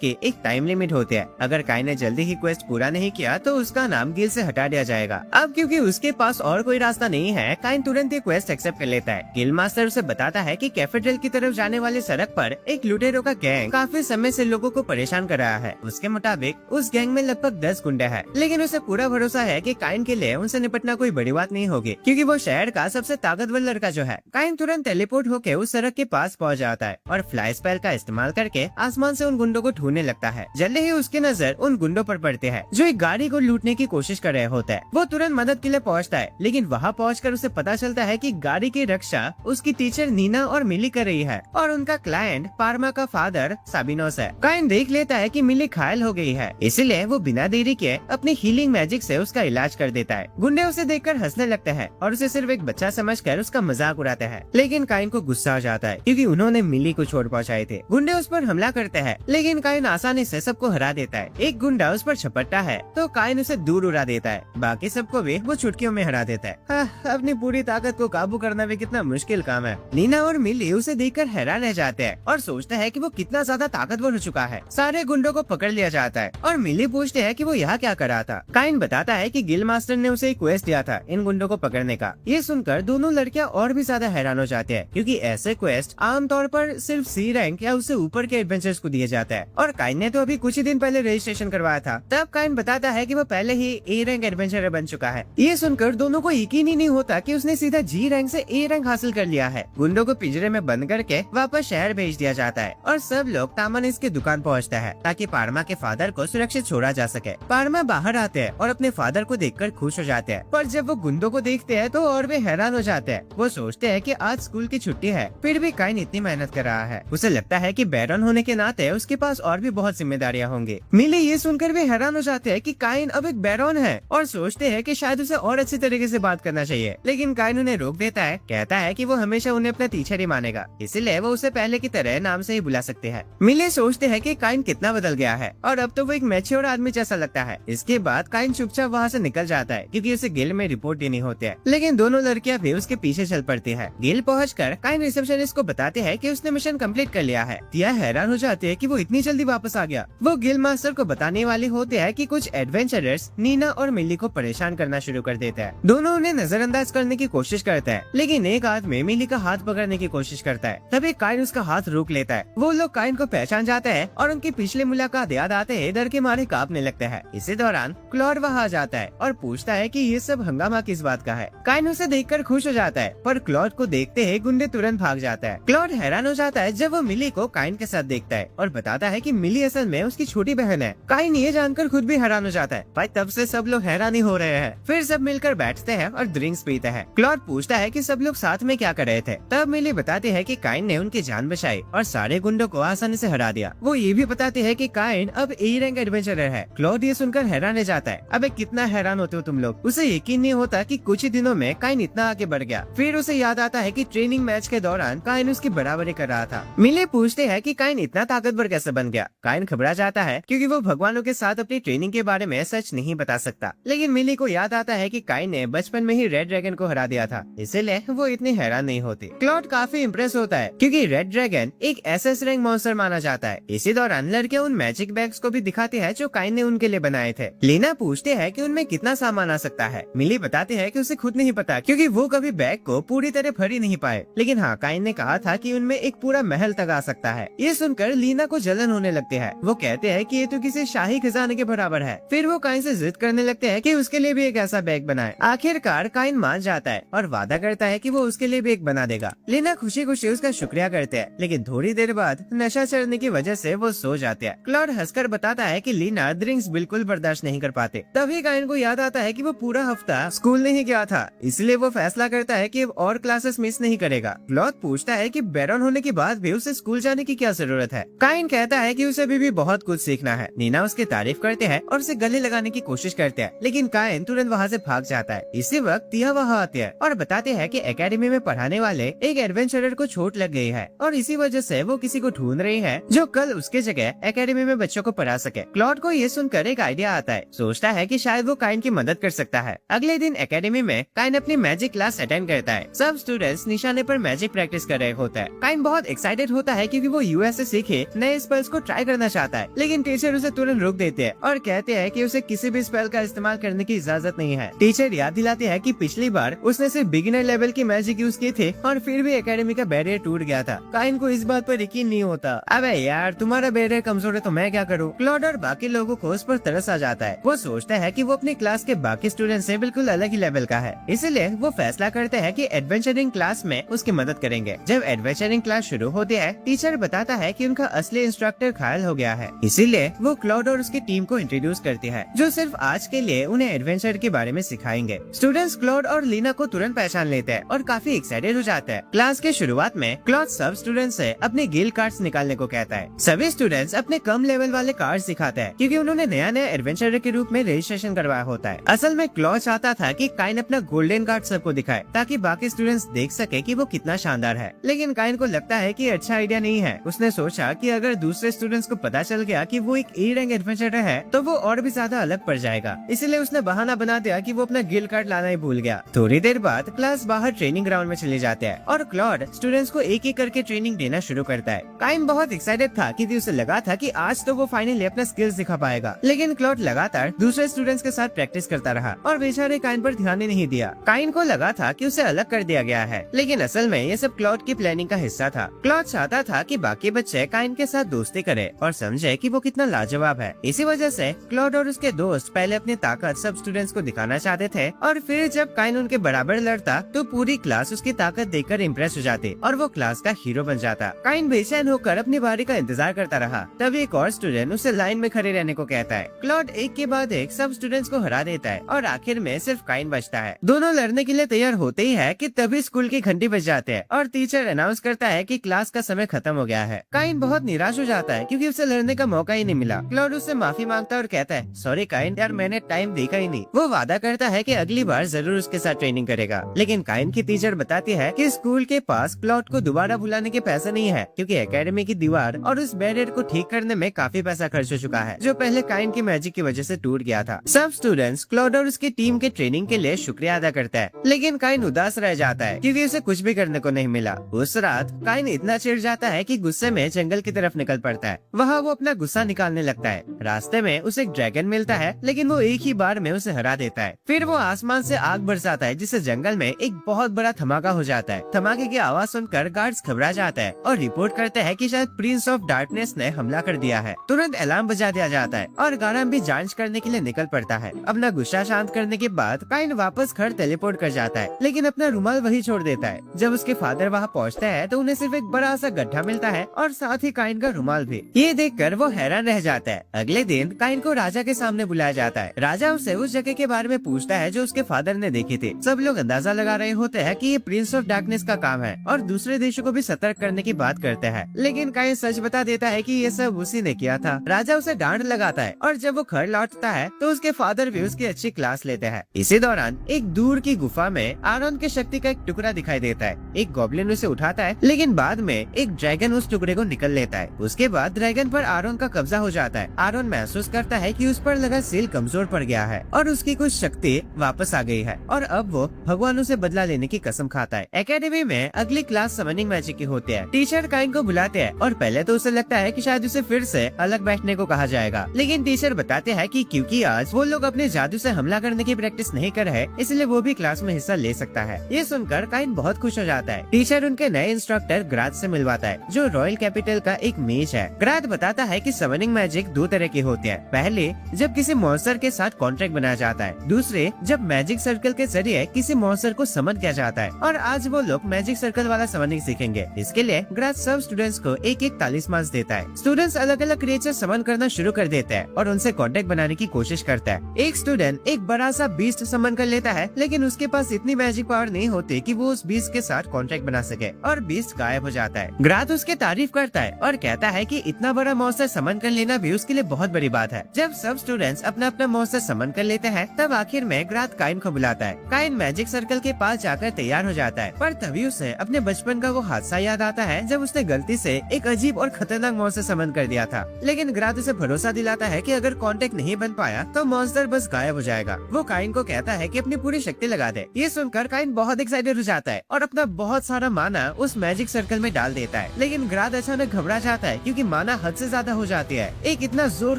की एक टाइम लिमिट होती है। अगर काइन ने जल्दी ही क्वेस्ट पूरा नहीं किया तो उसका नाम गिल्ड से हटा दिया जाएगा। अब क्योंकि उसके पास और कोई रास्ता नहीं है, काइन तुरंत ये क्वेस्ट एक्सेप्ट कर लेता है। गिल्ड मास्टर उसे बताता है कि कैफेड्रल की तरफ जाने वाली सड़क पर एक लुटेरों का गैंग काफी समय से लोगों को परेशान कर रहा है। उसके मुताबिक उस गैंग में लगभग 10 गुंडे हैं, लेकिन उसे पूरा भरोसा है कि काइन के लिए उनसे निपटना कोई बड़ी बात नहीं होगी, क्योंकि वो शहर का सबसे ताकतवर लड़का जो है। काइन तुरंत टेलीपोर्ट होकर उस सड़क के पास पहुंच जाता है और फ्लाई स्पेल का इस्तेमाल करके आसमान से उन गुंडों को ढूंढने लगता है। जल्दी ही उसकी नजर उन गुंडों पर पड़ती है जो एक गाड़ी को लूटने की कोशिश कर रहे होते हैं। वो तुरंत मदद के लिए पहुंचता है, लेकिन वहां पहुंचकर उसे पता चलता है कि गाड़ी की रक्षा उसकी टीचर नीना और मिली कर रही है और उनका क्लाइंट पार्मा का फादर साबिनोस है। काइन देख लेता है कि मिली घायल हो गई है, इसलिए वो बिना देरी के अपनी हीलिंग मैजिक से उसका इलाज कर देता है। गुंडे उसे देखकर हंसने लगते हैं और उसे सिर्फ एक बच्चा समझकर उसका मजाक उड़ाते हैं, लेकिन काइन को गुस्सा आ जाता है क्योंकि उन्होंने मिली को चोट पहुंचाई थी। गुंडे उस पर हमला करते हैं, लेकिन काइन आसानी से सबको हरा देता है। एक गुंडा उस पर झपटता है तो काइन उसे दूर उड़ा देता है, बाकी सबको भी वो चुटकियों में हरा देता है। अपनी पूरी ताकत को काबू करना भी कितना मुश्किल काम है। नीना और मिली उसे देखकर हैरान रह जाते हैं और सोचते हैं कि वो कितना ज्यादा ताकतवर हो चुका है। सारे गुंडों को पकड़ लिया जाता है और मिली पूछते हैं कि वो यहाँ क्या कर रहा था। काइन बताता है कि गिल्ड मास्टर ने उसे एक क्वेस्ट दिया था इन गुंडों को पकड़ने का। ये सुनकर दोनों लड़कियां और भी ज्यादा हैरान हो जाते हैं, क्योंकि ऐसे क्वेस्ट आमतौर पर सिर्फ सी रैंक या उससे ऊपर के एडवेंचर्स को दिए जाते हैं, और काइन ने तो अभी कुछ ही दिन पहले रजिस्ट्रेशन करवाया था। तब काइन बताता है कि वो पहले ही ए रैंक एडवेंचरर बन चुका है। ये सुनकर दोनों को यकीन ही नहीं होता कि उसने सीधा जी रैंक से ए रैंक हासिल कर लिया है। गुंडों को पिंजरे में बंद करके वापस शहर भेज दिया जाता है और सब लोग तामानिस की दुकान पहुंचता है ताकि पार्मा के फादर को सुरक्षित छोड़ा जा सके। पार्मा बाहर आते हैं और अपने फादर को देखकर खुश हो जाते हैं, पर जब वो गुंडों को देखते हैं तो और भी हैरान हो जाते हैं। वो सोचते हैं कि आज स्कूल की छुट्टी है, फिर भी काइन इतनी मेहनत कर रहा है। उसे लगता है कि बैरन होने के नाते उसके पास और भी बहुत जिम्मेदारियां होंगी। मिली ये सुनकर भी हैरान हो जाते हैं कि काइन अब एक बैरन है और सोचते हैं कि शायद उसे और अच्छी तरीके से बात करना चाहिए, लेकिन काइन उन्हें रोक देता है। कहता है कि वो हमेशा उन्हें अपना टीचर ही मानेगा, इसलिए वो उसे पहले की तरह नाम से ही बुला सकते हैं। मिले सोचते हैं कि काइन कितना बदल गया है और अब तो वो एक मैच्योर आदमी जैसा लगता है। इसके बाद काइन चुपचाप वहाँ से निकल जाता है क्योंकि उसे गिल्ड में रिपोर्ट देनी होती है, लेकिन दोनों लड़कियां भी उसके पीछे चल पड़ती है। गिल्ड पहुंचकर काइन रिसेप्शनिस्ट को बताते हैं कि उसने मिशन कंप्लीट कर लिया है। टिया हैरान हो जाते हैं कि वो इतनी जल्दी वापस आ गया। वो गिल्ड मास्टर को बताने वाले होते हैं कि कुछ एडवेंचरर्स नीना और मिली को परेशान करना शुरू कर देते हैं। दोनों उन्हें नजरअंदाज करने की कोशिश करते हैं, लेकिन एक आदमी मिली का हाथ पकड़ने की कोशिश करता है। तभी काइन उसका हाथ रोक लेता है। वो लोग काइन को पहचान जाते हैं और उनकी पिछली मुलाकात याद आते ही डर के मारे कांपने लगते हैं। इसी दौरान क्लॉड वहाँ आ जाता है और पूछता है कि ये सब हंगामा किस बात का है। काइन उसे देखकर खुश हो जाता है, पर क्लॉड को देखते ही गुंडे तुरंत भाग जाता है। क्लॉड हैरान हो जाता है जब वो मिली को काइन के साथ देखता है और बताता है कि मिली असल में उसकी छोटी बहन है। काइन ये जानकर खुद भी हैरान हो जाता है। भाई तब से सब लोग हैरान ही हो रहे हैं। फिर सब मिलकर बैठते हैं और ड्रिंक्स पीते हैं। क्लॉड पूछता है कि सब लोग साथ में क्या कर रहे थे। तब मिली बताती है कि काइन ने उनकी जान बचाई और सारे गुंडों को आसानी से हरा दिया। वो ये भी बताती है कि काइन अब ए रैंक एडवेंचरर है। क्लॉड ये सुनकर हैरान रह जाता है। अबे कितना हैरान होते हो तुम लोग। उसे यकीन नहीं होता कि कुछ ही दिनों में काइन इतना आगे बढ़ गया। फिर उसे याद आता है कि ट्रेनिंग मैच के दौरान काइन उसकी बराबरी कर रहा था। मिले पूछते हैं कि काइन इतना ताकतवर कैसे बन गया। काइन घबरा जाता है क्योंकि वो भगवानों के साथ अपनी ट्रेनिंग के बारे में सच नहीं बता सकता। लेकिन मिली को याद आता है कि काइन ने बचपन में ही रेड ड्रैगन को हरा दिया था, इसीलिए वो इतनी हैरान नहीं होती। क्लॉड काफी इम्प्रेस होता है क्योंकि रेड ड्रैगन एक एसएस रैंक मॉन्स्टर माना जाता है। इसी दौरान लड़कियां उन मैजिक बैग्स को भी दिखाती है जो काइन ने उनके लिए बनाए थे। लीना पूछते है कि उनमें कितना सामान आ सकता है। मिली बताती है कि उसे खुद नहीं पता क्योंकि वो कभी बैग को पूरी तरह भर ही नहीं पाए। लेकिन हाँ, काइन ने कहा था कि उनमें एक पूरा महल तक आ सकता है। ये सुनकर लीना को जलन होने लगती है। वो कहते हैं कि ये तो किसी शाही खजाने के बराबर है। फिर वो काइन से जिद करने लगते हैं कि उसके लिए भी एक ऐसा बैग बनाए। आखिरकार काइन मान जाता है और वादा करता है कि वो उसके लिए भी एक बना देगा। लीना खुशी खुशी उसका शुक्रिया करते हैं, लेकिन थोड़ी देर बाद नशा चढ़ने की वजह से वो सो जाते हैं। क्लॉड हंसकर बताता है कि लीना ड्रिंक्स बिल्कुल बर्दाश्त नहीं कर पाते। तभी काइन को याद आता है कि वो पूरा हफ्ता स्कूल नहीं गया था, इसलिए वो फैसला करता है कि और क्लासेस मिस नहीं करेगा। क्लॉड पूछता है कि बैरन होने के बाद भी उसे स्कूल जाने की क्या जरूरत है। काइन कहता है कि उसे अभी भी बहुत कुछ सीखना है। नीना उसकी तारीफ करते हैं और उसे गले लगाने की कोशिश करते हैं, लेकिन काइन तुरंत वहाँ से भाग जाता है। इसी वक्त तिया वहाँ आते हैं और बताते हैं कि एकेडमी में पढ़ाने वाले एक एडवेंचरर को चोट लग गई है और इसी वजह से वो किसी को ढूंढ रही है जो कल उसके जगह एकेडमी में बच्चों को पढ़ा सके। क्लॉड को ये सुनकर एक आइडिया आता है। सोचता है कि शायद वो काइन की मदद कर सकता है। अगले दिन एकेडमी में काइन अपनी मैजिक क्लास अटेंड करता है। सब स्टूडेंट्स निशाने पर मैजिक प्रैक्टिस कर रहे होता है। काइन बहुत एक्साइटेड होता है क्योंकि वो यूएस से सीखे नए स्पेल्स को ट्राई करना चाहता है, लेकिन टीचर उसे तुरंत रोक देते हैं और कहते हैं कि उसे किसी भी स्पेल का इस्तेमाल करने की इजाजत नहीं है। टीचर याद दिलाते हैं कि पिछली बार उसने सिर्फ बिगिनर लेवल की मैजिक यूज की थी और फिर भी एकेडमी का बैरियर टूट गया था। काइन को इस बात पर यकीन नहीं होता। अबे यार, तुम्हारा बैरियर कमजोर है तो मैं क्या करूँ। क्लॉड और बाकी लोगों को उस पर तरस आ जाता है। वो सोचता है कि वो अपनी क्लास के बाकी स्टूडेंट से बिल्कुल अलग ही लेवल का है, इसलिए वो फैसला करते हैं कि एडवेंचरिंग क्लास में उसकी मदद करेंगे। जब एडवेंचरिंग क्लास शुरू होती है, टीचर बताता है कि उनका असली इंस्ट्रक्टर घायल हो गया है, इसीलिए वो क्लॉड और उसकी टीम को इंट्रोड्यूस करती है जो सिर्फ आज के लिए उन्हें एडवेंचर के बारे में सिखाएंगे। स्टूडेंट्स क्लॉड और लीना को तुरंत पहचान लेते हैं और काफी एक्साइटेड हो जाते हैं। क्लास के शुरुआत में क्लॉड सब स्टूडेंट्स से अपने गिल्ड कार्ड्स निकालने को कहता है। सभी स्टूडेंट्स अपने कम लेवल वाले कार्ड्स दिखाते हैं क्योंकि उन्होंने नया नया एडवेंचरर के रूप में रजिस्ट्रेशन करवाया होता है। असल में क्लॉड चाहता था कि काइन अपना गोल्डन कार्ड सबको दिखाए ताकि बाकी स्टूडेंट्स देख सके कि वो कितना शानदार है, लेकिन काइन को लगता है कि अच्छा आइडिया नहीं है। उसने सोचा कि अगर दूसरे स्टूडेंट्स को पता चल गया कि वो एक ए रैंक एडवेंचरर है तो वो और भी ज्यादा अलग पड़ जाएगा, इसलिए उसने बहाना बना दिया कि वो अपना गिल्ड कार्ड लाना ही भूल गया। थोड़ी देर बाद क्लास बाहर ट्रेनिंग ग्राउंड में चले जाते हैं और क्लॉड स्टूडेंट्स को एक एक करके ट्रेनिंग देना शुरू करता है। काइन बहुत एक्साइटेड था क्योंकि उसे लगा था कि आज तो वो फाइनली अपना स्किल्स दिखा पाएगा, लेकिन क्लॉड लगातार दूसरे स्टूडेंट्स के साथ प्रैक्टिस करता रहा और बेचारे काइन पर ध्यान ही नहीं दिया। काइन को लगा था कि उसे अलग कर दिया गया है, लेकिन असल में ये सब क्लॉड की प्लानिंग का हिस्सा था। क्लॉड चाहता था कि बाकी बच्चे काइन के साथ दोस्ती करे और समझे कि वो कितना लाजवाब है। इसी वजह से क्लॉड और उसके दोस्त पहले अपनी ताकत सब स्टूडेंट्स को दिखाना चाहते थे और फिर जब काइन उनके बराबर लड़ता तो पूरी क्लास उसकी ताकत देखकर इम्प्रेस हो जाती और वो क्लास का हीरो बन जाता। काइन बेचैन होकर अपनी बारी का इंतजार करता रहा। तभी एक और स्टूडेंट उसे लाइन में खड़े रहने को कहता है। क्लॉड एक के बाद एक सब स्टूडेंट्स को हरा देता है और आखिर में सिर्फ काइन बचता है। दोनों लड़ने के लिए तैयार होते ही है कि तभी स्कूल की घंटी बज जाते हैं और टीचर अनाउंस करता है कि क्लास का समय खत्म हो गया है। काइन बहुत निराश हो जाता है क्योंकि उसे लड़ने का मौका ही नहीं मिला। क्लॉड उससे माफी मांगता है और कहता है, सॉरी काइन, यार मैंने टाइम देखा ही नहीं। वो वादा करता है कि अगली बार जरूर उसके साथ ट्रेनिंग करेगा, लेकिन काइन की टीचर बताती है कि स्कूल के पास क्लॉड को दोबारा बुलाने के पैसे नहीं है क्योंकि एकेडमी की दीवार और उस बैरियर को ठीक करने में काफी पैसा खर्च हो चुका है जो पहले काइन की मैजिक की वजह से टूट गया था। सब स्टूडेंट्स क्लॉड और उसकी टीम के ट्रेनिंग के लिए शुक्रिया अदा करता है, लेकिन काइन उदास रह जाता है क्योंकि उसे कुछ भी करने को नहीं मिला। उस रात काइन इतना चिढ़ जाता है कि गुस्से में जंगल की तरफ निकल पड़ता है। वहाँ वो अपना गुस्सा निकालने लगता है। रास्ते में उसे एक ड्रैगन मिलता है, लेकिन वो एक ही बार में उसे हरा देता है। फिर वो आसमान से आग बरसाता है जिससे जंगल में एक बहुत बड़ा धमाका हो जाता है। धमाके की आवाज सुनकर गार्ड्स घबरा जाता है और रिपोर्ट करते हैं कि शायद प्रिंस ऑफ डार्क डार्कनेस ने हमला कर दिया है। तुरंत अलार्म बजा दिया जाता है और गाराम भी जांच करने के लिए निकल पड़ता है। अपना गुस्सा शांत करने के बाद काइन वापस घर टेलीपोर्ट कर जाता है, लेकिन अपना रुमाल वही छोड़ देता है। जब उसके फादर वहाँ पहुँचते हैं तो उन्हें सिर्फ एक बड़ा सा गड्ढा मिलता है और साथ ही काइन का रुमाल भी। ये देखकर वो हैरान रह जाता है। अगले दिन काइन को राजा के सामने बुलाया जाता है। राजा उससे उस जगह के बारे में पूछता है जो उसके फादर ने देखी थी। सब लोग अंदाजा लगा रहे होते हैं कि ये प्रिंस ऑफ डार्कनेस का काम है और दूसरे देशों को भी सतर्क करने की बात करते हैं, लेकिन काइन सच बता देता है कि ये सब उसी ने किया था। राजा उसे डांट लगाता है और जब वो घर लौटता है तो उसके फादर भी उसकी अच्छी क्लास लेते हैं। इसी दौरान एक दूर की गुफा में आरोन के शक्ति का एक टुकड़ा दिखाई देता है। एक गॉब्लिन उसे उठाता है, लेकिन बाद में एक ड्रैगन उस टुकड़े को निकल लेता है। उसके बाद ड्रैगन पर आरोन का कब्जा हो जाता है। आरोन महसूस करता है कि उस पर लगा सील कमजोर पड़ गया है और उसकी कुछ शक्ति वापस आ गई है और अब वो भगवानों से बदला लेने की कसम खाता है। एकेडमी में अगली क्लास समनिंग मैजिक की होती है। टीचर काइन को बुलाते हैं और पहले तो उसे लगता है कि शायद उसे फिर से अलग बैठने को कहा जाएगा, लेकिन टीचर बताते हैं कि क्योंकि आज वो लोग अपने जादू से हमला करने की प्रैक्टिस नहीं कर रहे, इसलिए वो भी क्लास में हिस्सा ले सकता है। ये सुनकर काइन बहुत खुश हो जाता है। टीचर उनके नए इंस्ट्रक्टर ग्राथ से मिलवाता है, जो रॉयल कैपिटल का एक मेज है। ग्राथ बताता है कि समनिंग मैजिक दो तरह की होती है। पहले जब किसी मॉन्स्टर के साथ कॉन्ट्रैक्ट बनाया जाता है, दूसरे जब मैजिक सर्कल के जरिए किसी मॉन्स्टर को समन किया जाता है। और आज वो लोग मैजिक सर्कल वाला समनिंग सीखेंगे। इसके लिए ग्राथ सब स्टूडेंट्स को एक एक तालिस्मान देता है। स्टूडेंट्स अलग अलग क्रिएचर समन करना शुरू कर देते हैं और उनसे कॉन्टेक्ट बनाने की कोशिश करता है। एक स्टूडेंट एक बड़ा सा बीस्ट समन कर लेता है, लेकिन उसके पास इतनी मैजिक पावर नहीं होती कि वो उस बीस्ट के साथ कॉन्टेक्ट बना सके और बीस्ट गायब हो जाता है। ग्राथ उसकी तारीफ करता है और कहता है कि इतना बड़ा मॉन्स्टर समन कर लेना भी उसके लिए बहुत बड़ी बात है। जब सब स्टूडेंट्स अपना अपना मॉन्स्टर समन कर लेते हैं, तब आखिर में ग्राथ काइन को बुलाता है। काइन मैजिक सर्कल के पास जाकर तैयार हो जाता है, पर तभी उसे अपने बचपन का वो हादसा याद आता है जब उसने गलती से एक अजीब और खतरनाक मॉन्स्टर समन कर दिया था। लेकिन ग्राथ उसे भरोसा दिलाता है कि अगर कांटेक्ट नहीं बन पाया तो मॉन्स्टर बस गायब हो जाएगा। वो काइन को कहता है कि अपनी पूरी शक्ति लगा दे। ये सुनकर काइन बहुत एक्साइटेड हो जाता है और अपना बहुत सारा माना उस मैजिक सर्कल में डाल देता है, लेकिन ग्राथ अचानक घबरा जाता है क्योंकि माना हद से ज्यादा हो जाती है। एक इतना जोर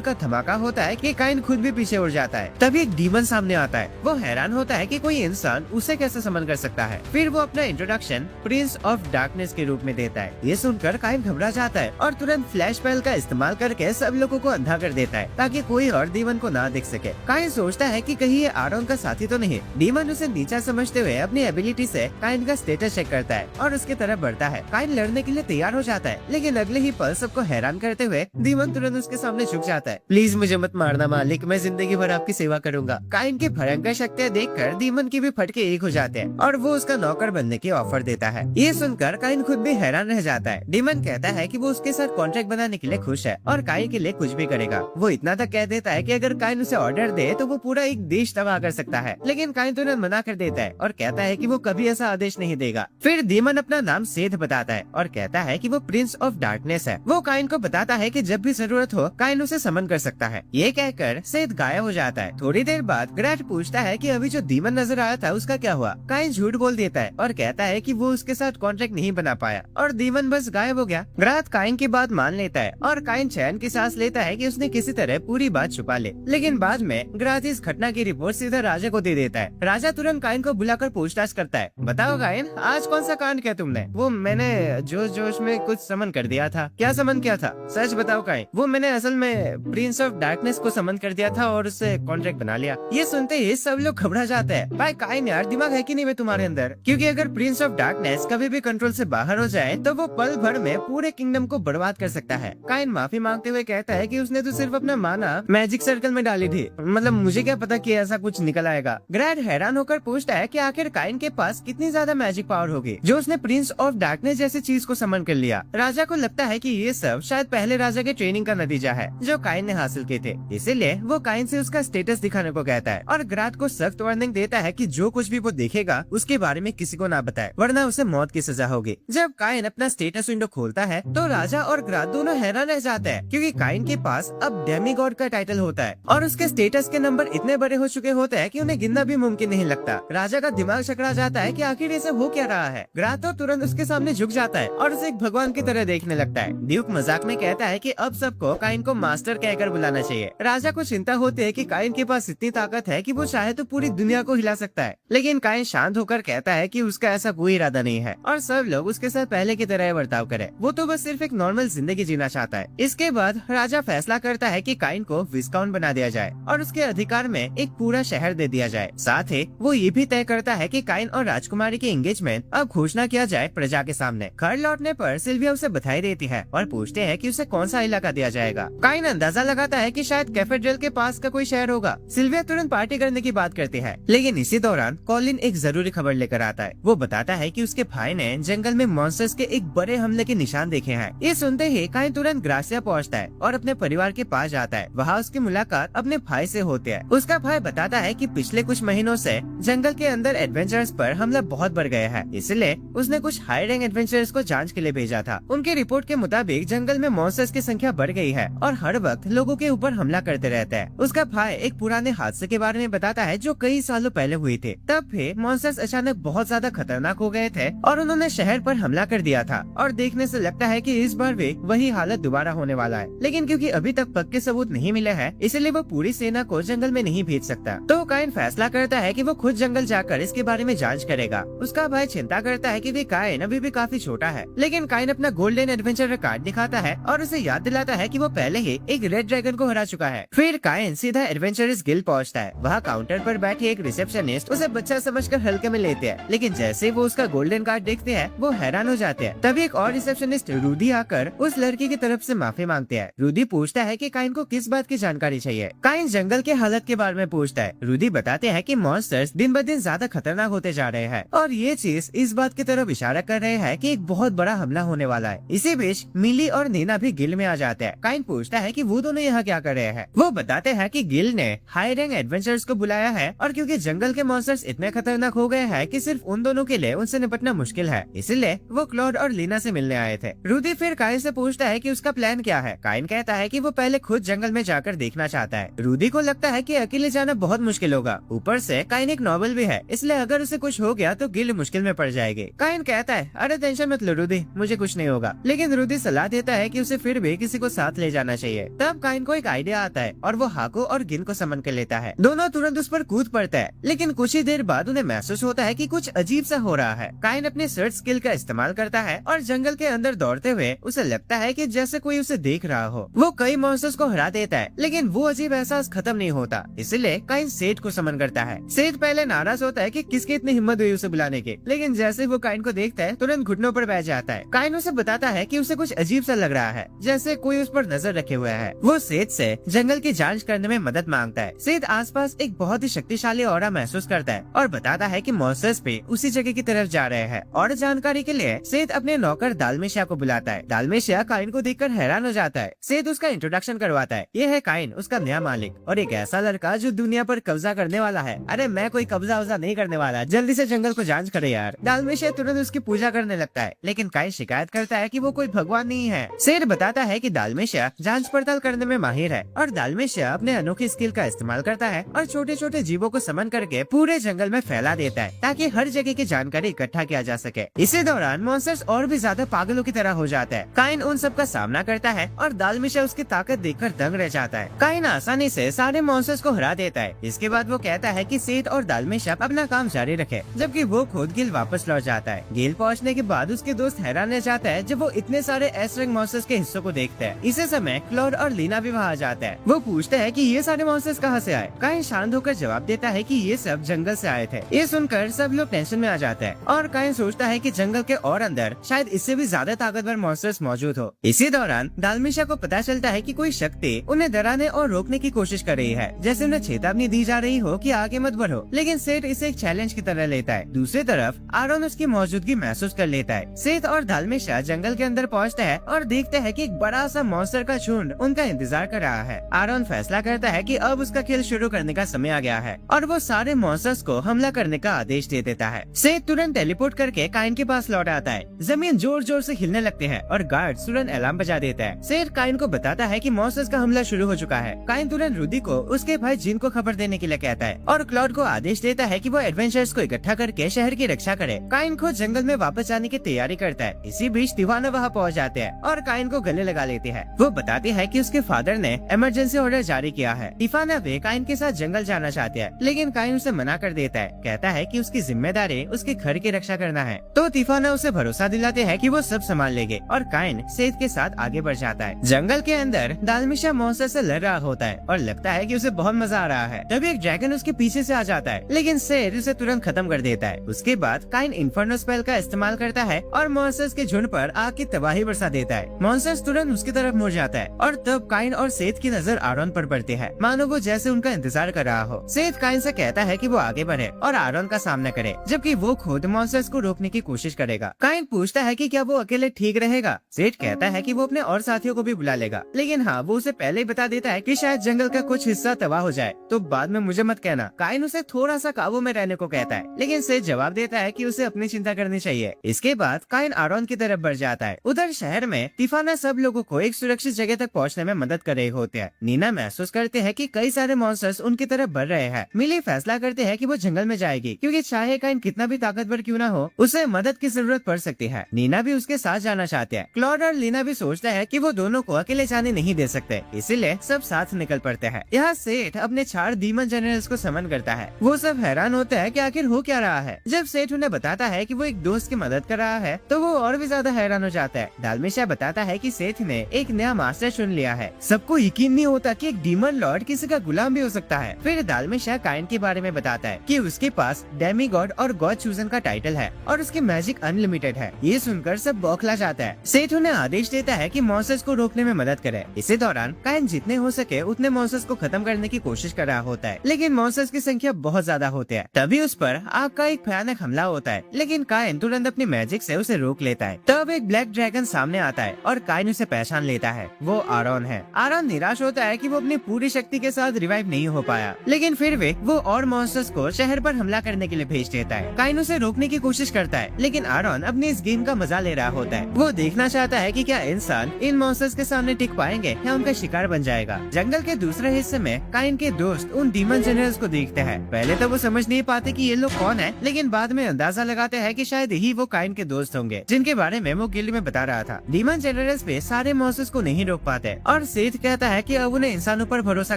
का धमाका होता है कि काइन खुद भी पीछे उड़ जाता है। तभी एक डीमन सामने आता है। वो हैरान होता है कि कोई इंसान उसे कैसे समन कर सकता है। फिर वो अपना इंट्रोडक्शन प्रिंस ऑफ डार्कनेस के रूप में देता है। ये सुनकर काइन घबरा जाता है और तुरंत फ्लैश स्पेल का इस्तेमाल करके सब लोगों को अंधा कर देता है ताकि कोई और डीमन को ना दिख सके। काइन सोचता है कि कहीं ये आरोन का साथी तो नहीं। डीमन उसे नीचा समझते हुए अपनी एबिलिटी से काइन का स्टेटस चेक करता है और उसकी तरफ बढ़ता है। काइन लड़ने के लिए तैयार हो जाता है, लेकिन अगले ही पल सबको हैरान करते हुए डीमन तुरंत उसके सामने झुक जाता है। प्लीज मुझे मत मारना मालिक, मैं जिंदगी भर आपकी सेवा करूंगा। काइन की भयंकर शक्तियाँ देखकर डीमन की भी फटके एक हो जाते हैं और वो उसका नौकर बनने की ऑफर देता है। ये सुनकर काइन खुद भी हैरान रह जाता है। डीमन कहता है कि वो उसके साथ कॉन्ट्रैक्ट बनाने के लिए खुश है और काइन के लिए कुछ भी करेगा। वो इतना तक कह देता है कि अगर काइन उसे ऑर्डर दे तो वो पूरा एक देश तबाह कर सकता है, लेकिन काइन तुरंत मना कर देता है और कहता है कि वो कभी ऐसा आदेश नहीं देगा। फिर डीमन अपना नाम सेध बताता है और कहता है कि वो प्रिंस ऑफ डार्कनेस है। वो काइन को बताता है कि जब भी जरूरत हो काइन उसे समन कर सकता है। ये कहकर सेध गायब हो जाता है। थोड़ी देर बाद ग्राथ पूछता है कि अभी जो डीमन नजर आया था उसका क्या हुआ। काइन झूठ बोल देता है और कहता है कि वो उसके साथ कॉन्ट्रैक्ट नहीं बना पाया और डीमन बस गायब हो गया। ग्राथ काइन की बात मान लेता है और काइन चैन की सांस लेता है कि उसने किसी तरह पूरी बात छुपा ले। लेकिन बाद में ग्राथ इस घटना की रिपोर्ट सीधा राजा को दे देता है। राजा तुरंत काइन को बुलाकर पूछताछ करता है। बताओ काइन, आज कौन सा कांड किया तुमने? वो मैंने जोश जोश में कुछ समन कर दिया था। क्या समन किया था? सच बताओ काइन। वो मैंने असल में प्रिंस ऑफ डार्कनेस को समन कर दिया था और उससे कॉन्ट्रैक्ट बना लिया। ये सुनते ही सब लोग घबरा जाते हैं। भाई काइन यार, दिमाग है कि नहीं तुम्हारे अंदर? क्योंकि अगर प्रिंस ऑफ डार्कनेस कभी भी कंट्रोल से बाहर हो जाए तो वो पल भर में पूरे किंगडम को बर्बाद कर सकता है। काइन माफी मांगते हुए कहता है कि उसने तो सिर्फ अपना माना मैजिक सर्कल में डाली थी, मतलब मुझे क्या पता कि ऐसा कुछ निकल आएगा। ग्रैड हैरान होकर पूछता है कि आखिर काइन के पास कितनी ज्यादा मैजिक पावर होगी जो उसने प्रिंस ऑफ डार्कनेस जैसी चीज को समन कर लिया। राजा को लगता है कि ये सब शायद पहले राजा के ट्रेनिंग का नतीजा है जो काइन ने हासिल किए थे, इसीलिए वो काइन से उसका स्टेटस दिखाने को कहता है और ग्राथ को सख्त वार्निंग देता है कि जो कुछ भी वो देखेगा उसके बारे में किसी को ना बताए, वरना उसे मौत की सजा होगी। जब काइन अपना स्टेटस विंडो खोलता है तो राजा और ग्राथ दोनों हैरान रह जाते हैं क्योंकि काइन के पास अब डेमीगॉड का टाइटल होता है और उसके स्टेटस के नंबर इतने बड़े हो चुके होते हैं कि उन्हें गिनना भी मुमकिन नहीं लगता। राजा का दिमाग चकरा जाता है कि आखिर ये सब हो क्या रहा है। ग्राथ तो तुरंत उसके सामने झुक जाता है और उसे एक भगवान की तरह देखने लगता है। ड्यूक मजाक में कहता है कि अब सबको काइन को मास्टर कहकर बुलाना चाहिए। राजा को चिंता होती है कि काइन के पास इतनी ताकत है कि वो चाहे तो पूरी दुनिया को हिला सकता है, लेकिन काइन शांत होकर कहता है कि उसका ऐसा कोई इरादा नहीं है और सब लोग उसके साथ पहले की तरह बर्ताव करें। वो तो बस सिर्फ एक नॉर्मल जिंदगी जीना चाहता है। इसके बाद राजा फैसला करता है कि काइन को विस्काउंट बना दिया जाए और उसके अधिकार में एक पूरा शहर दे दिया जाए। साथ ही वो ये भी तय करता है कि काइन और राजकुमारी की एंगेजमेंट अब घोषणा किया जाए प्रजा के सामने। घर लौटने पर सिल्विया उसे बधाई देती है और पूछते हैं कि उसे कौन सा इलाका दिया जाएगा। काइन अंदाजा लगाता है कि शायद कैथेड्रल के पास का कोई शहर होगा। सिल्विया तुरंत पार्टी करने की बात करती है, लेकिन इसी दौरान कॉलिन एक जरूरी खबर लेकर आता है। वो बताता है कि उसके भाई ने जंगल में मॉन्स्टर्स के एक बड़े हमले के निशान देखे हैं। ये सुनते ही काइन तुरंत ग्रासिया पहुंचता है और अपने परिवार के पास जाता है। वहाँ उसकी मुलाकात अपने भाई से होती है। उसका भाई बताता है कि पिछले कुछ महीनों से जंगल के अंदर एडवेंचर्स पर हमला बहुत बढ़ गया है, इसलिए उसने कुछ हाई रैंक एडवेंचरर्स को जांच के लिए भेजा था। उनकी रिपोर्ट के मुताबिक जंगल में मॉन्स्टर्स की संख्या बढ़ गई है और हर वक्त लोगों के ऊपर हमला करते रहते हैं। उसका भाई एक पुराने हादसे के बारे में बताता है जो कई सालों पहले हुई थे। तब भी मॉन्स्टर्स अचानक बहुत ज्यादा खतरनाक हो गए थे और उन्होंने शहर पर हमला कर दिया था और देखने से लगता है कि इस बार भी वही हालत दोबारा होने वाला है। लेकिन क्योंकि अभी तक पक्के सबूत नहीं मिले हैं, इसलिए वो पूरी सेना को जंगल में नहीं भेज सकता। तो काइन फैसला करता है कि वो खुद जंगल जाकर इसके बारे में जांच करेगा। उसका भाई चिंता करता है कि काइन अभी भी काफी छोटा है, लेकिन काइन अपना गोल्डन एडवेंचर कार्ड दिखाता है और उसे याद दिलाता है कि वो पहले ही एक रेड ड्रैगन को हरा चुका है। फिर काइन सीधा एडवेंचरस गिल्ड पहुंचता है। वहाँ काउंटर पर बैठी एक रिसेप्शनिस्ट उसे बच्चा समझकर हल्के में लेते हैं, लेकिन जैसे ही वो उसका गोल्डन कार्ड देखते हैं वो हैरान हो जाते हैं। तभी एक और रिसेप्शनिस्ट रूडी आकर उस लड़की की तरफ से माफी मांगते हैं। रूडी पूछता है कि काइन को किस बात की जानकारी चाहिए। काइन जंगल के हालत के बारे में पूछता है। रूडी बताते हैं कि मॉन्स्टर्स दिन ब दिन ज्यादा खतरनाक होते जा रहे हैं और ये चीज इस बात की तरफ इशारा कर रहे हैं कि एक बहुत बड़ा हमला होने वाला है। इसी बीच मिली और नीना भी गिल्ड में आ जाते हैं। काइन पूछता है कि वो दोनों यहाँ क्या कर रहे हैं। वो बताते हैं कि गिल्ड ने हाई रैंक एडवेंचरर्स को बुलाया है और क्योंकि जंगल के मॉन्स्टर्स इतने खतरनाक हो गए हैं कि सिर्फ उन दोनों के लिए उनसे निपटना मुश्किल है, इसलिए वो क्लॉड और लीना से मिलने आए थे। रूडी फिर काइन से पूछता है कि उसका प्लान क्या है। काइन कहता है कि वो पहले खुद जंगल में जाकर देखना चाहता है। रूडी को लगता है कि अकेले जाना बहुत मुश्किल होगा। ऊपर से काइन एक नॉवल भी है, इसलिए अगर उसे कुछ हो गया तो गिल्ड मुश्किल में पड़ जाएगी। काइन कहता है, अरे टेंशन मत लो रूडी, मुझे कुछ नहीं होगा। लेकिन रूडी सलाह देता है कि उसे फिर भी किसी को साथ ले जाना चाहिए। तब काइन को एक आइडिया आता है और वो हाको और गिन को समन कर लेता है। दोनों तुरंत उस पर कूद पड़ता है, लेकिन कुछ ही देर बाद उन्हें महसूस होता है कि कुछ अजीब सा हो रहा है। काइन अपने सर्च स्किल का इस्तेमाल करता है और जंगल के अंदर दौड़ते हुए उसे लगता है कि जैसे कोई उसे देख रहा हो। वो कई मॉन्स्टर्स को हरा देता है, लेकिन वो अजीब एहसास खत्म नहीं होता, इसलिए काइन सेठ को समन करता है। सेठ पहले नाराज होता है कि किसकी इतनी हिम्मत हुई उसे बुलाने की, लेकिन जैसे वो काइन को देखता है तुरंत घुटनों पर बैठ जाता है। काइन उसे बताता है कि उसे कुछ अजीब सा लग रहा है, जैसे कोई उस पर नजर रखे हुए है। वो सेठ से जंगल की जांच करने में मदद मांगता है। सेठ आसपास एक बहुत ही शक्तिशाली ऑरा महसूस करता है और बताता है कि मॉन्स्टर्स भी उसी जगह की तरफ जा रहे हैं। और जानकारी के लिए सेठ अपने नौकर दालमेशिया को बुलाता है। दालमेशिया काइन को देखकर हैरान हो जाता है। सेठ उसका इंट्रोडक्शन करवाता है। ये है काइन, उसका नया मालिक और एक ऐसा लड़का जो दुनिया पर कब्जा करने वाला है। अरे मैं कोई कब्जा वब्जा नहीं करने वाला, जल्दी से जंगल को जांच करे यार। दालमेशिया तुरंत उसकी पूजा करने लगता है, लेकिन काइन शिकायत करता है कि वो कोई भगवान नहीं है। सेठ बताता है कि दालमेशिया जांच पड़ताल करने में माहिर है और दालमेशिया अपने अनोखी स्किल का इस्तेमाल करता है और छोटे छोटे जीवों को समन करके पूरे जंगल में फैला देता है ताकि हर जगह की जानकारी इकट्ठा किया जा सके। इसी दौरान मॉन्स्टर्स और भी ज्यादा पागलों की तरह हो जाता है। काइन उन सब का सामना करता है और दालमेशिया उसकी ताकत देखकर दंग रह जाता है। काइन आसानी से सारे मॉन्स्टर्स को हरा देता है। इसके बाद वो कहता है कि सेठ और दालमेशिया अपना काम जारी रखे, जबकि वो खुद गिल वापस लौट जाता है। गिल पहुंचने के बाद उसके दोस्त हैरान रह जाता है जब वो इतने सारे एस रैंक मॉन्स्टर्स के हिस्सों को देखते हैं। इसी समय क्लॉड और लीना भी वहाँ आ जाता है। वो पूछते हैं कि ये सारे मॉन्स्टर्स कहाँ से आए। काइन शांत होकर जवाब देता है कि ये सब जंगल से आए थे। ये सुनकर सब लोग टेंशन में आ जाते हैं और काइन सोचता है कि जंगल के और अंदर शायद इससे भी ज्यादा ताकतवर मॉन्स्टर्स मौजूद हो। इसी दौरान दालमेशिया को पता चलता है कि कोई शक्ति उन्हें डराने और रोकने की कोशिश कर रही है, जैसे उन्हें चेतावनी दी जा रही हो कि आगे मत बढ़ो। लेकिन सेठ इसे एक चैलेंज की तरह लेता है। दूसरी तरफ आरोन उसकी मौजूदगी महसूस कर लेता है। सेठ और दालमेशिया जंगल के अंदर पहुँचते हैं और देखते हैं कि एक बड़ा सा मॉन्स्टर का झुंड उनका इंतजार कर रहा है। आरोन फैसला करता है कि अब उसका खेल शुरू करने का समय आ गया है और वो सारे मॉन्स्टर्स को हमला करने का आदेश दे देता है। सेठ तुरंत टेलीपोर्ट करके काइन के पास लौट आता है। जमीन जोर जोर से हिलने लगती है और गार्ड तुरंत अलार्म बजा देता है। सेठ काइन को बताता है कि मॉन्स्टर्स का हमला शुरू हो चुका है। काइन तुरंत रूडी को उसके भाई जिन को खबर देने के लिए कहता है और क्लॉड को आदेश देता है कि वो एडवेंचर्स को इकट्ठा करके शहर की रक्षा करे। काइन खुद जंगल में वापस जाने की तैयारी करता है। इसी बीच तिफाना वहाँ पहुँच जाते हैं और काइन को गले लगा लेती है। वो बताती है कि उसके फादर ने इमरजेंसी ऑर्डर जारी किया है। तिफाना भी काइन के साथ जंगल जाना चाहते हैं, लेकिन काइन उसे मना कर देता है। कहता है कि उसकी जिम्मेदारी उसके घर की रक्षा करना है। तो तिफाना उसे भरोसा दिलाते हैं कि वो सब संभाल लेंगे और काइन सेठ के साथ आगे बढ़ जाता है। जंगल के अंदर दालमिशा मॉन्स्टर से लड़ रहा होता है और लगता है कि उसे बहुत मजा आ रहा है। तभी एक ड्रैगन उसके पीछे से आ जाता है, लेकिन सेठ उसे तुरंत खत्म कर देता है। उसके बाद काइन इन्फर्नो स्पेल का इस्तेमाल करता है और मॉन्स्टर्स के झुंड पर आग की तबाही बरसा देता है। मॉन्स्टर्स तुरंत उसकी तरफ मुड़ जाता है और तब काइन और सेठ की नजर आरोन पर पड़ती है, मानो वो जैसे उनका इंतजार कर रहा हो। सेठ काइन से कहता है कि वो आगे बढ़े और आरोन का सामना करे, जबकि वो खुद मॉन्स्टर्स को रोकने की कोशिश करेगा। काइन पूछता है कि क्या वो अकेले ठीक रहेगा। सेठ कहता है कि वो अपने और साथियों को भी बुला लेगा, लेकिन हाँ, वो उसे पहले ही बता देता है कि शायद जंगल का कुछ हिस्सा तबाह हो जाए, तो बाद में मुझे मत कहना। काइन उसे थोड़ा सा काबू में रहने को कहता है, लेकिन सेठ जवाब देता है कि उसे अपनी चिंता करनी चाहिए। इसके बाद काइन आरोन की तरफ बढ़ जाता है। उधर शहर में तिफाना सब लोगों को एक सुरक्षित जगह तक पहुंचने में मदद कर रहे होते हैं। नीना महसूस करते हैं कि कई सारे मॉन्स्टर्स उनकी तरफ बढ़ रहे हैं। मिली फैसला करते हैं कि वो जंगल में जाएगी, क्योंकि चाहे काइन कितना भी ताकतवर क्यों ना हो, उसे मदद की जरूरत पड़ सकती है। नीना भी उसके साथ जाना चाहते हैं। क्लॉड और लीना भी सोचता है कि वो दोनों को अकेले जाने नहीं दे सकते, इसीलिए सब साथ निकल पड़ते हैं। यहाँ सेठ अपने 4 डीमन जनरल्स को समन करता है। वो सब हैरान होते हैं कि आखिर हो क्या रहा है। जब सेठ उन्हें बताता है कि वो एक दोस्त की मदद कर रहा है, तो वो और भी ज्यादा हैरान हो जाता है। दालमिशा बताता है कि सेठ ने एक नया मास्टर चुन लिया है। सबको यकीन नहीं होता कि एक डीमन लॉर्ड किसी का गुलाम भी हो सकता है। फिर दालमिशा काइन के बारे में बताता है कि उसके पास डेमी गॉड और गॉड चूजन का टाइटल है और उसकी मैजिक अनलिमिटेड है। ये सुनकर सब बौखला जाता है। सेठ उन्हें आदेश देता है कि मॉन्स्टर्स को रोकने में मदद करे। इसी दौरान काइन जितने हो सके उतने मॉन्स्टर्स को खत्म करने की कोशिश कर रहा होता है, लेकिन मॉन्स्टर्स की संख्या बहुत ज्यादा होती है। तभी उस पर आग का एक भयानक हमला होता है, लेकिन काइन तुरंत अपनी मैजिक से उसे रोक लेता है। तब एक ब्लैक ड्रैगन सामने आता है और काइन उसे पहचान लेता है। वो आरोन है। आरोन निराश होता है कि वो अपनी पूरी शक्ति के साथ रिवाइव नहीं हो पाया, लेकिन फिर भी वो और मॉन्स्टर्स को शहर पर हमला करने के लिए भेज देता है। काइन उसे रोकने की कोशिश करता है, लेकिन आरोन अपनी इस गेम का मजा ले रहा होता है। वो देखना चाहता है कि क्या इंसान इन मॉन्स्टर्स के सामने टिक पाएंगे या उनका शिकार बन जाएगा। जंगल के दूसरे हिस्से में काइन के दोस्त उन डीमन जनरल्स को देखते हैं। पहले तो वो समझ नहीं पाते कि ये लोग कौन है, लेकिन बाद में अंदाजा लगाते हैं कि शायद यही वो काइन के दोस्त होंगे जिनके बारे में वो गिल्ड में बता रहा था। डीमन जनरल्स पे सारे मॉन्स्टर्स को नहीं रोक पाते और सेठ कहता है कि अब उन्हें इंसानों पर भरोसा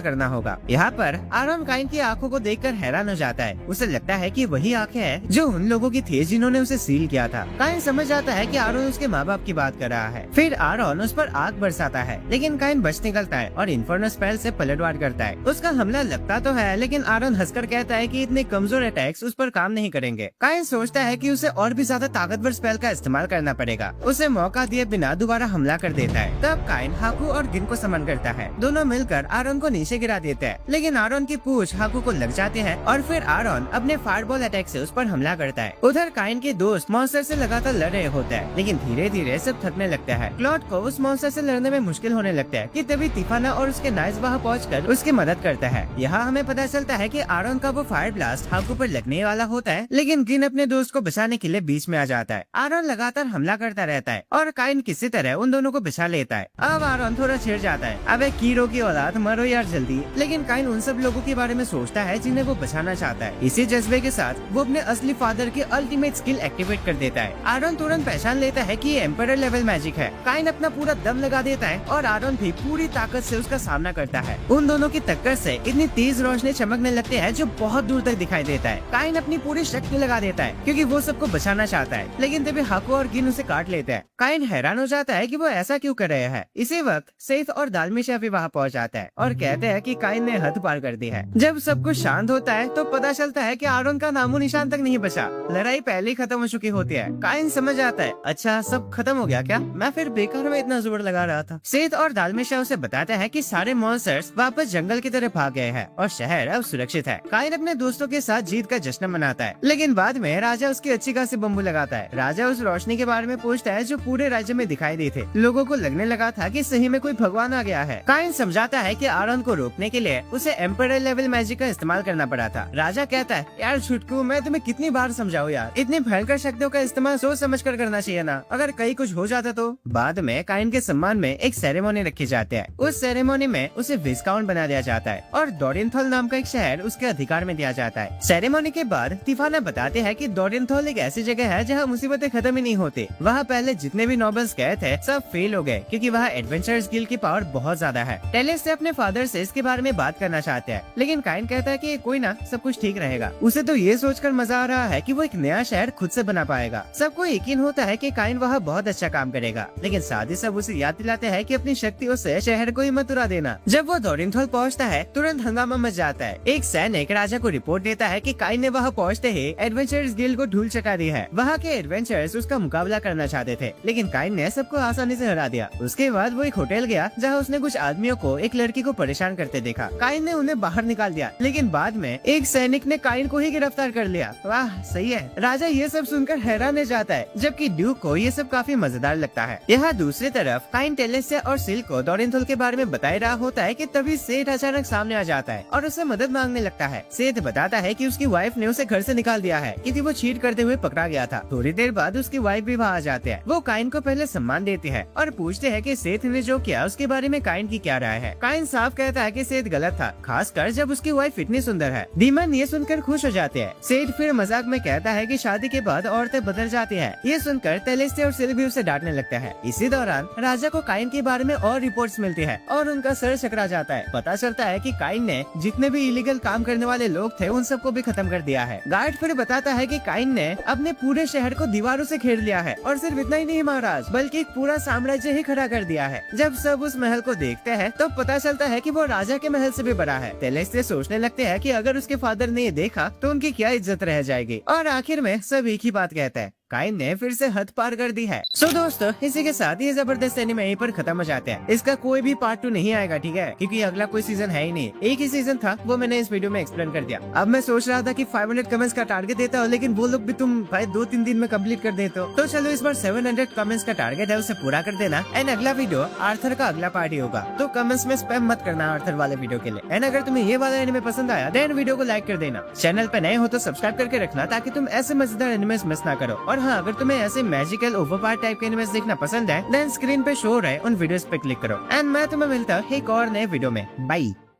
करना होगा। यहाँ पर आरोन काइन की आंखों को देखकर हैरान हो जाता है। उसे लगता है कि वही आंखें हैं जो उन लोगों की थी जिन्होंने उसे सील किया था। काइन समझ जाता है कि आरोन उसके माँ बाप की बात कर रहा है। फिर आरोन उस पर आग बरसाता है, लेकिन काइन बच निकलता है और इन्फर्नो स्पेल से पलटवार करता है। उसका हमला लगता तो है, लेकिन आरोन हंसकर कहता है कि इतने कमजोर अटैक्स उस पर काम नहीं करेंगे। काइन सोचता है कि उसे और भी ज्यादा ताकतवर स्पेल का इस्तेमाल करना पड़ेगा। उसे मौका दिए बिना दोबारा हमला कर देता है। तब काइन हाकू और गिन को समन करता है। दोनों मिलकर आरोन को नीचे गिरा देते हैं, लेकिन आरोन की पूंछ हाकू को लग जाती है और फिर आरोन अपने फायरबॉल अटैक से उस पर हमला करता है। उधर काइन के दोस्त मॉन्स्टर से लगातार लड़ रहे होते हैं, लेकिन धीरे धीरे सब थकने लगते हैं। क्लॉड को उस मॉन्स्टर से लड़ने में मुश्किल होने लगता है कि तभी तिफाना और उसके नाइस वहाँ पहुंचकर उसकी मदद करता है। यहाँ हमें पता चलता है कि आरोन का वो फायर ब्लास्ट हाकू पर लगने वाला होता है, लेकिन गिन अपने दोस्त को बचाने के लिए बीच में आ जाता है। आरोन लगातार हमला करता रहता है और काइन किसी तरह उन दोनों को बचा लेता है। अब आरोन थोड़ा छिड़ जाता है, अबे कीरो की औलाद मरो यार जल्दी। लेकिन काइन उन सब लोगों के बारे में सोचता है जिन्हें वो बचाना चाहता है। इसी जज्बे के साथ वो अपने असली फादर की अल्टीमेट स्किल एक्टिवेट कर देता है। आरोन तुरंत पहचान लेता है कि ये एम्परर लेवल मैजिक है। काइन अपना पूरा दम लगा देता है और आरोन भी पूरी ताकत से उसका सामना करता है। उन दोनों की टक्कर से इतनी तेज रोशनी चमकने लगती है जो बहुत दूर तक दिखाई देता है। काइन अपनी पूरी शक्ति लगा देता है क्योंकि वो सबको बचाना चाहता है, लेकिन तभी हाकू और गिन उसे काट लेते हैं। काइन हैरान हो जाता है कि वो ऐसा क्यों कर रहे हैं। इसी वक्त सेठ और दालमिशा भी वहाँ पहुँच जाता है और कहते हैं कि काइन ने हद पार कर दी है। जब सब कुछ शांत होता है तो पता चलता है कि आरोन का नामो निशान तक नहीं बचा। लड़ाई पहले ही खत्म हो चुकी होती है। काइन समझ आता है, अच्छा सब खत्म हो गया क्या, मैं फिर बेकार में इतना जोर लगा रहा था। सेठ और दालमिशा उसे बताता है कि सारे मॉन्स्टर्स वापस जंगल की तरफ भाग गए हैं और शहर अब सुरक्षित है। काइन अपने दोस्तों के साथ जीत का जश्न मनाता है, लेकिन बाद में राजा उसकी अच्छी खासी बम्बू लगाता है। राजा उस रोशनी के बारे में पूछता है जो पूरे राज्य में दिखाई दी थी। लोगों को लगने लगा था कि सही में कोई भगवान आ गया है। काइन समझाता है कि आरोन को रोकने के लिए उसे एम्परर लेवल मैजिक का इस्तेमाल करना पड़ा था। राजा कहता है, यार छुटकू मैं तुम्हें कितनी बार समझाऊं यार, इतनी भयंकर शक्तियों का इस्तेमाल सोच समझ कर करना चाहिए ना, अगर कहीं कुछ हो जाता तो। बाद में काइन के सम्मान में एक सेरेमोनी रखी जाती है। उस सेरेमोनी में उसे विस्काउंट बना दिया जाता है और डोरिनथल नाम का एक शहर उसके अधिकार में दिया जाता है। सेरेमोनी के बाद तिफाना बताते हैं कि डोरिनथल एक ऐसी जगह है जहाँ मुसीबतें खत्म ही नहीं होती। वहाँ पहले जितने भी नॉबल्स गए थे सब फेल हो गए क्योंकि वहाँ एडवेंचरर्स गिल्ड की पावर बहुत ज्यादा है। टेलेस से अपने फादर से इसके बारे में बात करना चाहते हैं, लेकिन काइन कहता है कि कोई ना, सब कुछ ठीक रहेगा। उसे तो ये सोचकर मजा आ रहा है कि वो एक नया शहर खुद से बना पाएगा। सबको यकीन होता है कि काइन वहाँ बहुत अच्छा काम करेगा। था, लेकिन साथ ही सब उसे याद दिलाते हैं कि अपनी शक्तियों से शहर को ही मत उड़ा देना। जब वो डोरिनथल पहुंचता है तुरंत हंगामा मच जाता है। एक सैनिक राजा को रिपोर्ट देता है कि काइन ने वहाँ पहुंचते ही एडवेंचर्स गिल्ड को धूल चटा दी है। वहाँ के एडवेंचर्स उसका मुकाबला करना चाहते थे, लेकिन काइन ने सबको आसानी से हरा दिया। उसके बाद वो एक होटल गया जहाँ उसने कुछ आदमियों को एक लड़की को परेशान करते देखा। काइन ने उन्हें बाहर निकाल दिया, लेकिन बाद में एक सैनिक ने काइन को ही गिरफ्तार कर लिया। वाह सही है। राजा ये सब सुनकर हैरान रह जाता है, जबकि ड्यूक को ये सब काफी मजेदार लगता है। यहाँ दूसरी तरफ काइन टेलेस्टिया और सिल्क को डोरिनथल के बारे में बता रहा होता है कि तभी सेठ अचानक सामने आ जाता है और उससे मदद मांगने लगता है। सेठ बताता है कि उसकी वाइफ ने उसे घर से निकाल दिया है क्योंकि वो चीट करते हुए पकड़ा गया था। थोड़ी देर बाद उसकी वाइफ भी वहाँ आ जाते हैं। वो काइन को पहले सम्मान देती है और पूछते हैं कि सेठ ने जो किया उसके बारे में काइन की क्या राय है। काइन साफ कहता है कि सेठ गलत था, खासकर जब उसकी वाइफ इतनी सुंदर है। डीमन ये सुनकर खुश हो जाते हैं। सेठ फिर मजाक में कहता है कि शादी के बाद औरतें बदल जाती हैं। ये सुनकर टेलेस्टिया और सिल्क भी उसे डांटने लगता है। इसी दौरान राजा को काइन के बारे में और रिपोर्ट्स मिलती है और उनका सर चकरा जाता है। पता चलता है कि काइन ने जितने भी इलीगल काम करने वाले लोग थे उन सबको भी खत्म कर दिया है। गार्ड फिर बताता है कि काइन ने अपने पूरे शहर को दीवारों से घेर लिया है और सिर्फ इतना ही नहीं महाराज, बल्कि एक पूरा साम्राज्य ही खड़ा कर दिया है। जब सब उस महल को देखते हैं तो पता चलता है कि वो राजा के महल से भी बड़ा है। टेलेस्टिया सोचने लगते हैं कि अगर उसके फादर ने ये देखा तो उनकी क्या इज्जत रह जाएगी। और आखिर में सब एक ही बात कहता है, काइन ने फिर से हद पार कर दी है। सो दोस्तों, इसी के साथ ये जबरदस्त एनीमे यहीं पर खत्म हो जाते हैं। इसका कोई भी पार्ट 2 नहीं आएगा, ठीक है, क्योंकि अगला कोई सीजन है ही नहीं। एक ही सीजन था, वो मैंने इस वीडियो में एक्सप्लेन कर दिया। अब मैं सोच रहा था कि 500 कमेंट्स का टारगेट देता हूँ, लेकिन वो लोग भी तुम भाई 2-3 दिन में कंप्लीट कर देते हो। तो चलो इस बार 700 कमेंट्स का टारगेट है, उसे पूरा कर देना। एंड अगला वीडियो आर्थर का अगला पार्ट ही होगा, तो कमेंट्स में स्पैम मत करना आर्थर वाले वीडियो के लिए। एंड अगर तुम्हें ये वाला एनीमे पसंद आया देन वीडियो को लाइक कर देना। चैनल पे नए हो तो सब्सक्राइब करके रखना ताकि तुम ऐसे मजेदार एनिमेस मिस ना करो। और हाँ, अगर तुम्हें ऐसे मैजिकल ओवरपावर टाइप के एनिमेस देखना पसंद है देन स्क्रीन पे शो हो रहे उन वीडियोस पे क्लिक करो। एंड मैं तुम्हें मिलता हूँ एक और नए वीडियो में। बाय।